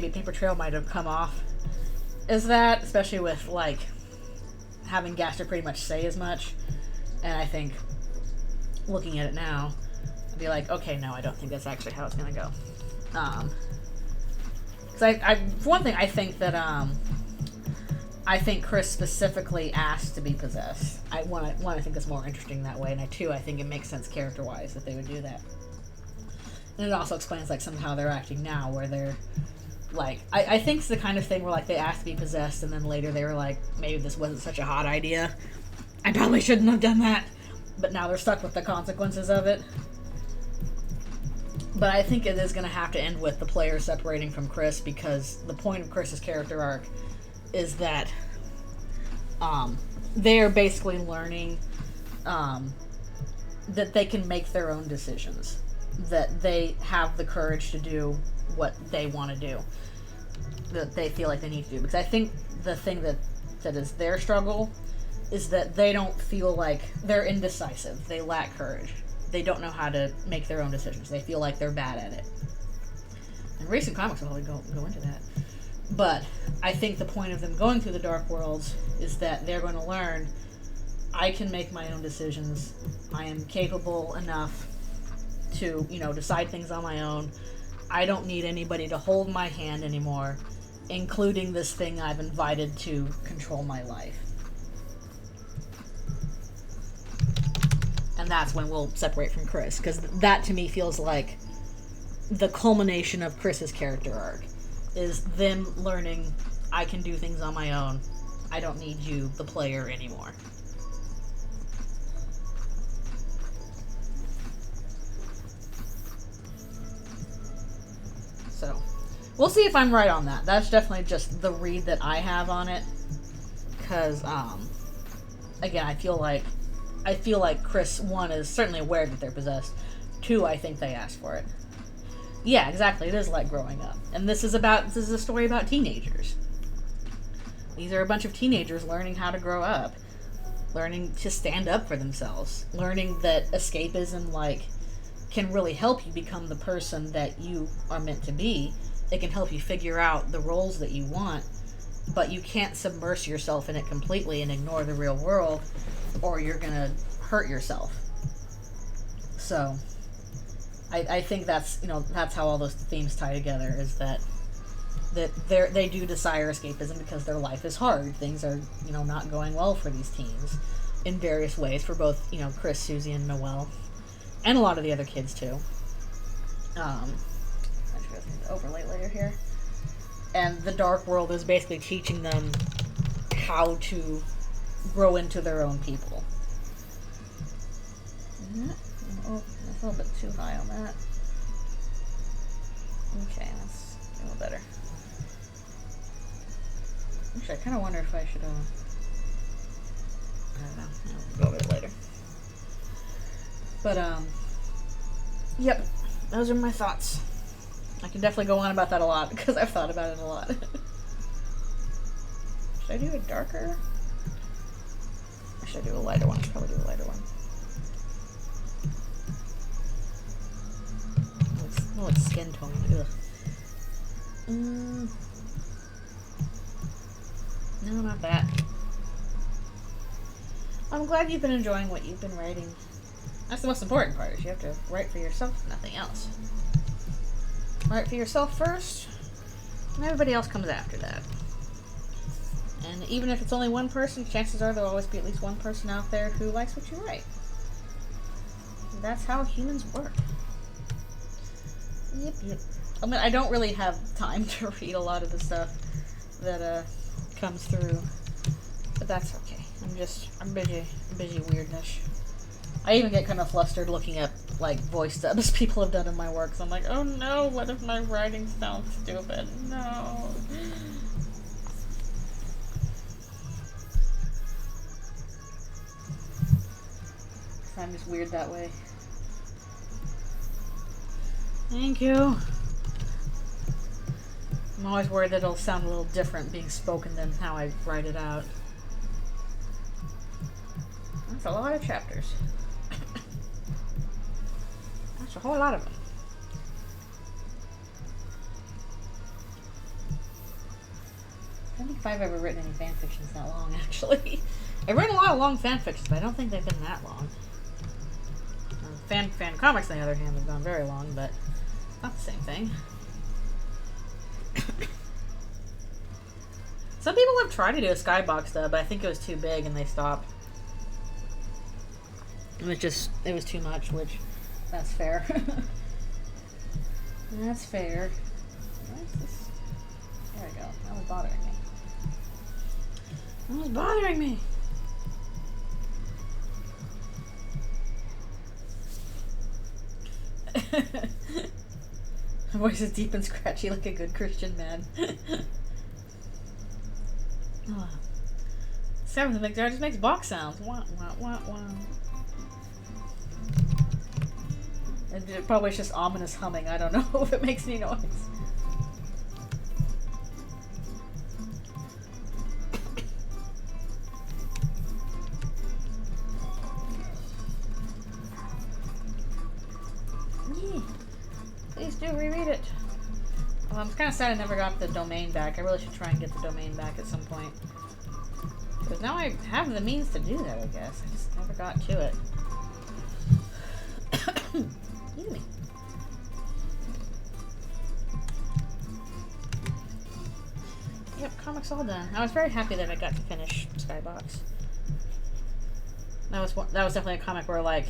Paper Trail might have come off as that, especially with, like, having Gaster pretty much say as much. And I think, looking at it now, I'd be like, okay, no, I don't think that's actually how it's going to go. Because for one thing, I think that, I think Chris specifically asked to be possessed. I think that's more interesting that way, and I think it makes sense character-wise that they would do that. And it also explains, like, somehow they're acting now, where they're, like, I think it's the kind of thing where, like, they asked to be possessed, and then later they were like, maybe this wasn't such a hot idea. I probably shouldn't have done that. But now they're stuck with the consequences of it. But I think it is going to have to end with the player separating from Chris, because the point of Chris's character arc is that they are basically learning that they can make their own decisions. That they have the courage to do what they want to do. That they feel like they need to do. Because I think the thing that is their struggle is that they don't feel like they're indecisive. They lack courage. They don't know how to make their own decisions. They feel like they're bad at it. And recent comics will probably go into that. But I think the point of them going through the Dark Worlds is that they're going to learn, I can make my own decisions. I am capable enough to, decide things on my own. I don't need anybody to hold my hand anymore, including this thing I've invited to control my life. And that's when we'll separate from Chris, because that to me feels like the culmination of Chris's character arc, is them learning, I can do things on my own. I don't need you, the player, anymore. So, we'll see if I'm right on that. That's definitely just the read that I have on it. Because, again, I feel like Chris, 1, is certainly aware that they're possessed. 2, I think they asked for it. Yeah, exactly. It is like growing up. And this is a story about teenagers. These are a bunch of teenagers learning how to grow up. Learning to stand up for themselves. Learning that escapism, can really help you become the person that you are meant to be. It can help you figure out the roles that you want. but you can't submerge yourself in it completely and ignore the real world, or you're gonna hurt yourself. So I think that's, you know, that's how all those themes tie together, is that they do desire escapism because their life is hard. Things are, you know, not going well for these teens in various ways, for both, you know, Chris, Susie, and Noelle, and a lot of the other kids too. I should go through the overlay later here. And the dark world is basically teaching them how to grow into their own people. Oh, that's a little bit too high on that. Okay, that's a little better. Actually, I kind of wonder if I should, I don't know. I'll go over it later. But, yep. Those are my thoughts. I can definitely go on about that a lot, because I've thought about it a lot. Should I do a darker? Or should I do a lighter one? I should probably do a lighter one. Oh, it's skin tone. Ugh. No, not that. I'm glad you've been enjoying what you've been writing. That's the most important part, is you have to write for yourself, nothing else. Write for yourself first, and everybody else comes after that. And even if it's only one person, chances are there'll always be at least one person out there who likes what you write. That's how humans work. Yep. I mean, I don't really have time to read a lot of the stuff that comes through, but that's okay. I'm busy weirdness. I even get kind of flustered looking at, like, voice dubs people have done in my work, so I'm like, oh no, what if my writing sounds stupid? No. I'm just weird that way. Thank you. I'm always worried that it'll sound a little different being spoken than how I write it out. That's a lot of chapters. That's a whole lot of them. I don't think if I've ever written any fan fictions that long, actually. I've written a lot of long fan fictions, but I don't think they've been that long. Fan comics, on the other hand, have gone very long, but not the same thing. Some people have tried to do a Skybox dub, but I think it was too big and they stopped. It was too much, which, that's fair. That's fair. What's this? There we go. That was bothering me. That was bothering me. My voice is deep and scratchy like a good Christian man. Oh. Seventh McDowell just makes box sounds. Wah, wah, wah, wah. And it probably is just ominous humming. I don't know if it makes any noise. Yeah. Please do reread it. Well, I'm kind of sad I never got the domain back. I really should try and get the domain back at some point. Because now I have the means to do that, I guess. I just never got to it. Excuse me. Yep, comics all done. I was very happy that I got to finish Skybox. That was definitely a comic where, like,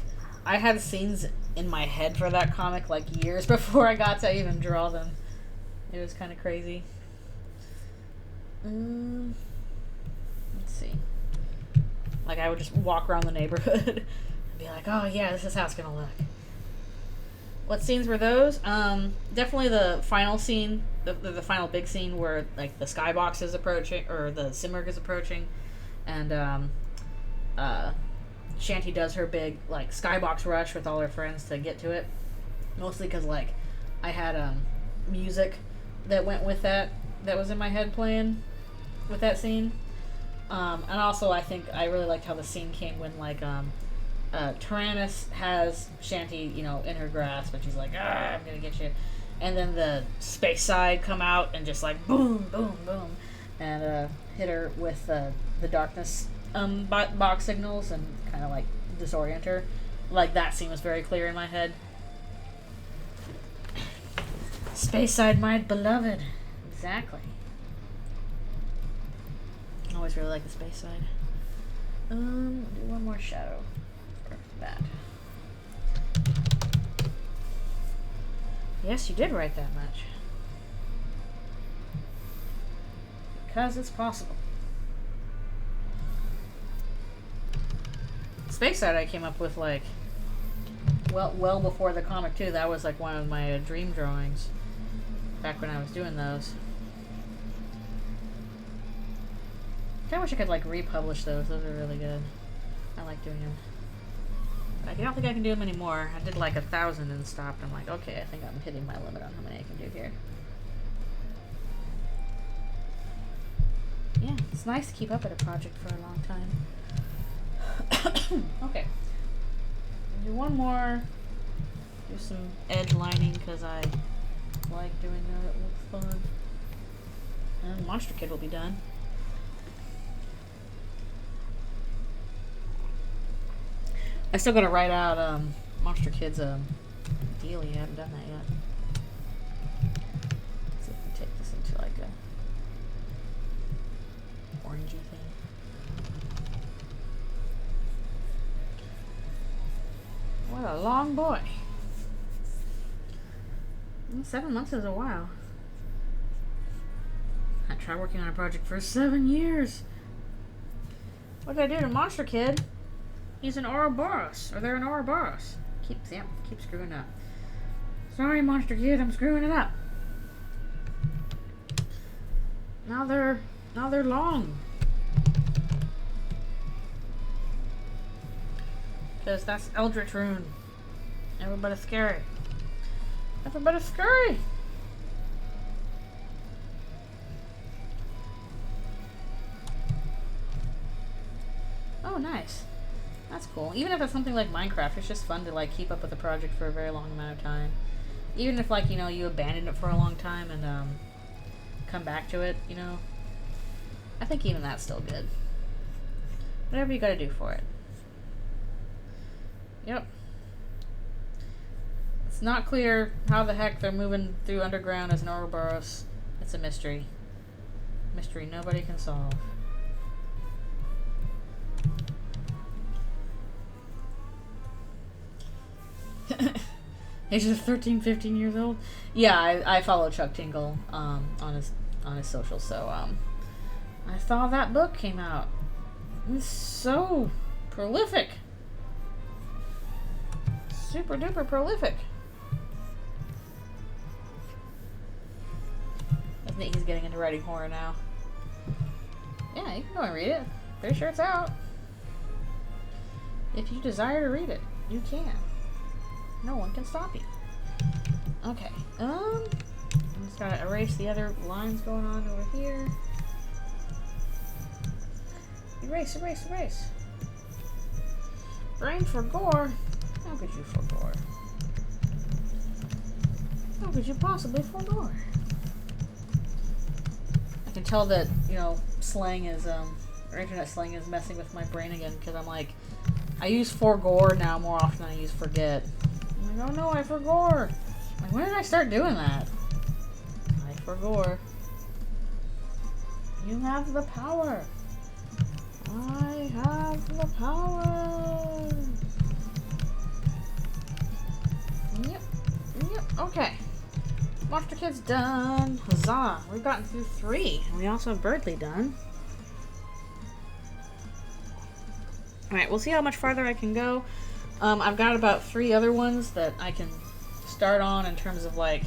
I had scenes in my head for that comic, like, years before I got to even draw them. It was kind of crazy. Let's see. Like, I would just walk around the neighborhood and be like, oh yeah, this is how it's gonna look. What scenes were those? Definitely the final scene, the final big scene where, like, the skybox is approaching, or the Simurgh is approaching, and Shanty does her big, like, skybox rush with all her friends to get to it. Mostly because, like, I had music that went with that was in my head playing with that scene. And also I think I really liked how the scene came when, like, Tyrannus has Shanty, you know, in her grasp, and she's like, ah, I'm gonna get you. And then the space side come out and just, like, boom, boom, boom. and hit her with the darkness box signals and kind of like disorient her. Like that scene was very clear in my head. Space side, my beloved. Exactly. I always really like the space side. Do one more shadow for that. Yes, you did write that much. Because it's possible. Space side I came up with like well before the comic too. That was like one of my dream drawings back when I was doing those. I wish I could like republish those. Those are really good. I like doing them. But I don't think I can do them anymore. I did like 1,000 and stopped. I'm like, okay, I think I'm hitting my limit on how many I can do here. Yeah, it's nice to keep up at a project for a long time. Okay. Do one more. Do some edge lining because I like doing that. It looks fun. And Monster Kid will be done. I still gotta write out Monster Kid's deal. You haven't done that yet. Let's see if we can take this into like a orangey thing. What a long boy. 7 months is a while. I tried working on a project for 7 years. What did I do to Monster Kid? He's an Ouroboros, or they're an Ouroboros. Keep screwing up. Sorry, Monster Kid, I'm screwing it up. Now they're long. Because that's Eldritchrune. Everybody's scary. Everybody's scary. Oh, nice. That's cool. Even if it's something like Minecraft, it's just fun to like keep up with the project for a very long amount of time. Even if like, you know, you abandoned it for a long time and come back to it, you know. I think even that's still good. Whatever you gotta do for it. Yep. It's not clear how the heck they're moving through underground as an Ouroboros. It's a mystery. Mystery nobody can solve. Ages of 13, 15 years old. Yeah, I follow Chuck Tingle on his social, so I saw that book came out. It's so prolific. Super duper prolific. I think he's getting into writing horror now. Yeah, you can go and read it. Pretty sure it's out. If you desire to read it, you can. No one can stop you. Okay. I'm just gotta erase the other lines going on over here. Erase, erase, erase. Brain for gore? How could you for gore? How could you possibly for gore? I can tell that, you know, slang is, or internet slang is messing with my brain again, because I'm like, I use for gore now more often than I use forget. I'm like, oh no, I forgore. Like, when did I start doing that? I forgore. You have the power. I have the power. Yep. Yep. Okay. Monster Kid's done. Huzzah. We've gotten through 3. And we also have Birdly done. Alright, we'll see how much farther I can go. I've got about 3 other ones that I can start on in terms of like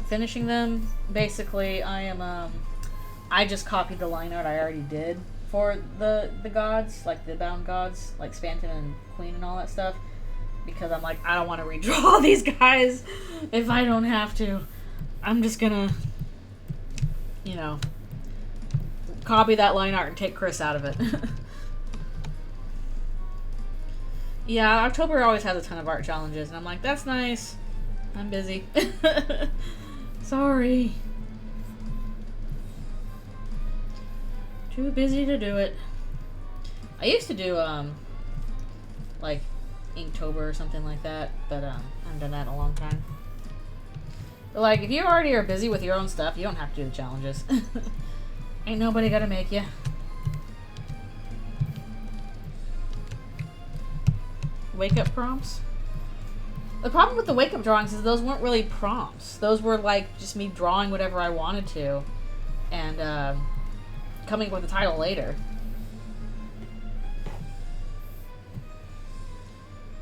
finishing them. Basically, I just copied the line art I already did for the gods, like the bound gods, like Spanton and Queen and all that stuff, because I'm like, I don't want to redraw these guys if I don't have to. I'm just gonna, you know, copy that line art and take Chris out of it. Yeah, October always has a ton of art challenges, and I'm like, that's nice. I'm busy. Sorry. Too busy to do it. I used to do, like, Inktober or something like that, but, I haven't done that in a long time. But, like, if you already are busy with your own stuff, you don't have to do the challenges. Ain't nobody gonna make you. Wake-up prompts? The problem with the wake-up drawings is those weren't really prompts. Those were, like, just me drawing whatever I wanted to, and, coming up with the title later.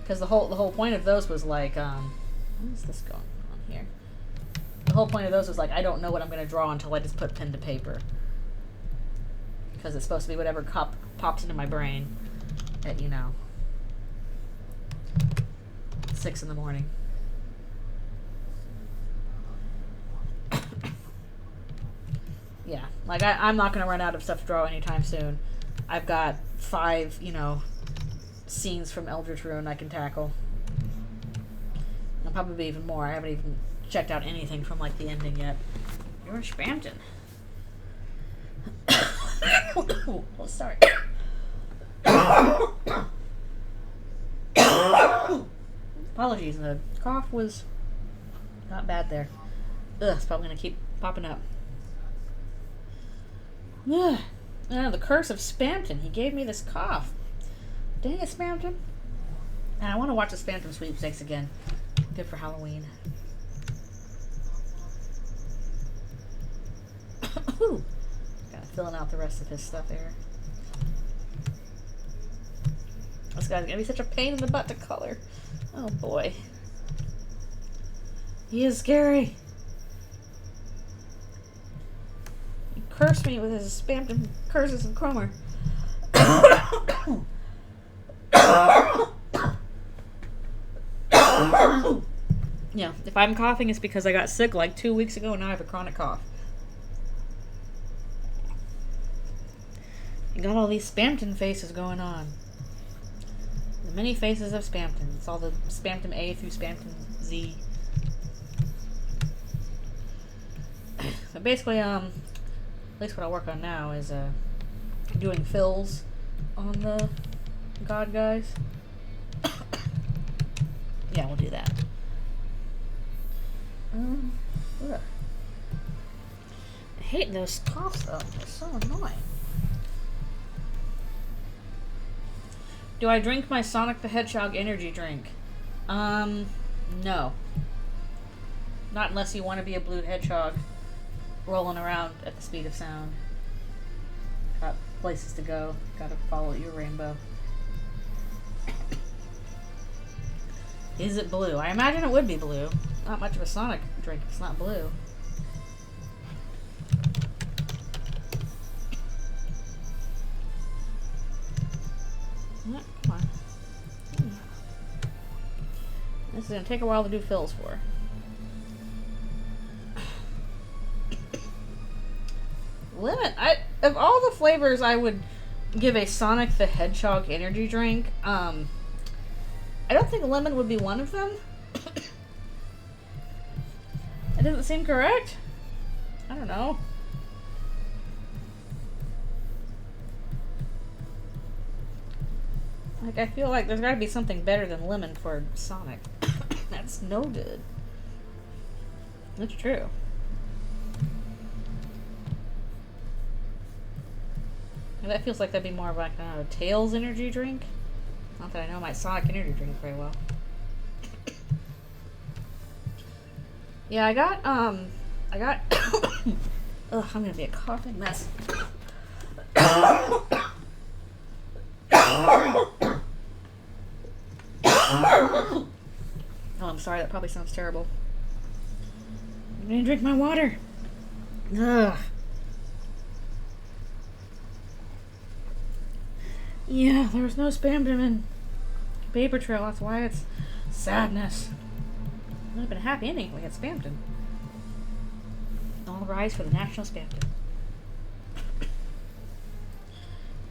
Because the whole point of those was like, what is this going on here? The whole point of those was like, I don't know what I'm going to draw until I just put pen to paper. Because it's supposed to be whatever pops into my brain at, 6 in the morning. Yeah, like I'm not going to run out of stuff to draw anytime soon. I've got 5, scenes from Eldritchrune I can tackle. And probably even more. I haven't even checked out anything from like the ending yet. You're Spampton. Oh, sorry. Apologies, the cough was not bad there. Ugh, it's probably gonna keep popping up. Ugh. The curse of Spampton. He gave me this cough. Dang it, Spampton. And I want to watch the Spampton sweepstakes again. Good for Halloween. Kind of filling out the rest of his stuff here. This guy's gonna be such a pain in the butt to color. Oh boy. He is scary. He cursed me with his Spampton curses and Cromer. Yeah, if I'm coughing, it's because I got sick like 2 weeks ago and now I have a chronic cough. You got all these Spampton faces going on. The many faces of Spampton. It's all the Spampton A through Spampton Z. But basically, at least what I'll work on now is doing fills on the god guys. Yeah, we'll do that. Ugh. I hate those coughs though. They're so annoying. Do I drink my Sonic the Hedgehog energy drink? No. Not unless you want to be a blue hedgehog rolling around at the speed of sound. Got places to go. Gotta follow your rainbow. Is it blue? I imagine it would be blue. Not much of a Sonic drink if it's not blue. Yeah, come on. This is going to take a while to do fills for. Lemon. Of all the flavors I would give a Sonic the Hedgehog energy drink, I don't think lemon would be one of them. It doesn't seem correct. I don't know. Like, I feel like there's got to be something better than lemon for Sonic. That's no good. That's true. And that feels like that'd be more of like, I don't know, Tails energy drink. Not that I know my Sonic energy drink very well. Yeah, I got, ugh, I'm gonna be a coughing mess. Oh, I'm sorry, that probably sounds terrible. I'm gonna drink my water. Ugh. Yeah, there was no Spampton in Paper Trail, that's why it's sadness. It would have been a happy ending if we had Spampton. All rise for the National Spampton.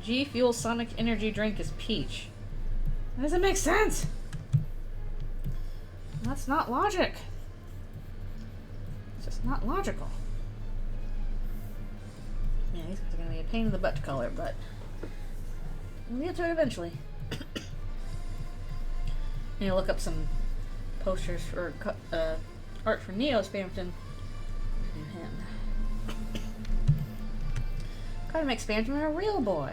G Fuel Sonic Energy Drink is peach. That doesn't make sense. That's not logic. It's just not logical. Yeah, these guys are gonna be a pain in the butt to color, but we'll get to it eventually. Need to look up some posters for art for Neo Spamton. Do him. Gotta make Spamton a real boy.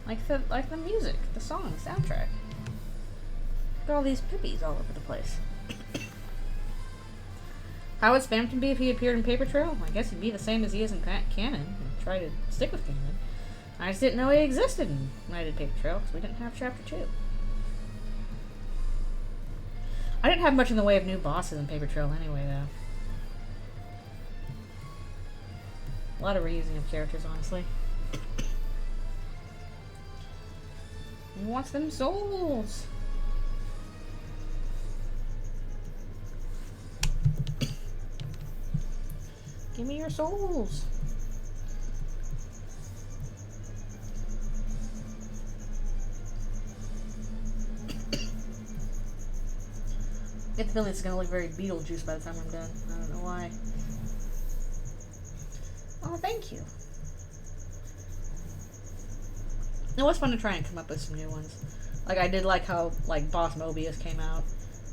Like the music, the song, the soundtrack. Got all these pippies all over the place. How would Spamton be if he appeared in Paper Trail? I guess he'd be the same as he is in canon, and try to stick with canon. I just didn't know he existed when I did Paper Trail, because we didn't have Chapter 2. I didn't have much in the way of new bosses in Paper Trail anyway, though. A lot of reusing of characters, honestly. Who wants them souls? Give me your souls. I get the feeling it's going to look very Beetlejuice by the time I'm done. I don't know why. Oh, thank you. It was fun to try and come up with some new ones. Like, I did like how, like, Boss Mobius came out.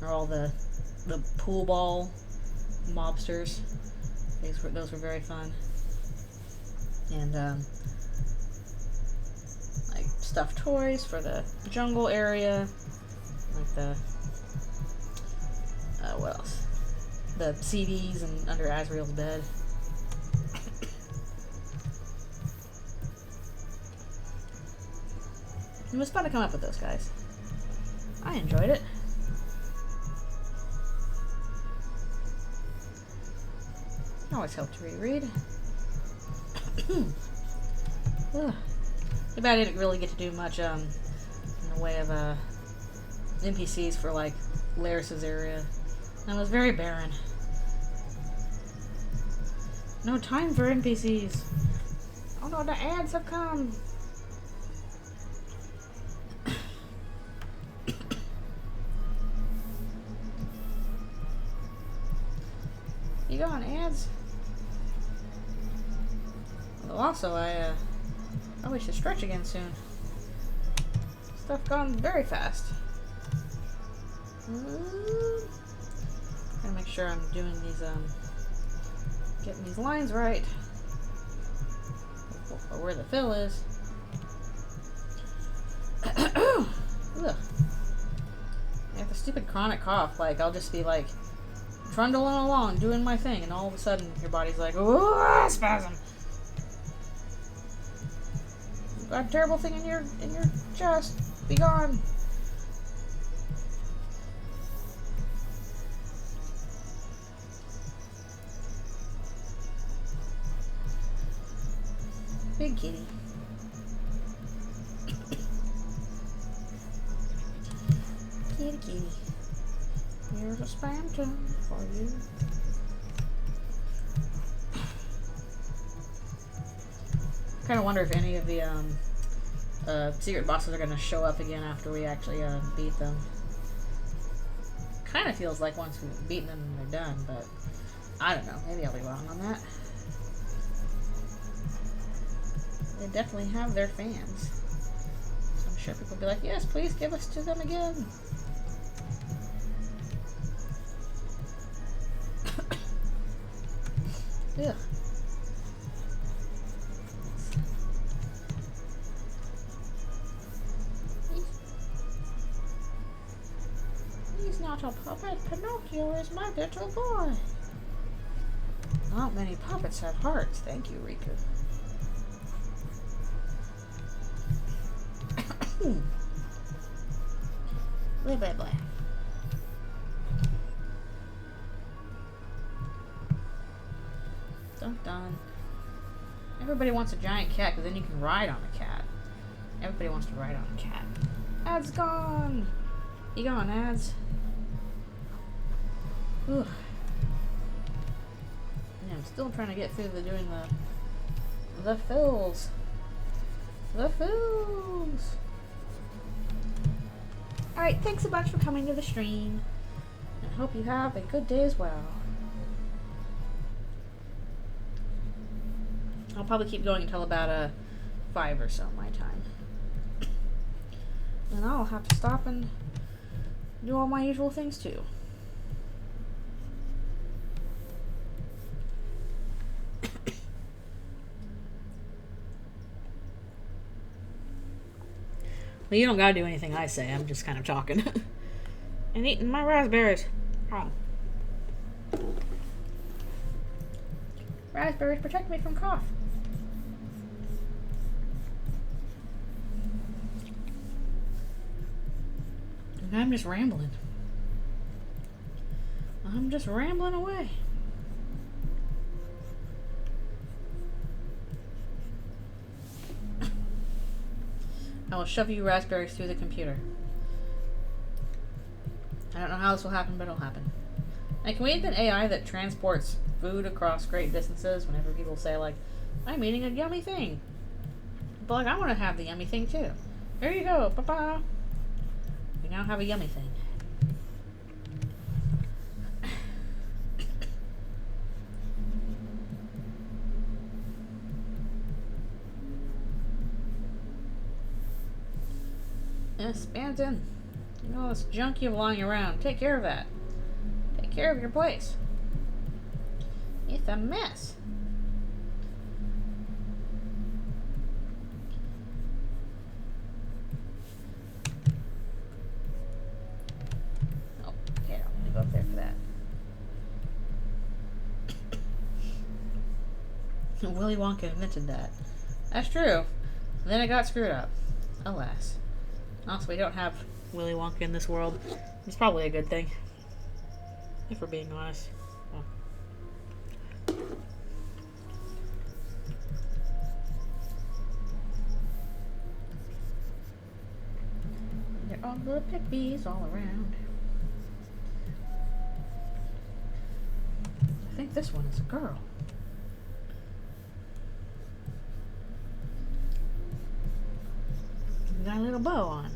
Or all the pool ball mobsters. Those were very fun. And, like, stuffed toys for the jungle area. Like the... what else? The CDs and under Azrael's bed. It was fun to come up with those guys. I enjoyed it. Always helped to reread. Too bad I didn't really get to do much in the way of NPCs for like Laris's area. That was very barren. No time for NPCs. Oh no, the ads have come. You going, ads? Although also, I probably should stretch again soon. Stuff gone very fast. Gotta make sure I'm doing these, getting these lines right. Or where the fill is. Ugh. I have the stupid chronic cough. Like, I'll just be like, trundling along, doing my thing, and all of a sudden your body's like, ooh, spasm. You've got a terrible thing in your chest. Be gone. Big kitty. Kitty kitty. Here's a Spamton for you. I kind of wonder if any of the secret bosses are going to show up again after we actually beat them. Kind of feels like once we've beaten them, they're done, but I don't know. Maybe I'll be wrong on that. They definitely have their fans. So I'm sure people will be like, yes, please give us to them again. Ugh. He's not a puppet. Pinocchio is my little boy. Not many puppets have hearts. Thank you, Riku. Blah, blah, blah. Dun dun. Everybody wants a giant cat because then you can ride on a cat. Everybody wants to ride on a cat. Ads gone! You gone, ads? Ugh. Yeah, I'm still trying to get through doing the fills. The fills! Alright, thanks a bunch for coming to the stream. And hope you have a good day as well. I'll probably keep going until about 5 or so my time. And I'll have to stop and do all my usual things too. Well, you don't gotta do anything I say. I'm just kind of talking. And eating my raspberries. Oh. Raspberries protect me from cough. And I'm just rambling. I'm just rambling away. I will shove you raspberries through the computer. I don't know how this will happen, but it'll happen. Like, can we invent AI that transports food across great distances whenever people say, like, I'm eating a yummy thing? But, like, I want to have the yummy thing, too. Here you go. Ba-ba. We now have a yummy thing. Yes, Banton. You know all this junk you have lying around. Take care of that. Take care of your place. It's a mess. Oh, okay, I'll go up there for that. Willy Wonka invented that. That's true. And then it got screwed up. Alas. Also, we don't have Willy Wonka in this world. It's probably a good thing. If we're being honest. Oh. There are little pet bees all around. I think this one is a girl. Got a little bow on.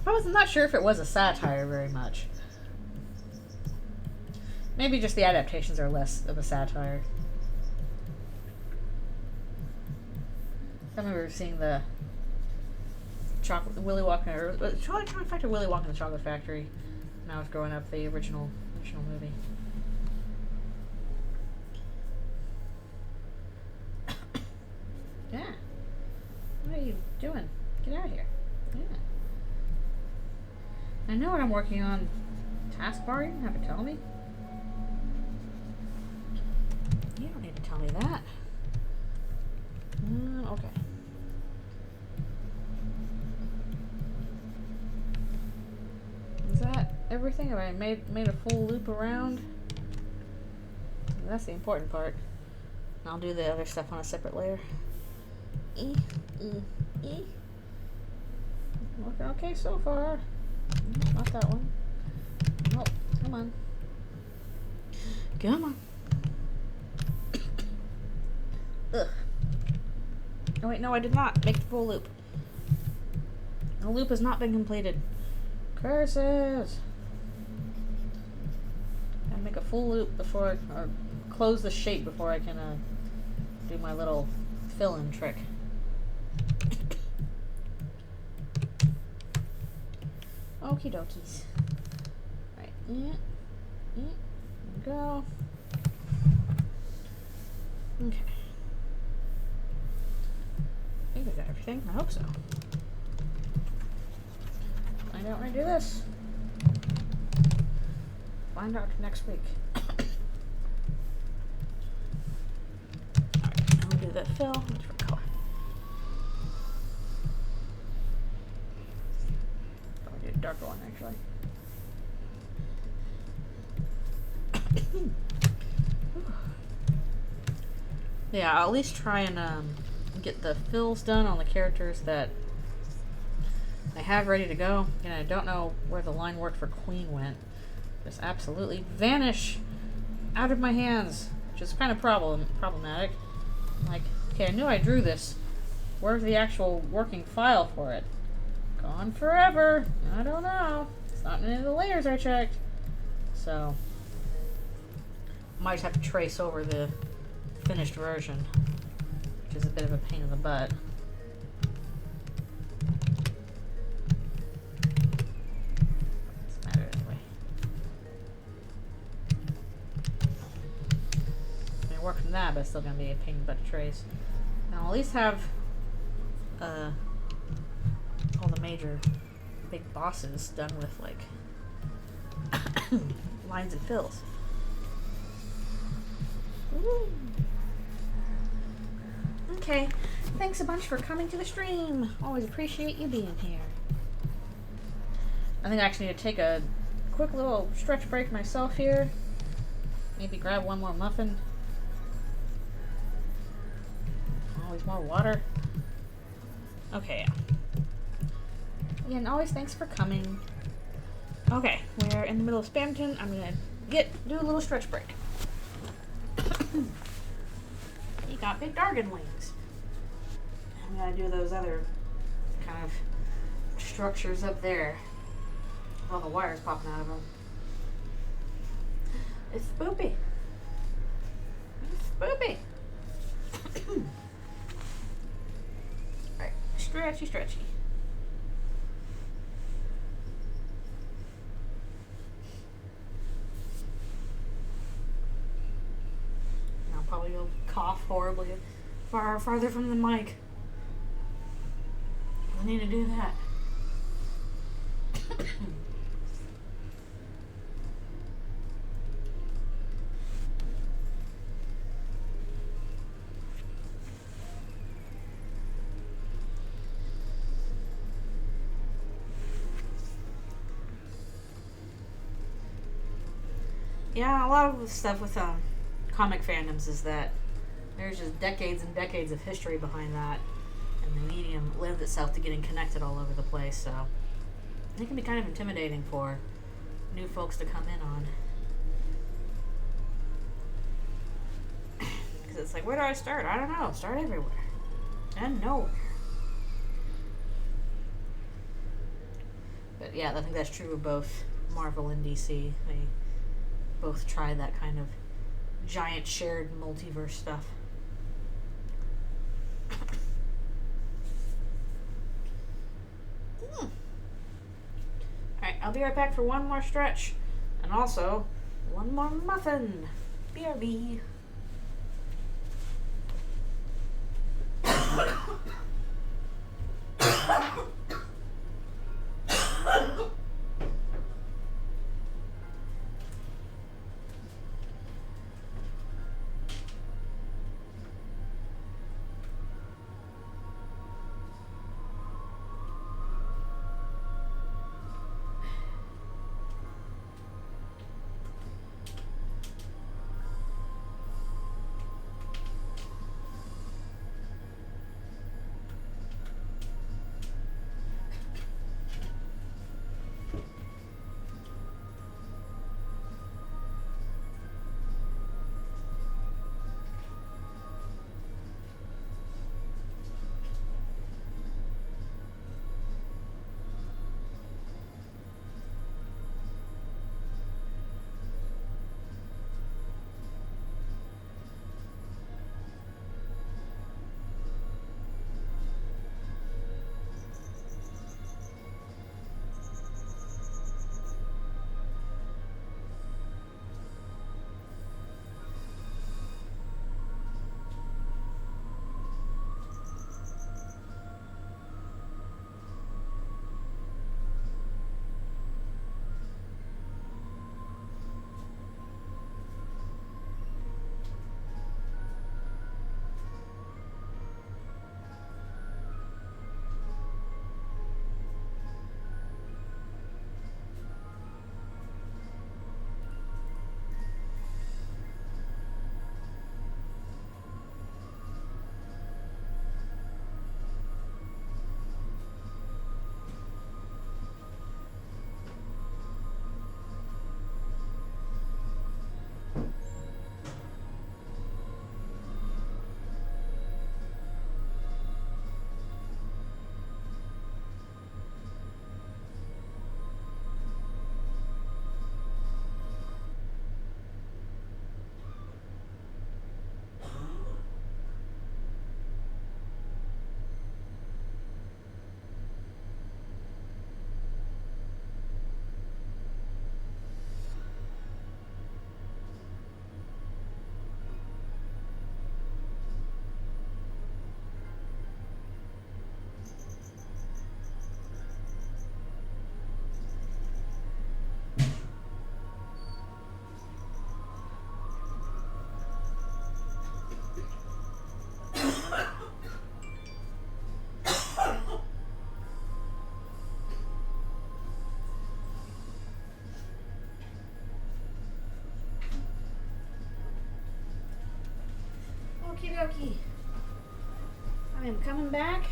I was not sure if it was a satire very much. Maybe just the adaptations are less of a satire. I remember seeing the Willy Wonka, or Charlie Factory, Willy Wonka and the Chocolate Factory when I was growing up, the original movie. Yeah. What are you doing? Get out of here. Yeah. I know what I'm working on. Taskbar? You don't have to tell me. You don't need to tell me that. Okay. Is that everything? Have I made a full loop around? That's the important part. I'll do the other stuff on a separate layer. Working okay so far. Not that one. Nope. Come on. Come on. Ugh. Oh wait, no, I did not make the full loop. The loop has not been completed. Curses! Gotta make a full loop before, or close the shape before I can do my little fill-in trick. Okie dokies. Right. There we go. Okay. I think we got everything. I hope so. Find out when I do this. Find out next week. Alright, I'll do the fill. Different color. I'll do a darker one actually. Yeah, I'll at least try and get the fills done on the characters that I have ready to go. And I don't know where the line work for Queen went. Just absolutely vanish out of my hands, which is kind of problematic. Like, okay, I knew I drew this. Where's the actual working file for it? Gone forever. I don't know. It's not in any of the layers I checked. So might just have to trace over the finished version, which is a bit of a pain in the butt. Doesn't matter anyway. It's gonna work from that, but it's still gonna be a pain in the butt to trace. Now I'll at least have all the major big bosses done with like lines and fills. Ooh. Okay, thanks a bunch for coming to the stream. Always appreciate you being here. I think I actually need to take a quick little stretch break myself here. Maybe grab one more muffin. Always more water. Okay, yeah. Again, always thanks for coming. Okay, we're in the middle of Spamton. I'm gonna do a little stretch break. You got big Dargan wings. I'm gonna do those other kind of structures up there. With all the wires popping out of them. It's spoopy. It's spoopy. Alright, stretchy, stretchy. I'll probably go cough horribly farther from the mic. I need to do that. Yeah, a lot of the stuff with comic fandoms is that there's just decades and decades of history behind that, and the medium lends itself to getting connected all over the place, so it can be kind of intimidating for new folks to come in on. Because it's like, where do I start? I don't know. Start everywhere. And nowhere. But yeah, I think that's true of both Marvel and DC. They both try that kind of giant shared multiverse stuff. Alright, I'll be right back for one more stretch. And also, one more muffin. BRB. Okie dokie. I am coming back.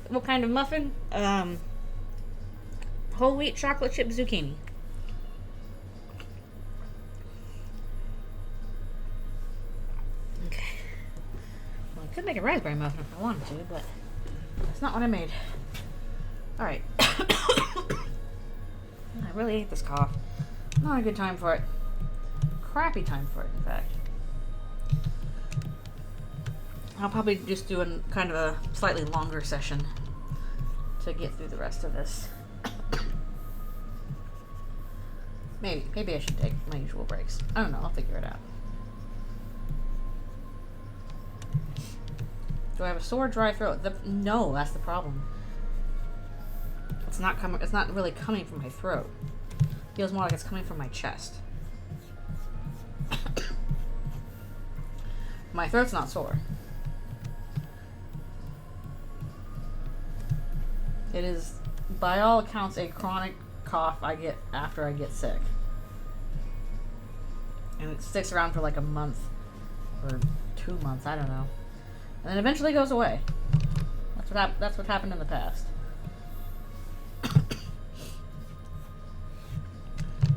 What kind of muffin? Whole wheat chocolate chip zucchini. Okay. Well, I could make a raspberry muffin if I wanted to, but that's not what I made. Alright. I really hate this cough. Not a good time for it. Crappy time for it, in fact. I'll probably just do kind of a slightly longer session to get through the rest of this. Maybe I should take my usual breaks. I don't know, I'll figure it out. Do I have a sore, dry throat? No, that's the problem. It's not really coming from my throat. It feels more like it's coming from my chest. My throat's not sore. It is, by all accounts, a chronic cough I get after I get sick. And it sticks around for like a month or 2 months, I don't know. And then eventually goes away. That's what happened in the past.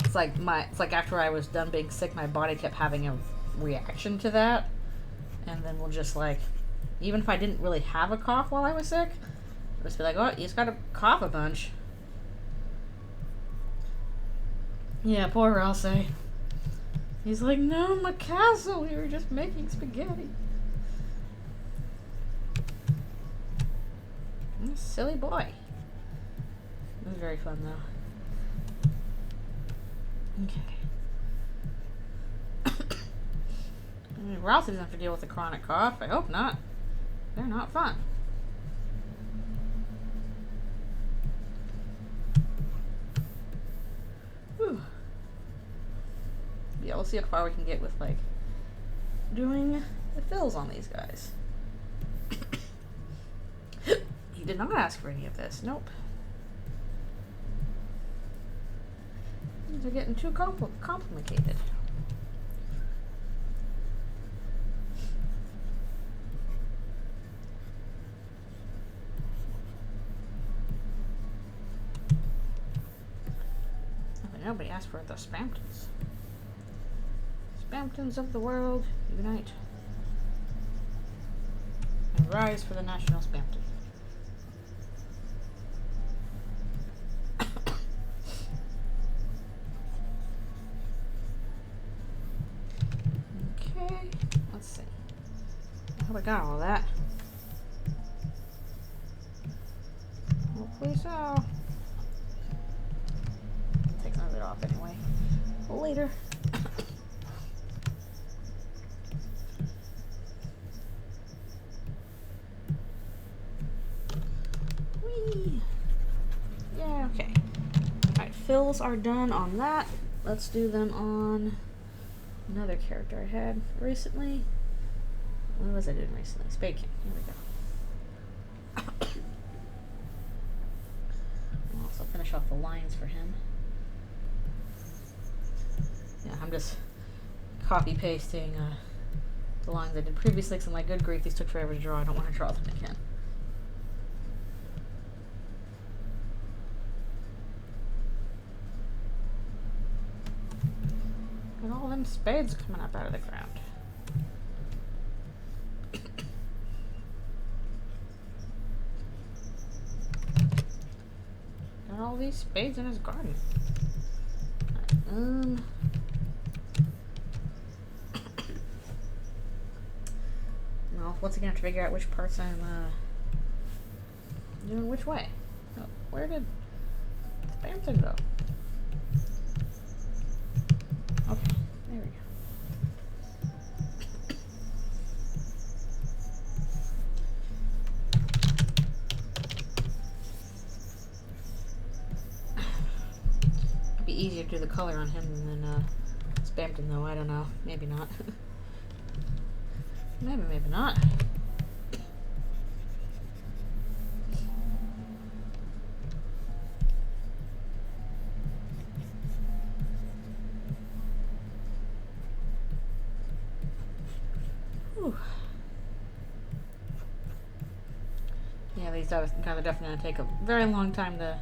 It's like after I was done being sick, my body kept having a reaction to that. And then we'll just like, even if I didn't really have a cough while I was sick, I'll just be like, oh, you just gotta cough a bunch. Yeah, poor Ralsei. He's like, no, my castle, we were just making spaghetti. Silly boy. It was very fun though. Okay. Ralsei doesn't have to deal with a chronic cough. I hope not. They're not fun. Whew. Yeah, we'll see how far we can get with like doing the fills on these guys. He did not ask for any of this. Nope. These are getting too complicated. But nobody asked for the Spamptons. Spamptons of the world, unite and rise for the national Spampton. Okay, let's see. I hope I got all that. Hopefully so. Take some of it off anyway. Later. Whee! Yeah, okay. Alright, fills are done on that. Let's do them on another character I had recently. What was I doing recently? Spade King. Here we go. I'll also finish off the lines for him. Yeah, I'm just copy pasting the lines I did previously because I'm like, good grief, these took forever to draw. I don't want to draw them again. And all them spades coming up out of the ground. Got all these spades in his garden. Right, well, once again, I have to figure out which parts I'm doing which way. Oh, where did Spampton go? Okay, there we go. It'd be easier to do the color on him than Spampton, though. I don't know. Maybe not. Maybe not. these are definitely going to take a very long time to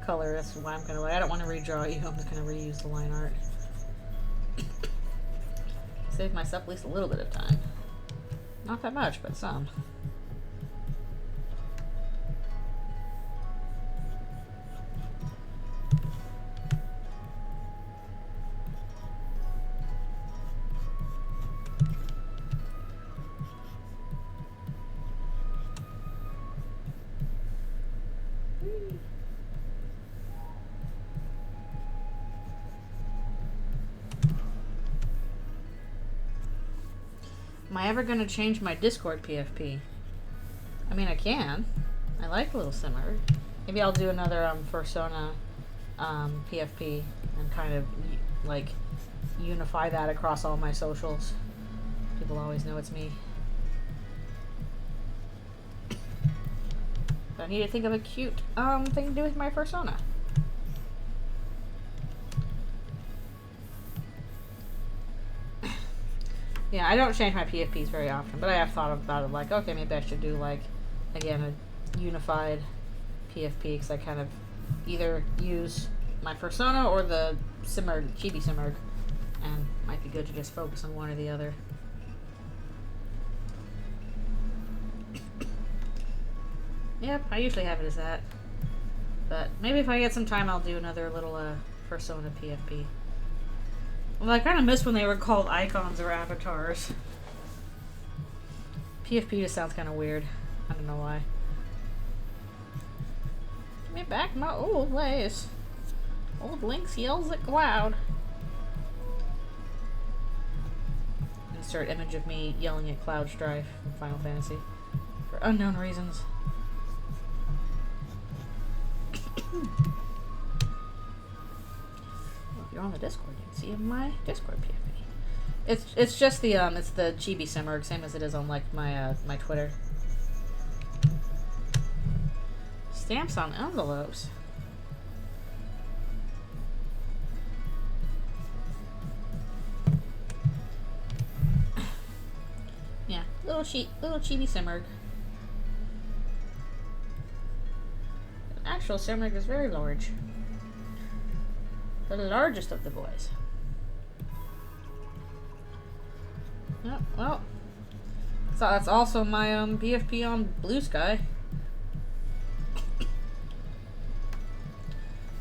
color. That's why I'm going to, I don't want to redraw you. I'm just going to reuse the line art. Save myself at least a little bit of time. Not that much, but some. Am I ever going to change my Discord PFP? I mean, I can. I like Little Simmer. Maybe I'll do another Persona PFP and kind of like unify that across all my socials. People always know it's me. But I need to think of a cute thing to do with my Persona. Yeah, I don't change my PFPs very often, but I have thought about it like, okay, maybe I should do like, again, a unified PFP, because I kind of either use my Persona or the Simmerg, Chibi Simmerg, and it might be good to just focus on one or the other. Yep, I usually have it as that. But maybe if I get some time, I'll do another little Persona PFP. Well, I kind of miss when they were called icons or avatars. PFP just sounds kind of weird. I don't know why. Get me back my old ways. Old Lynx yells at Cloud. Insert image of me yelling at Cloud Strife from Final Fantasy. For unknown reasons. You're on the Discord, you can see my Discord PFP. It's just the it's the Chibi Simmerg, same as it is on like my my Twitter. Stamps on envelopes. Yeah, little Chibi Simmerg. The actual Simmerg is very large. The largest of the boys. Yep, well. So that's also my PFP on Blue Sky.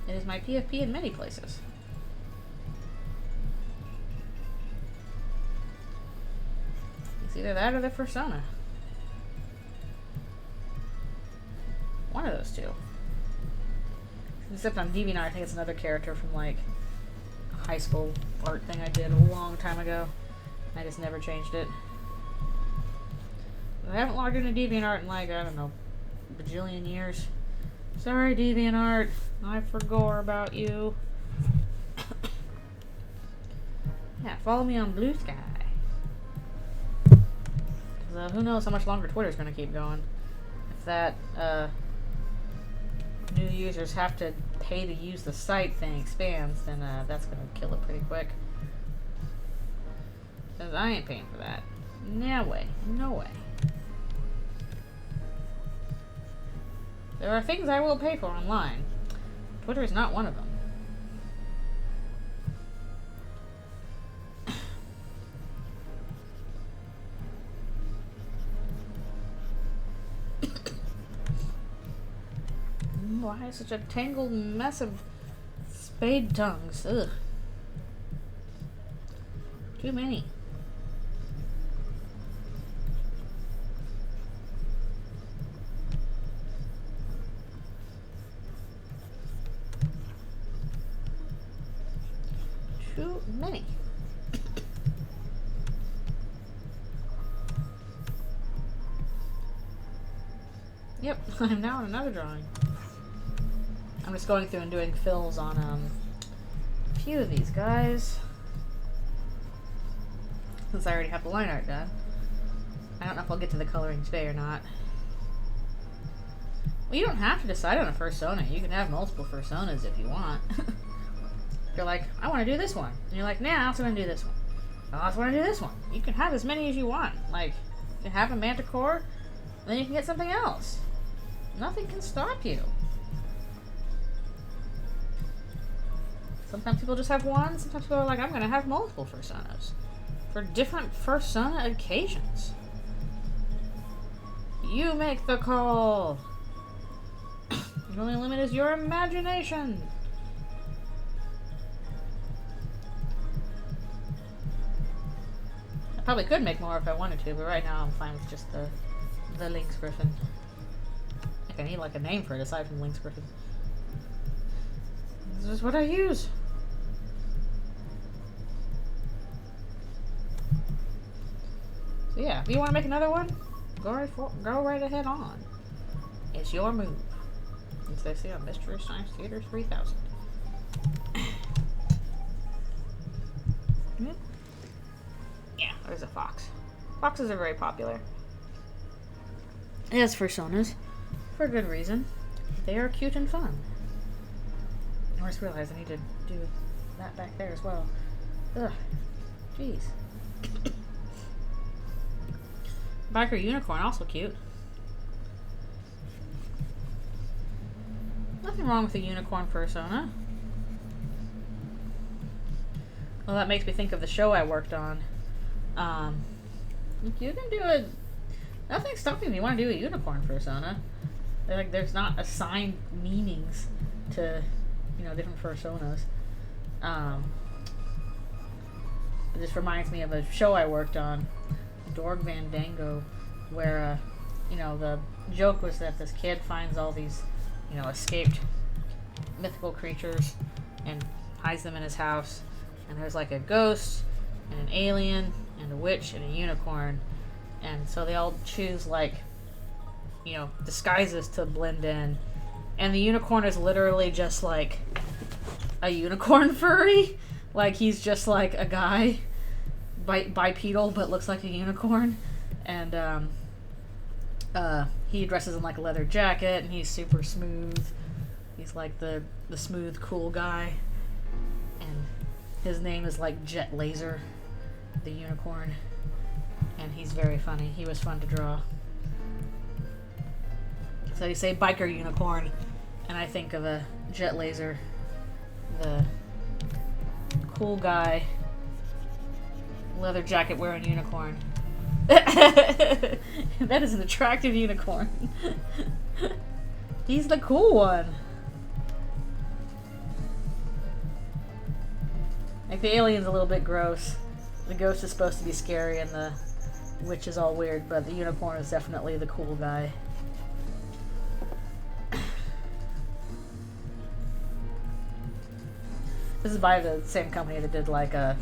It is my PFP in many places. It's either that or the Persona. One of those two. Except on DeviantArt, I think it's another character from like a high school art thing I did a long time ago. I just never changed it. I haven't logged into DeviantArt in like, I don't know, bajillion years. Sorry, DeviantArt. I forgot about you. Yeah, follow me on Blue Sky. Who knows how much longer Twitter's gonna keep going. If that, new users have to pay to use the site thing expands, then that's gonna kill it pretty quick. Because I ain't paying for that. No way. No way. There are things I will pay for online. Twitter is not one of them. Why is such a tangled mess of spade tongues? Ugh. Too many. Too many. Yep, I'm now on another drawing. I'm just going through and doing fills on a few of these guys. Since I already have the line art done. I don't know if I'll get to the coloring today or not. Well, you don't have to decide on a Persona. You can have multiple Personas if you want. You're like, I want to do this one. And you're like, nah, I also want to do this one. I also want to do this one. You can have as many as you want. Like, you can have a Manticore, and then you can get something else. Nothing can stop you. Sometimes people just have one. Sometimes people are like, I'm going to have multiple personas for different persona occasions. You make the call. The only limit is your imagination. I probably could make more if I wanted to, but right now I'm fine with just the Lynx Griffin. I need like a name for it aside from Lynx Griffin. This is what I use. So yeah, if you want to make another one, go right ahead on. It's your move. As they say on Mystery Science Theater 3000. Yeah, there's a fox. Foxes are very popular. As personas, for good reason. They are cute and fun. I just realized I need to do that back there as well. Ugh. Jeez. Biker Unicorn, also cute. Nothing wrong with a unicorn persona. Well, that makes me think of the show I worked on. You can do it. Nothing's stopping me. You want to do a unicorn persona? Like, there's not assigned meanings to, you know, different personas. It just reminds me of a show I worked on, Dorg Van Dango, where, you know, the joke was that this kid finds all these, you know, escaped mythical creatures and hides them in his house. And there's like a ghost and an alien and a witch and a unicorn. And so they all choose, like, you know, disguises to blend in. And the unicorn is literally just like a unicorn furry. Like, he's just like a guy, bipedal, but looks like a unicorn. And he dresses in like a leather jacket, and he's super smooth. He's like the smooth, cool guy. And his name is like Jet Laser, the unicorn. And he's very funny. He was fun to draw. So you say biker unicorn, and I think of a Jet Laser, the cool guy, leather jacket wearing unicorn. That is an attractive unicorn. He's the cool one. Like, the alien's a little bit gross. The ghost is supposed to be scary, and the witch is all weird, but the unicorn is definitely the cool guy. This is by the same company that did, like, a,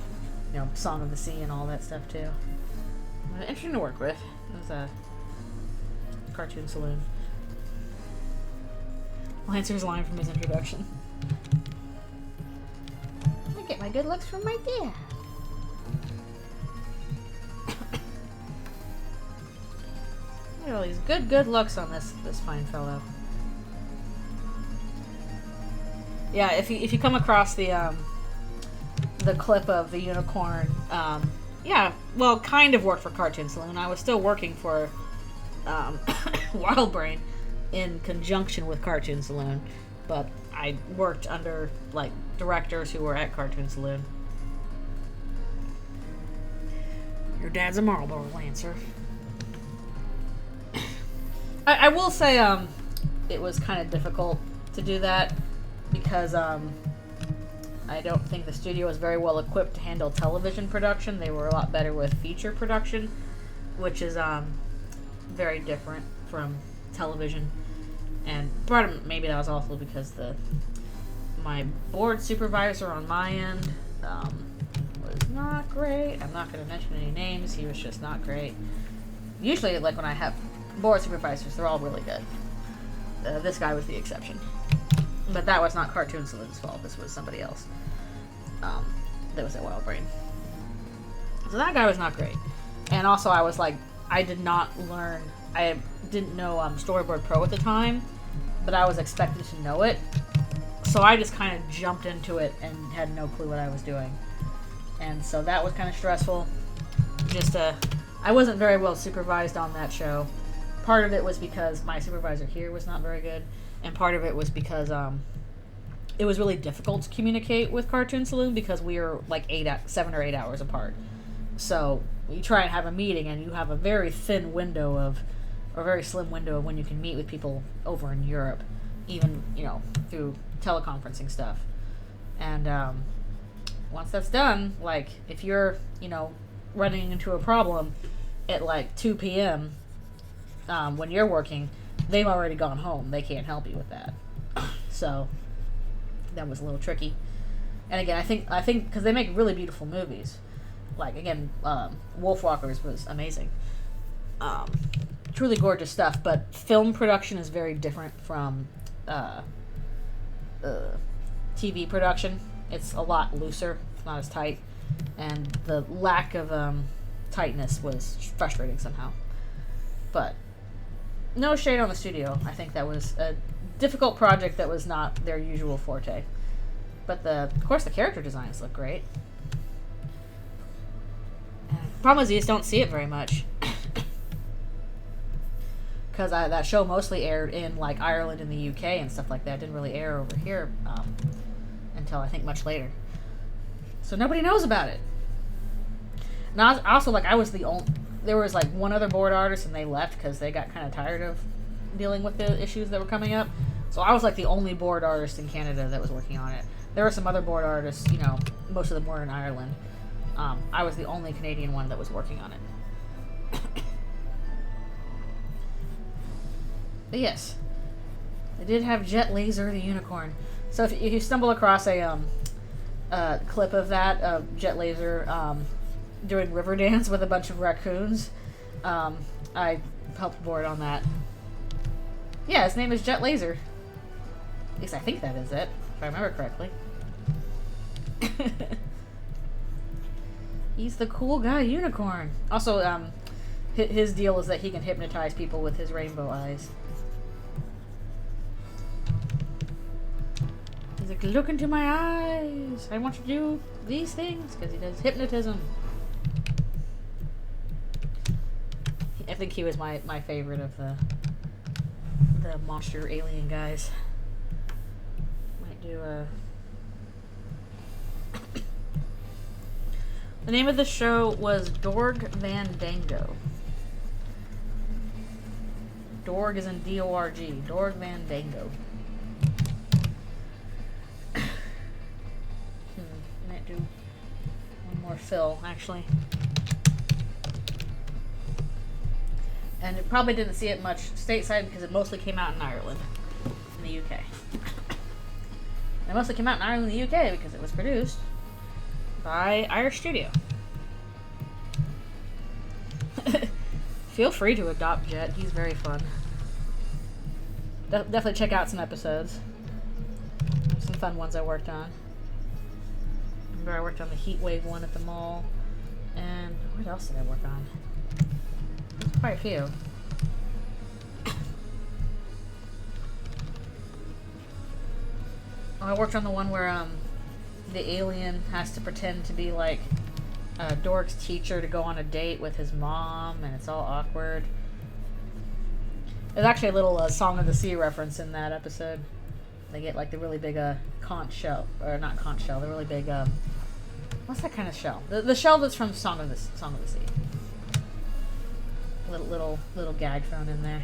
you know, Song of the Sea and all that stuff too. Interesting to work with. It was a cartoon saloon. Lancer's line from his introduction. I get my good looks from my dad. Look at all these good looks on this fine fellow. Yeah, if you come across the clip of the unicorn, yeah, well, kind of worked for Cartoon Saloon. I was still working for Wild Brain in conjunction with Cartoon Saloon, but I worked under, like, directors who were at Cartoon Saloon. Your dad's a Marlboro Lancer. I will say it was kind of difficult to do that because I don't think the studio was very well equipped to handle television production. They were a lot better with feature production, which is very different from television. And part of maybe that was also because my board supervisor on my end was not great. I'm not going to mention any names. He was just not great. Usually, like, when I have board supervisors, they're all really good. This guy was the exception. But that was not Cartoon Saloon's fault. This was somebody else that was at Wild Brain. So that guy was not great. And also, I was like, I didn't know Storyboard Pro at the time, but I was expected to know it. So I just kind of jumped into it and had no clue what I was doing. And so that was kind of stressful. I wasn't very well supervised on that show. part of it was because my supervisor here was not very good, and part of it was because it was really difficult to communicate with Cartoon Saloon because we were like 7 or 8 hours apart. So you try and have a meeting, and you have a very thin window of, or a very slim window of when you can meet with people over in Europe, even, you know, through teleconferencing stuff. And once that's done, like, if you're, you know, running into a problem at like 2 p.m. When you're working, they've already gone home. They can't help you with that. So that was a little tricky. And again, I think because they make really beautiful movies. Like, again, Wolfwalkers was amazing. Truly gorgeous stuff, but film production is very different from TV production. It's a lot looser, not as tight, and the lack of tightness was frustrating somehow. But no shade on the studio. I think that was a difficult project that was not their usual forte. But of course the character designs look great. Problem is you just don't see it very much. Because that show mostly aired in like Ireland and the UK and stuff like that. It didn't really air over here until I think much later. So nobody knows about it. And I was the only... There was like one other board artist and they left because they got kind of tired of dealing with the issues that were coming up. So I was like the only board artist in Canada that was working on it. There were some other board artists, you know, most of them were in Ireland. I was the only Canadian one that was working on it. But yes, they did have Jet Laser the unicorn. So if you stumble across a clip of that, of Jet Laser doing river dance with a bunch of raccoons, I helped board on that. Yeah, his name is Jet Laser. At least I think that is it, if I remember correctly. He's the cool guy unicorn. Also, his deal is that he can hypnotize people with his rainbow eyes. He's like, look into my eyes. I want you to do these things, because he does hypnotism. I think he was my favorite of the monster alien guys. Might do a... The name of the show was Dorg Van Dango. Dorg is in D-O-R-G. Dorg Van Dango. Might do one more fill, actually. And it probably didn't see it much stateside because it mostly came out in Ireland, in the UK. It mostly came out in Ireland and the UK because it was produced by Irish Studio. Feel free to adopt Jet. He's very fun. Definitely check out some episodes. There's some fun ones I worked on. Remember I worked on the Heatwave one at the mall. And what else did I work on? There's quite a few. I worked on the one where the alien has to pretend to be like Dork's teacher to go on a date with his mom, and it's all awkward. There's actually a little Song of the Sea reference in that episode. They get like the really big conch shell, or not conch shell, the really big what's that kind of shell? The shell that's from Song of the Sea. Little gag thrown in there.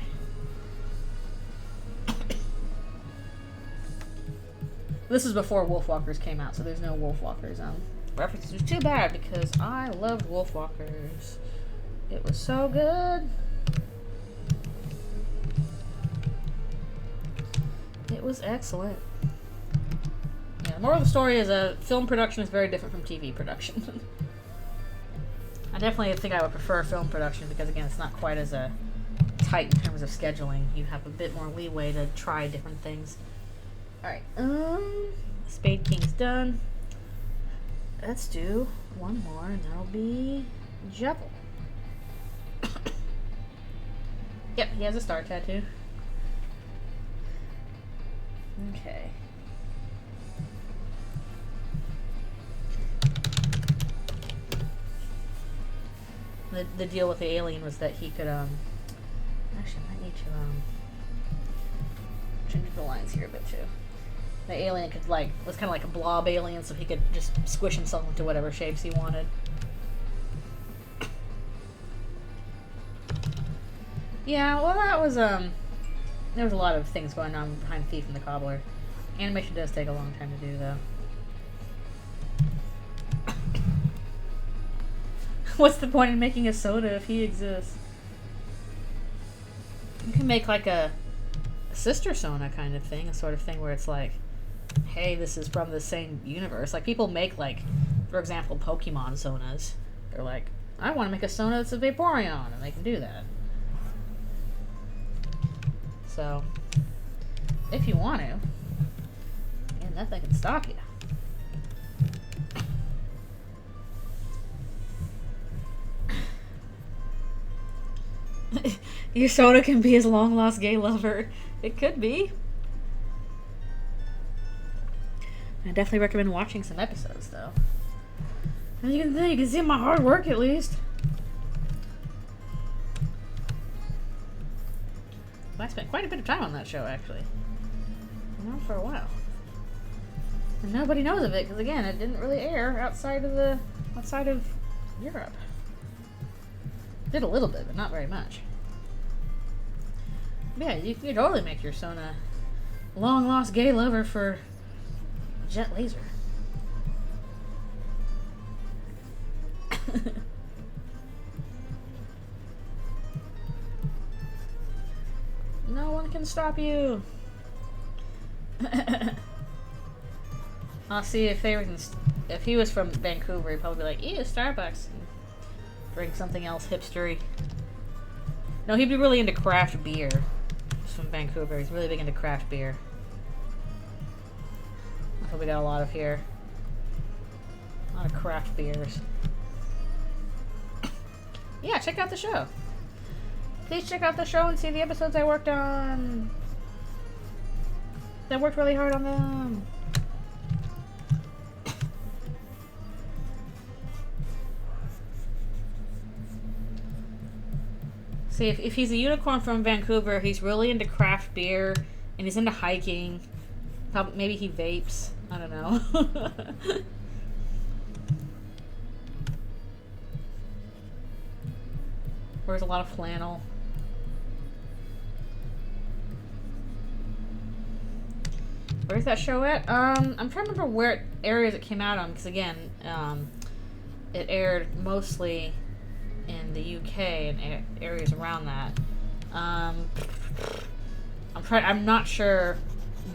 This is before Wolfwalkers came out, so there's no Wolfwalkers references. It was too bad because I loved Wolfwalkers. It was so good. It was excellent. Yeah, the moral of the story is film production is very different from TV production. I definitely think I would prefer film production because, again, it's not quite as tight in terms of scheduling. You have a bit more leeway to try different things. Alright, Spade King's done. Let's do one more, and that'll be Jebel. Yep, he has a star tattoo. Okay. The deal with the alien was that he could Actually, I might need to change the lines here a bit too. The alien could was kind of like a blob alien, so he could just squish himself into whatever shapes he wanted. Yeah, well, that was there was a lot of things going on behind Thief and the Cobbler. Animation does take a long time to do, though. What's the point in making a soda if he exists? You can make like a sister Sona kind of thing, a sort of thing where it's like, hey, this is from the same universe. Like, people make, like, for example, Pokemon Sonas. They're like, I want to make a Sona that's a Vaporeon, and they can do that. So, if you want to, and nothing can stop you. Your Sona can be his long-lost gay lover. It could be. I definitely recommend watching some episodes, though. And you can see my hard work, at least. I spent quite a bit of time on that show, actually. Been on for a while. And nobody knows of it, because again, it didn't really air outside of Europe. Did a little bit, but not very much. But yeah, you could totally make your Sona long-lost gay lover for Jet Laser. No one can stop you. I'll see if if he was from Vancouver, he'd probably be like, ew, Starbucks. And drink something else hipstery. No, he'd be really into craft beer. He's from Vancouver. He's really big into craft beer. That's what we got a lot of here. A lot of craft beers. Yeah, check out the show. Please check out the show and see the episodes I worked on. I worked really hard on them. See, if he's a unicorn from Vancouver, he's really into craft beer, and he's into hiking. Maybe he vapes. I don't know. Wears a lot of flannel. Where's that show at? I'm trying to remember where areas it came out on, because again, it aired mostly in the UK and areas around that. I'm not sure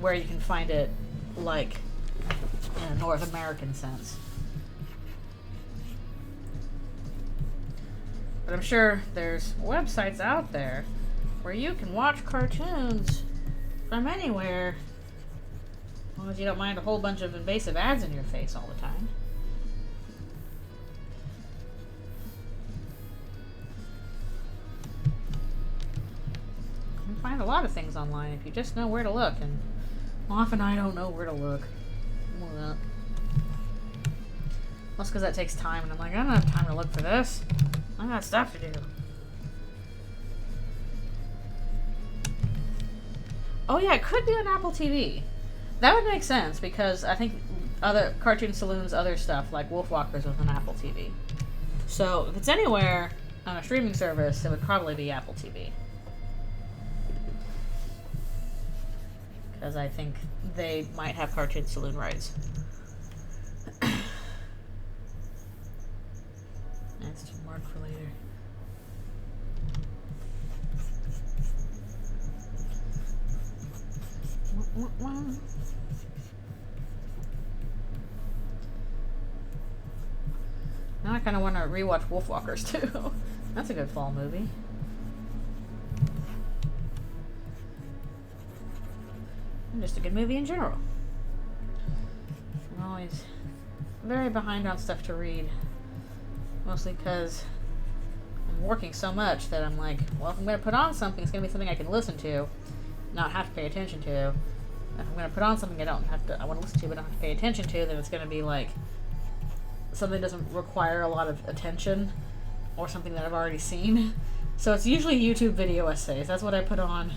where you can find it, like, in a North American sense. But I'm sure there's websites out there where you can watch cartoons from anywhere. As long as you don't mind a whole bunch of invasive ads in your face all the time. You can find a lot of things online if you just know where to look, and often I don't know where to look. Well, that's because that takes time, and I'm like, I don't have time to look for this. I got stuff to do. Oh yeah, it could be on Apple TV. That would make sense, because I think other Cartoon Saloon's other stuff, like Wolfwalkers, was on Apple TV. So if it's anywhere on a streaming service, it would probably be Apple TV. Because I think they might have Cartoon Saloon rights. That's to mark for later. Now I kind of want to rewatch Wolfwalkers too. That's a good fall movie. And just a good movie in general. I'm always very behind on stuff to read. Mostly because I'm working so much that I'm like, well, if I'm going to put on something, it's going to be something I can listen to, not have to pay attention to. If I'm going to put on something I want to listen to but don't have to pay attention to, then it's going to be like something that doesn't require a lot of attention, or something that I've already seen. So it's usually YouTube video essays. That's what I put on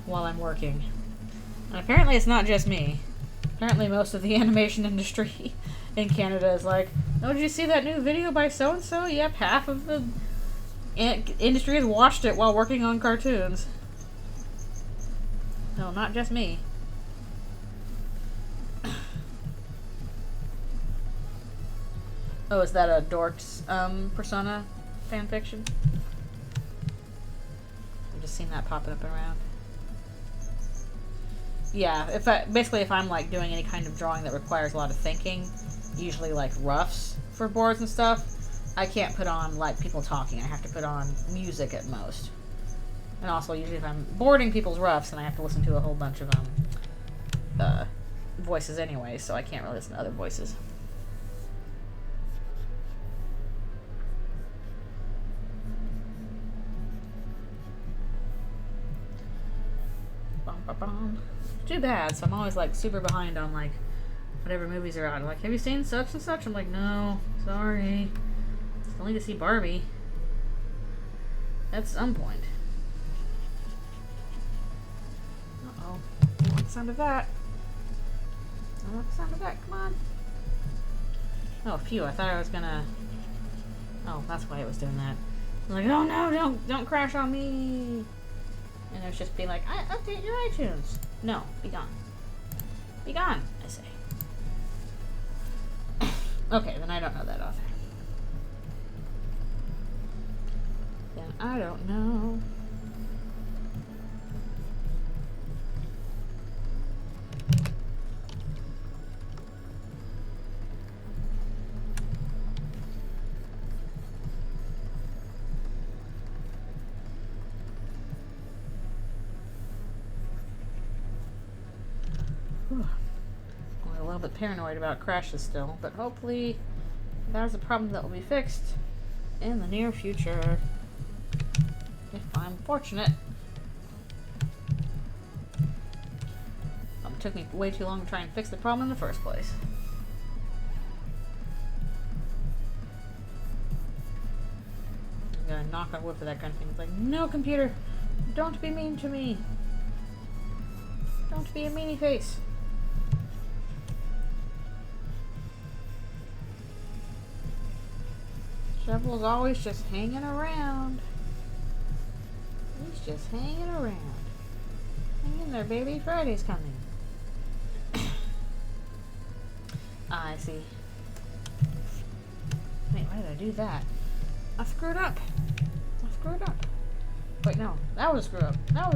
while I'm working. And apparently it's not just me. Apparently most of the animation industry in Canada is like, oh, did you see that new video by so-and-so? Yep, half of the industry has watched it while working on cartoons. No, not just me. Oh, is that a Dork's Persona fanfiction? I've just seen that popping up around. Yeah, if I'm like doing any kind of drawing that requires a lot of thinking, usually like roughs for boards and stuff, I can't put on like people talking. I have to put on music at most. And also usually if I'm boarding people's roughs, then I have to listen to a whole bunch of voices anyway, so I can't really listen to other voices. Bum, bum, bum. Too bad, so I'm always like super behind on like whatever movies are out. I'm like, have you seen such and such? I'm like, no, sorry. Still need to see Barbie. At some point. Uh-oh. I don't like the sound of that. I don't like the sound of that, come on. Oh, phew, I thought I was gonna... Oh, that's why it was doing that. I was like, oh no, don't crash on me. And it was just being like, update your iTunes. No, be gone. Be gone, I say. Okay, then I don't know that author. Then I don't know. I'm a little bit paranoid about crashes still, but hopefully that's a problem that will be fixed in the near future, if I'm fortunate. It took me way too long to try and fix the problem in the first place. I'm gonna knock on wood for that kind of thing. It's like, no, computer, don't be mean to me. Don't be a meanie face. Shovel's always just hanging around. He's just hanging around. Hang in there, baby. Friday's coming. I see. Wait, why did I do that? I screwed up. Wait, no. That was a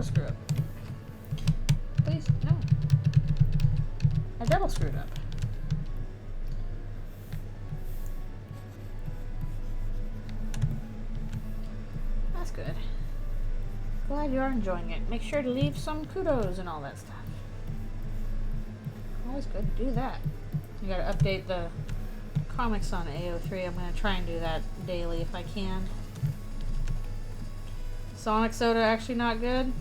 screw up. Please, no. I double screwed up. That's good. Glad you are enjoying it. Make sure to leave some kudos and all that stuff. Always good to do that. You gotta update the comics on AO3. I'm gonna try and do that daily if I can. Sonic Soda actually not good?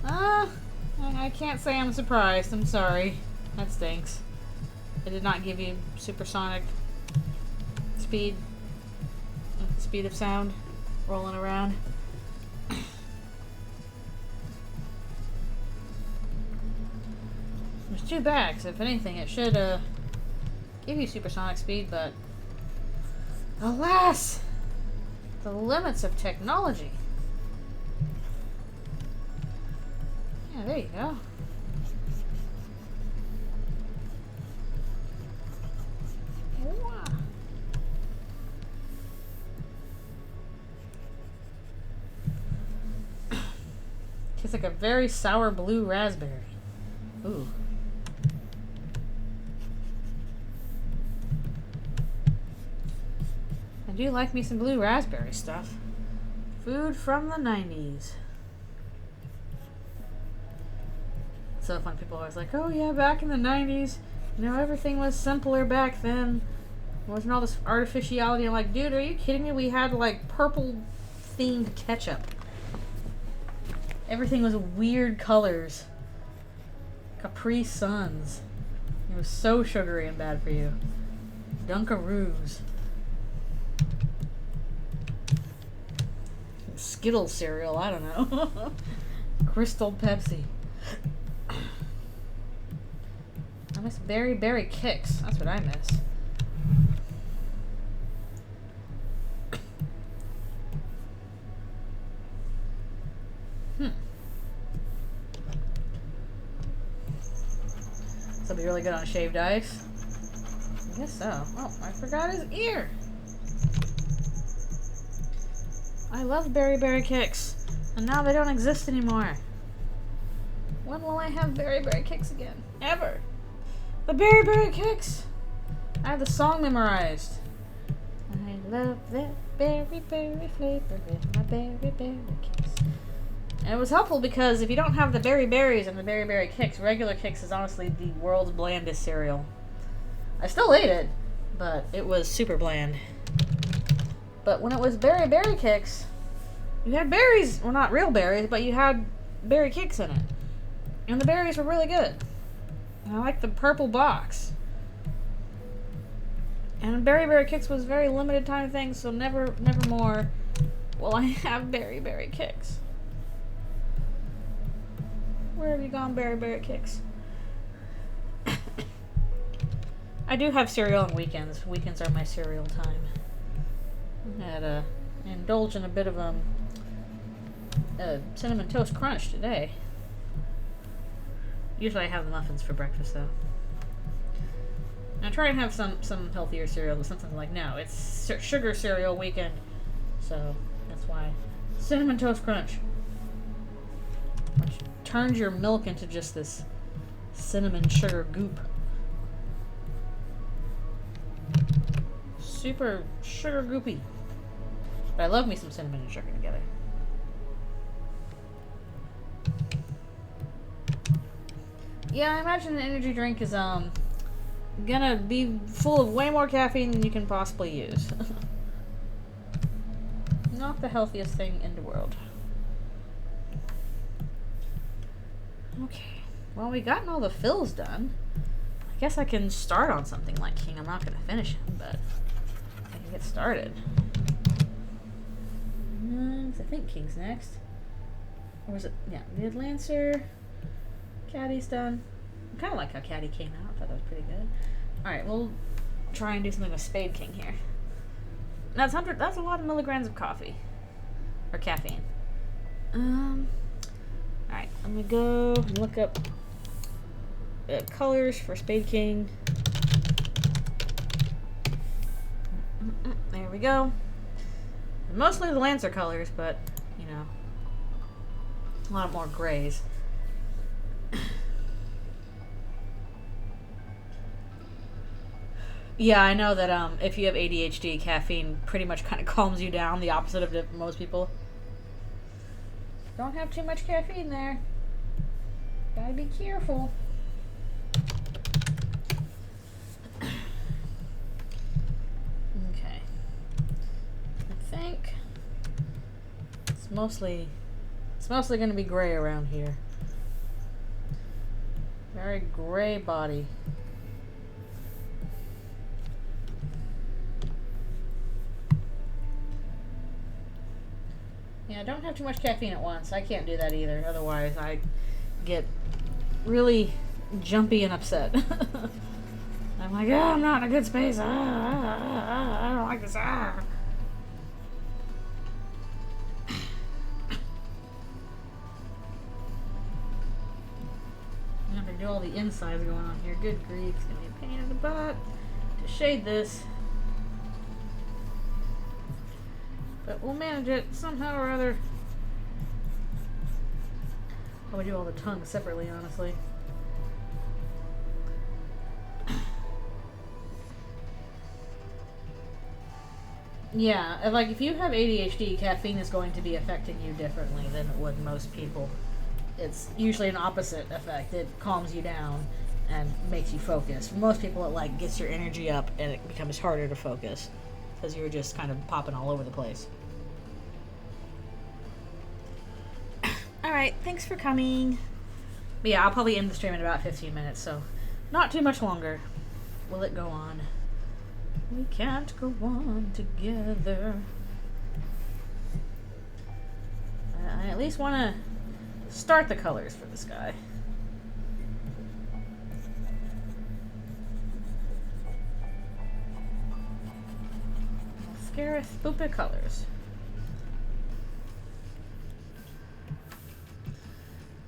I can't say I'm surprised. I'm sorry. That stinks. It did not give you supersonic speed. The speed of sound rolling around. It's too bad, because if anything, it should give you supersonic speed, but alas! The limits of technology. Yeah, there you go. Wow. Tastes like a very sour blue raspberry. Ooh. I do like me some blue raspberry stuff. Food from the 90s. So fun, people are always like, oh yeah, back in the 90s, you know, everything was simpler back then. There wasn't all this artificiality. I'm like, dude, are you kidding me? We had like purple themed ketchup. Everything was weird colors. Capri Suns. It was so sugary and bad for you. Dunkaroos. Skittles cereal, I don't know. Crystal Pepsi. I miss Berry Kicks. That's what I miss. This will be really good on shaved ice. I guess so. Oh, I forgot his ear. I love Berry Kicks, and now they don't exist anymore. When will I have Berry Kicks again? Ever. The Berry Kicks. I have the song memorized. I love that berry flavor in my berry kicks. And it was helpful because if you don't have the berries and the berry kicks, regular Kicks is honestly the world's blandest cereal. I still ate it, but it was super bland. But when it was berry kicks, you had berries, well not real berries, but you had berry kicks in it. And the berries were really good. And I like the purple box. And berry kicks was a very limited time thing, so never more will I have berry kicks. Where have you gone, berry kicks? I do have cereal on weekends. Weekends are my cereal time. I had indulge in a bit of cinnamon toast crunch today. Usually I have the muffins for breakfast though. I try and have some healthier cereal, but sometimes I'm like, no, it's sugar cereal weekend. So that's why cinnamon toast crunch, which turns your milk into just this cinnamon sugar goop. Super sugar goopy. But I love me some cinnamon and sugar together. Yeah, I imagine an energy drink is gonna be full of way more caffeine than you can possibly use. Not the healthiest thing in the world. Okay, well we gotten all the fills done. I guess I can start on something like King. I'm not gonna finish him, but I can get started. I think King's next. Or was it? Yeah, Mid Lancer. Caddy's done. I kind of like how Caddy came out. I thought that was pretty good. Alright, we'll try and do something with Spade King here. That's a lot of milligrams of coffee. Or caffeine. Alright, I'm gonna go and look up colors for Spade King. There we go. Mostly the Lancer colors, but, you know, a lot more grays. Yeah, I know that if you have ADHD, caffeine pretty much kind of calms you down, the opposite of most people. Don't have too much caffeine there. Gotta be careful. Okay. I think it's mostly going to be gray around here. Very gray body. Yeah, don't have too much caffeine at once. I can't do that either. Otherwise, I get really jumpy and upset. I'm like, oh, I'm not in a good space. I don't like this. I have to do all the insides going on here. Good grief. It's going to be a pain in the butt to shade this. But we'll manage it somehow or other. I would do all the tongues separately, honestly. Yeah, like if you have ADHD, caffeine is going to be affecting you differently than it would most people. It's usually an opposite effect. It calms you down and makes you focus. For most people, it like gets your energy up and it becomes harder to focus because you're just kind of popping all over the place. Alright, thanks for coming. But yeah, I'll probably end the stream in about 15 minutes, so not too much longer. Will it go on? We can't go on together. least want to start the colors for this guy. Scarif Boopa colors.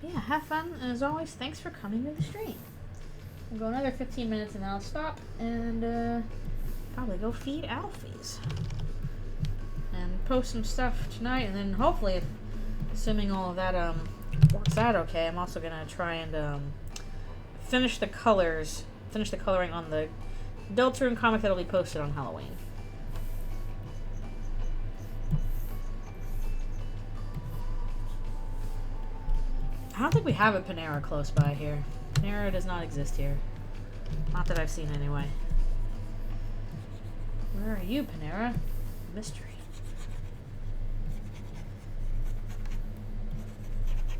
Yeah, have fun, and as always, thanks for coming to the stream. We'll go another 15 minutes and then I'll stop and probably go feed Alfies. And post some stuff tonight, and then hopefully, assuming all of that works out okay, I'm also gonna try and finish the coloring on the Eldritchrune comic that'll be posted on Halloween. I don't think we have a Panera close by here. Panera does not exist here. Not that I've seen anyway. Where are you, Panera? Mystery.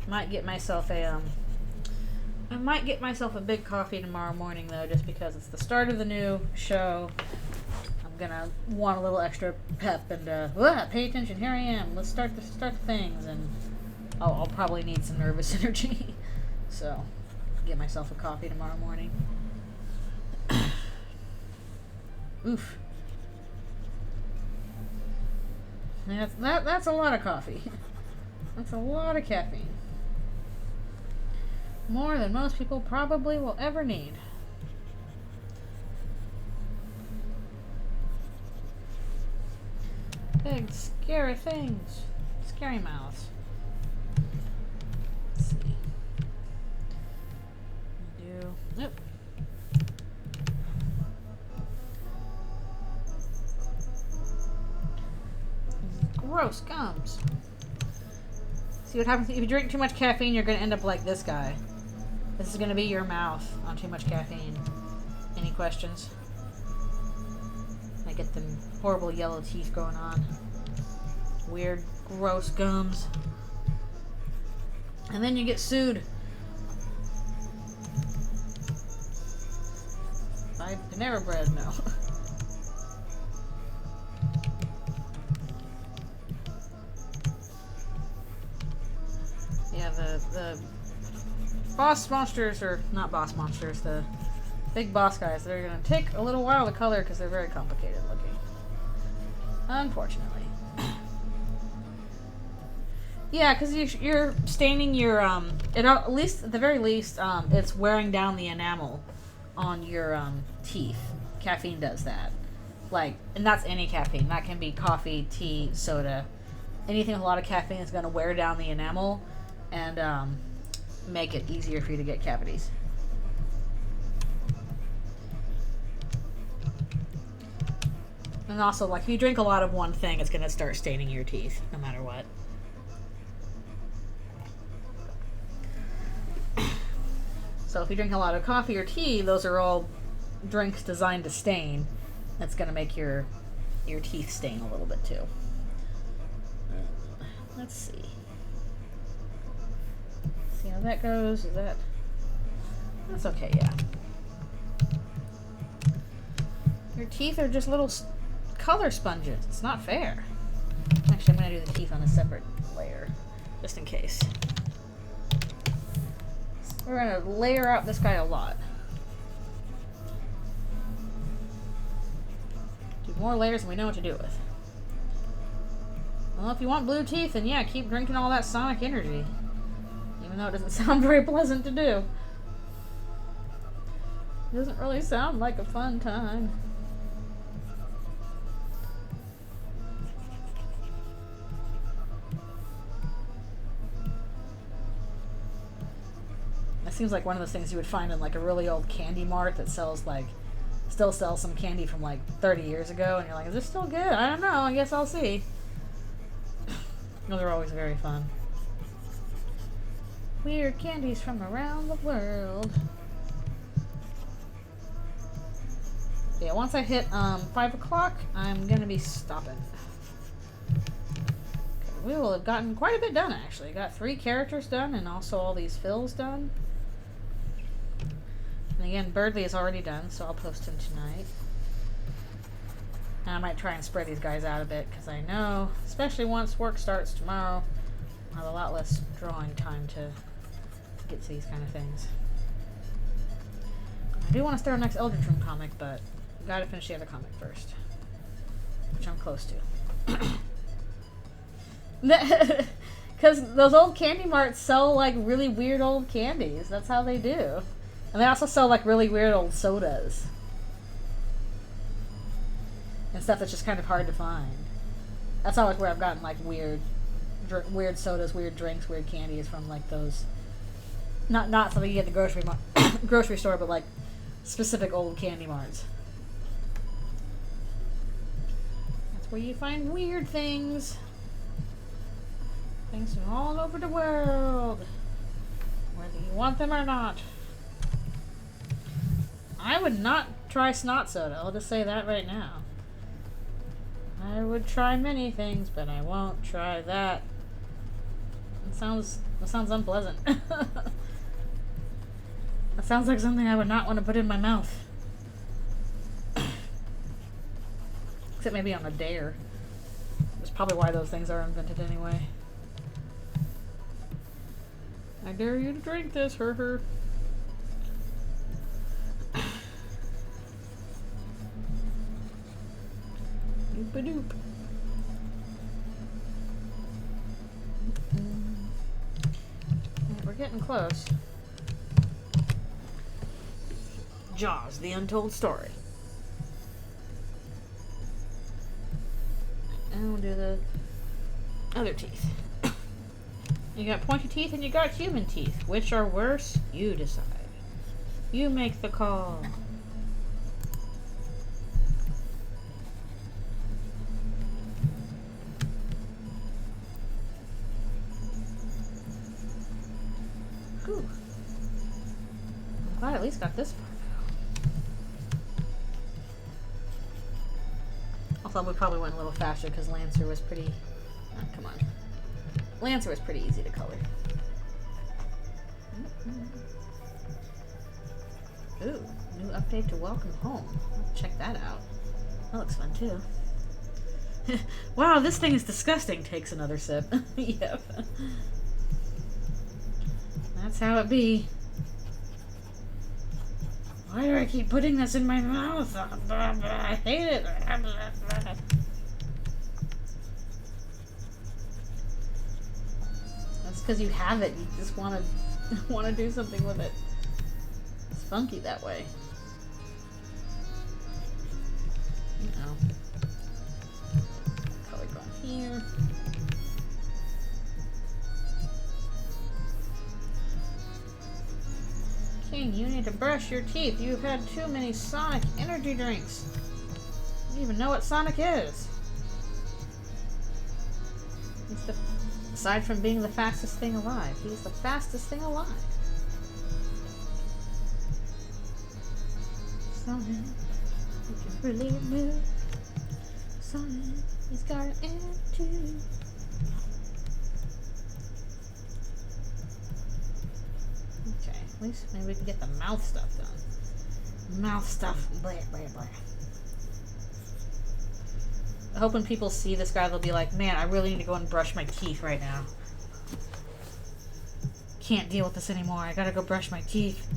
Might get myself a I might get myself a big coffee tomorrow morning though, just because it's the start of the new show. I'm gonna want a little extra pep and pay attention. Here I am. Let's start the things, and I'll probably need some nervous energy. So, get myself a coffee tomorrow morning. Oof. That's a lot of coffee. That's a lot of caffeine. More than most people probably will ever need. Big, scary things. Scary mouths. Let's see. Nope. Gross gums. See what happens if you drink too much caffeine, you're going to end up like this guy. This is going to be your mouth on too much caffeine. Any questions? I get them horrible yellow teeth going on. Weird, gross gums. And then you get sued. By Panera Bread, no. Yeah, the boss monsters, or not boss monsters, the big boss guys, they're going to take a little while to color because they're very complicated looking. Unfortunately. Yeah, because you're staining your, at least, at the very least, it's wearing down the enamel on your teeth. Caffeine does that. Like, and that's any caffeine. That can be coffee, tea, soda. Anything with a lot of caffeine is going to wear down the enamel and make it easier for you to get cavities. And also, like, if you drink a lot of one thing, it's going to start staining your teeth, no matter what. So if you drink a lot of coffee or tea, those are all drinks designed to stain. That's going to make your teeth stain a little bit too. Let's see. See how that goes. Is that... That's okay, yeah. Your teeth are just little color sponges. It's not fair. Actually, I'm going to do the teeth on a separate layer, just in case. We're going to layer out this guy a lot. Do more layers than we know what to do with. Well, if you want blue teeth, then yeah, keep drinking all that sonic energy. Even though it doesn't sound very pleasant to do. It doesn't really sound like a fun time. That seems like one of those things you would find in like a really old candy mart that sells like, still sells some candy from like 30 years ago, and you're like, is this still good? I don't know, I guess I'll see. Those are always very fun. Weird candies from around the world. Yeah, once I hit 5 o'clock, I'm gonna be stopping. Okay, we will have gotten quite a bit done actually. Got 3 characters done and also all these fills done. And again, Birdley is already done, so I'll post him tonight. And I might try and spread these guys out a bit, because I know, especially once work starts tomorrow, I'll have a lot less drawing time to get to these kind of things. I do want to start our next Eldritchrune comic, but I gotta finish the other comic first, which I'm close to. Because those old candy marts sell like really weird old candies. That's how they do. And they also sell like really weird old sodas. And stuff that's just kind of hard to find. That's all like where I've gotten like weird sodas, weird drinks, weird candies from like those. Not something you get at the grocery store, but like specific old candy marts. That's where you find weird things. Things from all over the world, whether you want them or not. I would not try snot soda. I'll just say that right now. I would try many things, but I won't try that. That sounds unpleasant. That sounds like something I would not want to put in my mouth. Except maybe on a dare. That's probably why those things are invented anyway. I dare you to drink this, her. Doop-a-doop. We're getting close. Jaws, the Untold Story. And we'll do the other teeth. You got pointy teeth and you got human teeth. Which are worse? You decide. You make the call. Whew. I'm glad I at least got this far now. Also, we probably went a little faster because Lancer was pretty... Oh, come on. Lancer was pretty easy to color. Ooh, new update to Welcome Home. I'll check that out. That looks fun too. Wow, this thing is disgusting. Takes another sip. Yep. That's how it be. Why do I keep putting this in my mouth? I hate it. Because you have it, you just want to do something with it. It's funky that way. You know. Color going here. King, you need to brush your teeth. You've had too many Sonic energy drinks. You don't even know what Sonic is. Aside from being the fastest thing alive, he's the fastest thing alive. Sonic, he can really move. Sonic, he's got an attitude. Okay, at least maybe we can get the mouth stuff done. Mouth stuff, blah, blah, blah. I hope when people see this guy, they'll be like, man, I really need to go and brush my teeth right now. Can't deal with this anymore. I gotta go brush my teeth.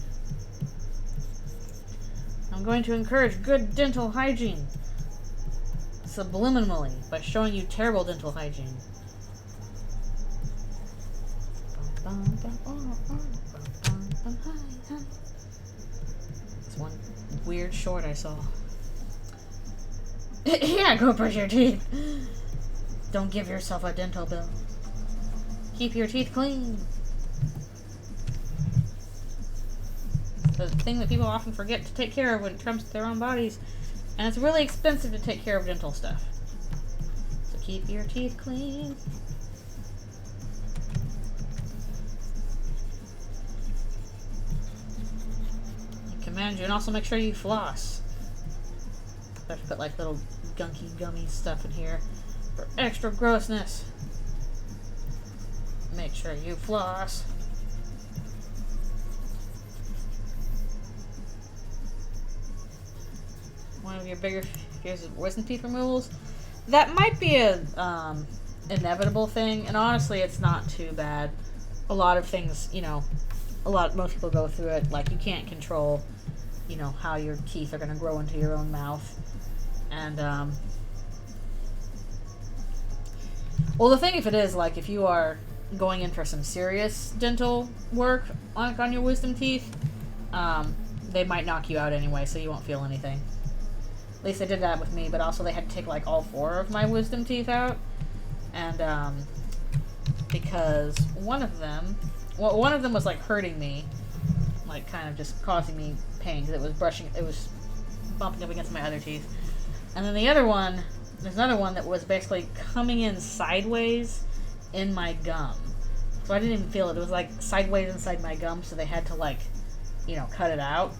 I'm going to encourage good dental hygiene. Subliminally, by showing you terrible dental hygiene. It's one weird short I saw. Yeah, go brush your teeth. Don't give yourself a dental bill. Keep your teeth clean. It's the thing that people often forget to take care of when it comes to their own bodies. And it's really expensive to take care of dental stuff. So keep your teeth clean. I command you, and also make sure you floss. I have to put like little gunky gummy stuff in here for extra grossness. Make sure you floss. One of your bigger fears is wisdom teeth removals. That might be a inevitable thing, and honestly, it's not too bad. A lot of things, you know, most people go through it. Like, you can't control, you know, how your teeth are going to grow into your own mouth. And, well, the thing, if it is, like, if you are going in for some serious dental work on your wisdom teeth, they might knock you out anyway, so you won't feel anything. At least they did that with me, but also they had to take, like, all 4 of my wisdom teeth out. And, because one of them was, like, hurting me, like, kind of just causing me pain, because it was bumping up against my other teeth. And then the other one, there's another one that was basically coming in sideways in my gum. So I didn't even feel it. It was, like, sideways inside my gum, so they had to, like, you know, cut it out.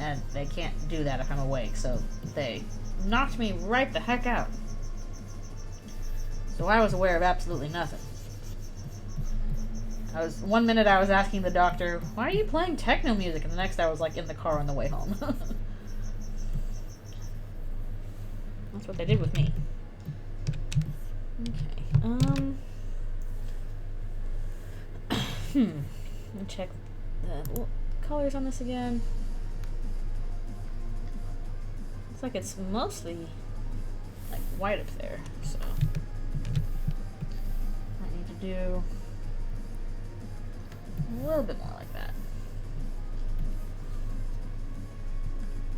And they can't do that if I'm awake, so they knocked me right the heck out. So I was aware of absolutely nothing. One minute I was asking the doctor, why are you playing techno music? And the next I was, like, in the car on the way home. That's what they did with me. Okay, let me check the colors on this again. Looks like it's mostly, like, white up there, so I need to do a little bit more like that.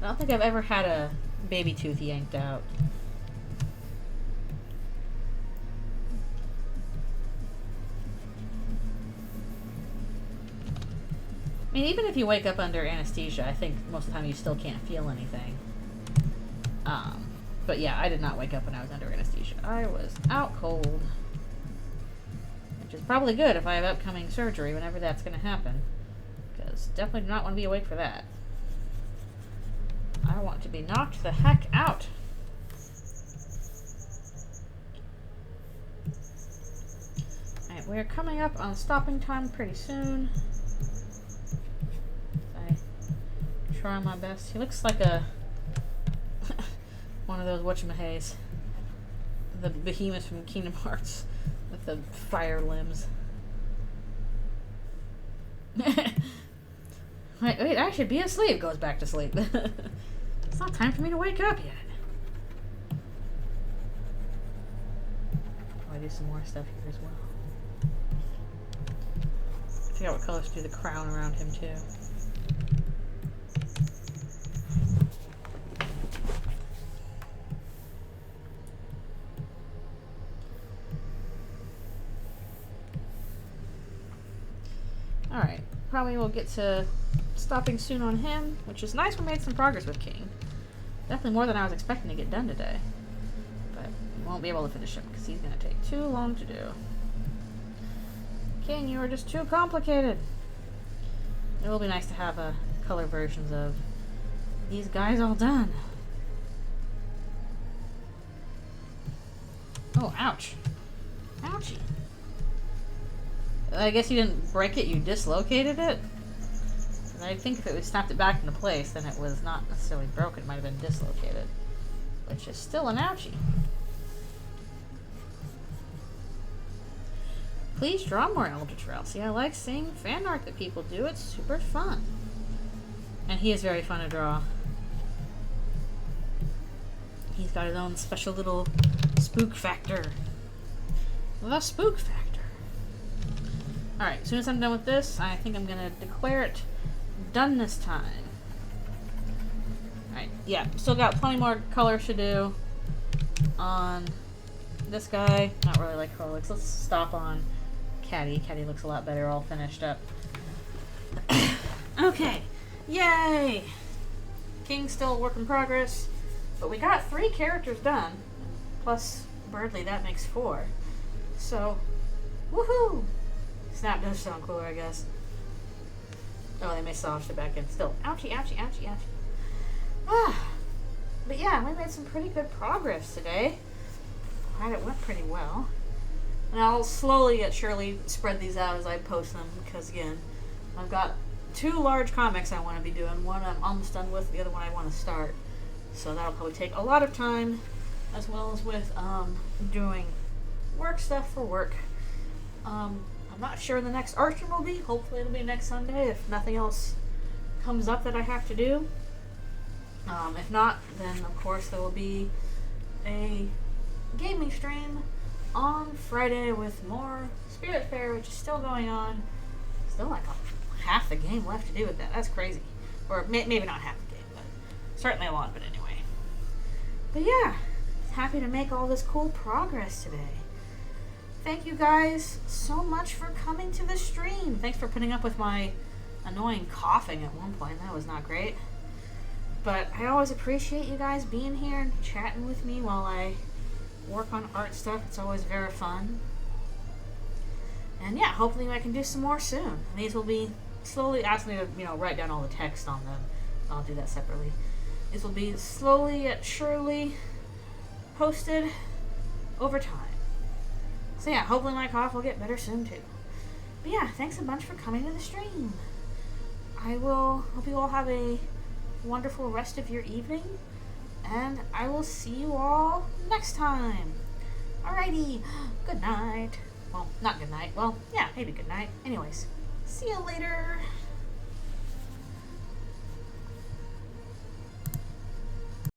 I don't think I've ever had a baby tooth yanked out. I mean, even if you wake up under anesthesia, I think most of the time you still can't feel anything. But yeah, I did not wake up when I was under anesthesia. I was out cold. Which is probably good if I have upcoming surgery whenever that's going to happen. Because definitely do not want to be awake for that. I want to be knocked the heck out. Alright, we're coming up on stopping time pretty soon. I try my best. He looks like a one of those whatchamahays. The behemoth from Kingdom Hearts with the fire limbs. Wait, I should be asleep. Goes back to sleep. It's not time for me to wake up yet. Oh, I do some more stuff here as well. Figure out what colors to do the crown around him too. Alright, probably we'll get to stopping soon on him, which is nice. We made some progress with King. Definitely more than I was expecting to get done today. But we won't be able to finish him because he's going to take too long to do. King, you are just too complicated. It will be nice to have color versions of these guys all done. Oh, ouch. Ouchie. I guess you didn't break it, you dislocated it? I think if it would snapped it back into place, then it was not necessarily broken. It might have been dislocated. Which is still an ouchie. Please draw more Eldritchrune. See, I like seeing fan art that people do. It's super fun. And he is very fun to draw. He's got his own special little spook factor. The spook factor. Alright, as soon as I'm done with this, I think I'm going to declare it done this time. Alright, yeah, still got plenty more colors to do on this guy. Not really like how it looks. Let's stop on Caddy. Caddy looks a lot better all finished up. Okay, yay! King's still a work in progress, but we got 3 characters done, plus Birdly, that makes 4. So, woohoo! Snap does sound cooler, I guess. Oh, they may soft it back in. Still, ouchie, ouchie, ouchie, ouchie. Ah, but yeah, we made some pretty good progress today. Glad it went pretty well. And I'll slowly yet surely spread these out as I post them, because again, I've got 2 large comics I want to be doing. One I'm almost done with, the other one I want to start. So that'll probably take a lot of time, as well as with doing work stuff for work. I'm not sure when the next art stream will be. Hopefully it'll be next Sunday if nothing else comes up that I have to do. If not, then of course there will be a gaming stream on Friday with more Spirit Fair, which is still going on. Still like half the game left to do with that. That's crazy. Or maybe not half the game, but certainly a lot of it anyway. But yeah, happy to make all this cool progress today. Thank you guys so much for coming to the stream. Thanks for putting up with my annoying coughing at one point. That was not great. But I always appreciate you guys being here and chatting with me while I work on art stuff. It's always very fun. And yeah, hopefully I can do some more soon. These will be slowly, ask me to, write down all the text on them. I'll do that separately. These will be slowly yet surely posted over time. So yeah, hopefully my cough will get better soon too. But yeah, thanks a bunch for coming to the stream. I will hope you all have a wonderful rest of your evening, and I will see you all next time. Alrighty, good night. Well, not good night. Well, yeah, maybe good night. Anyways, see you later.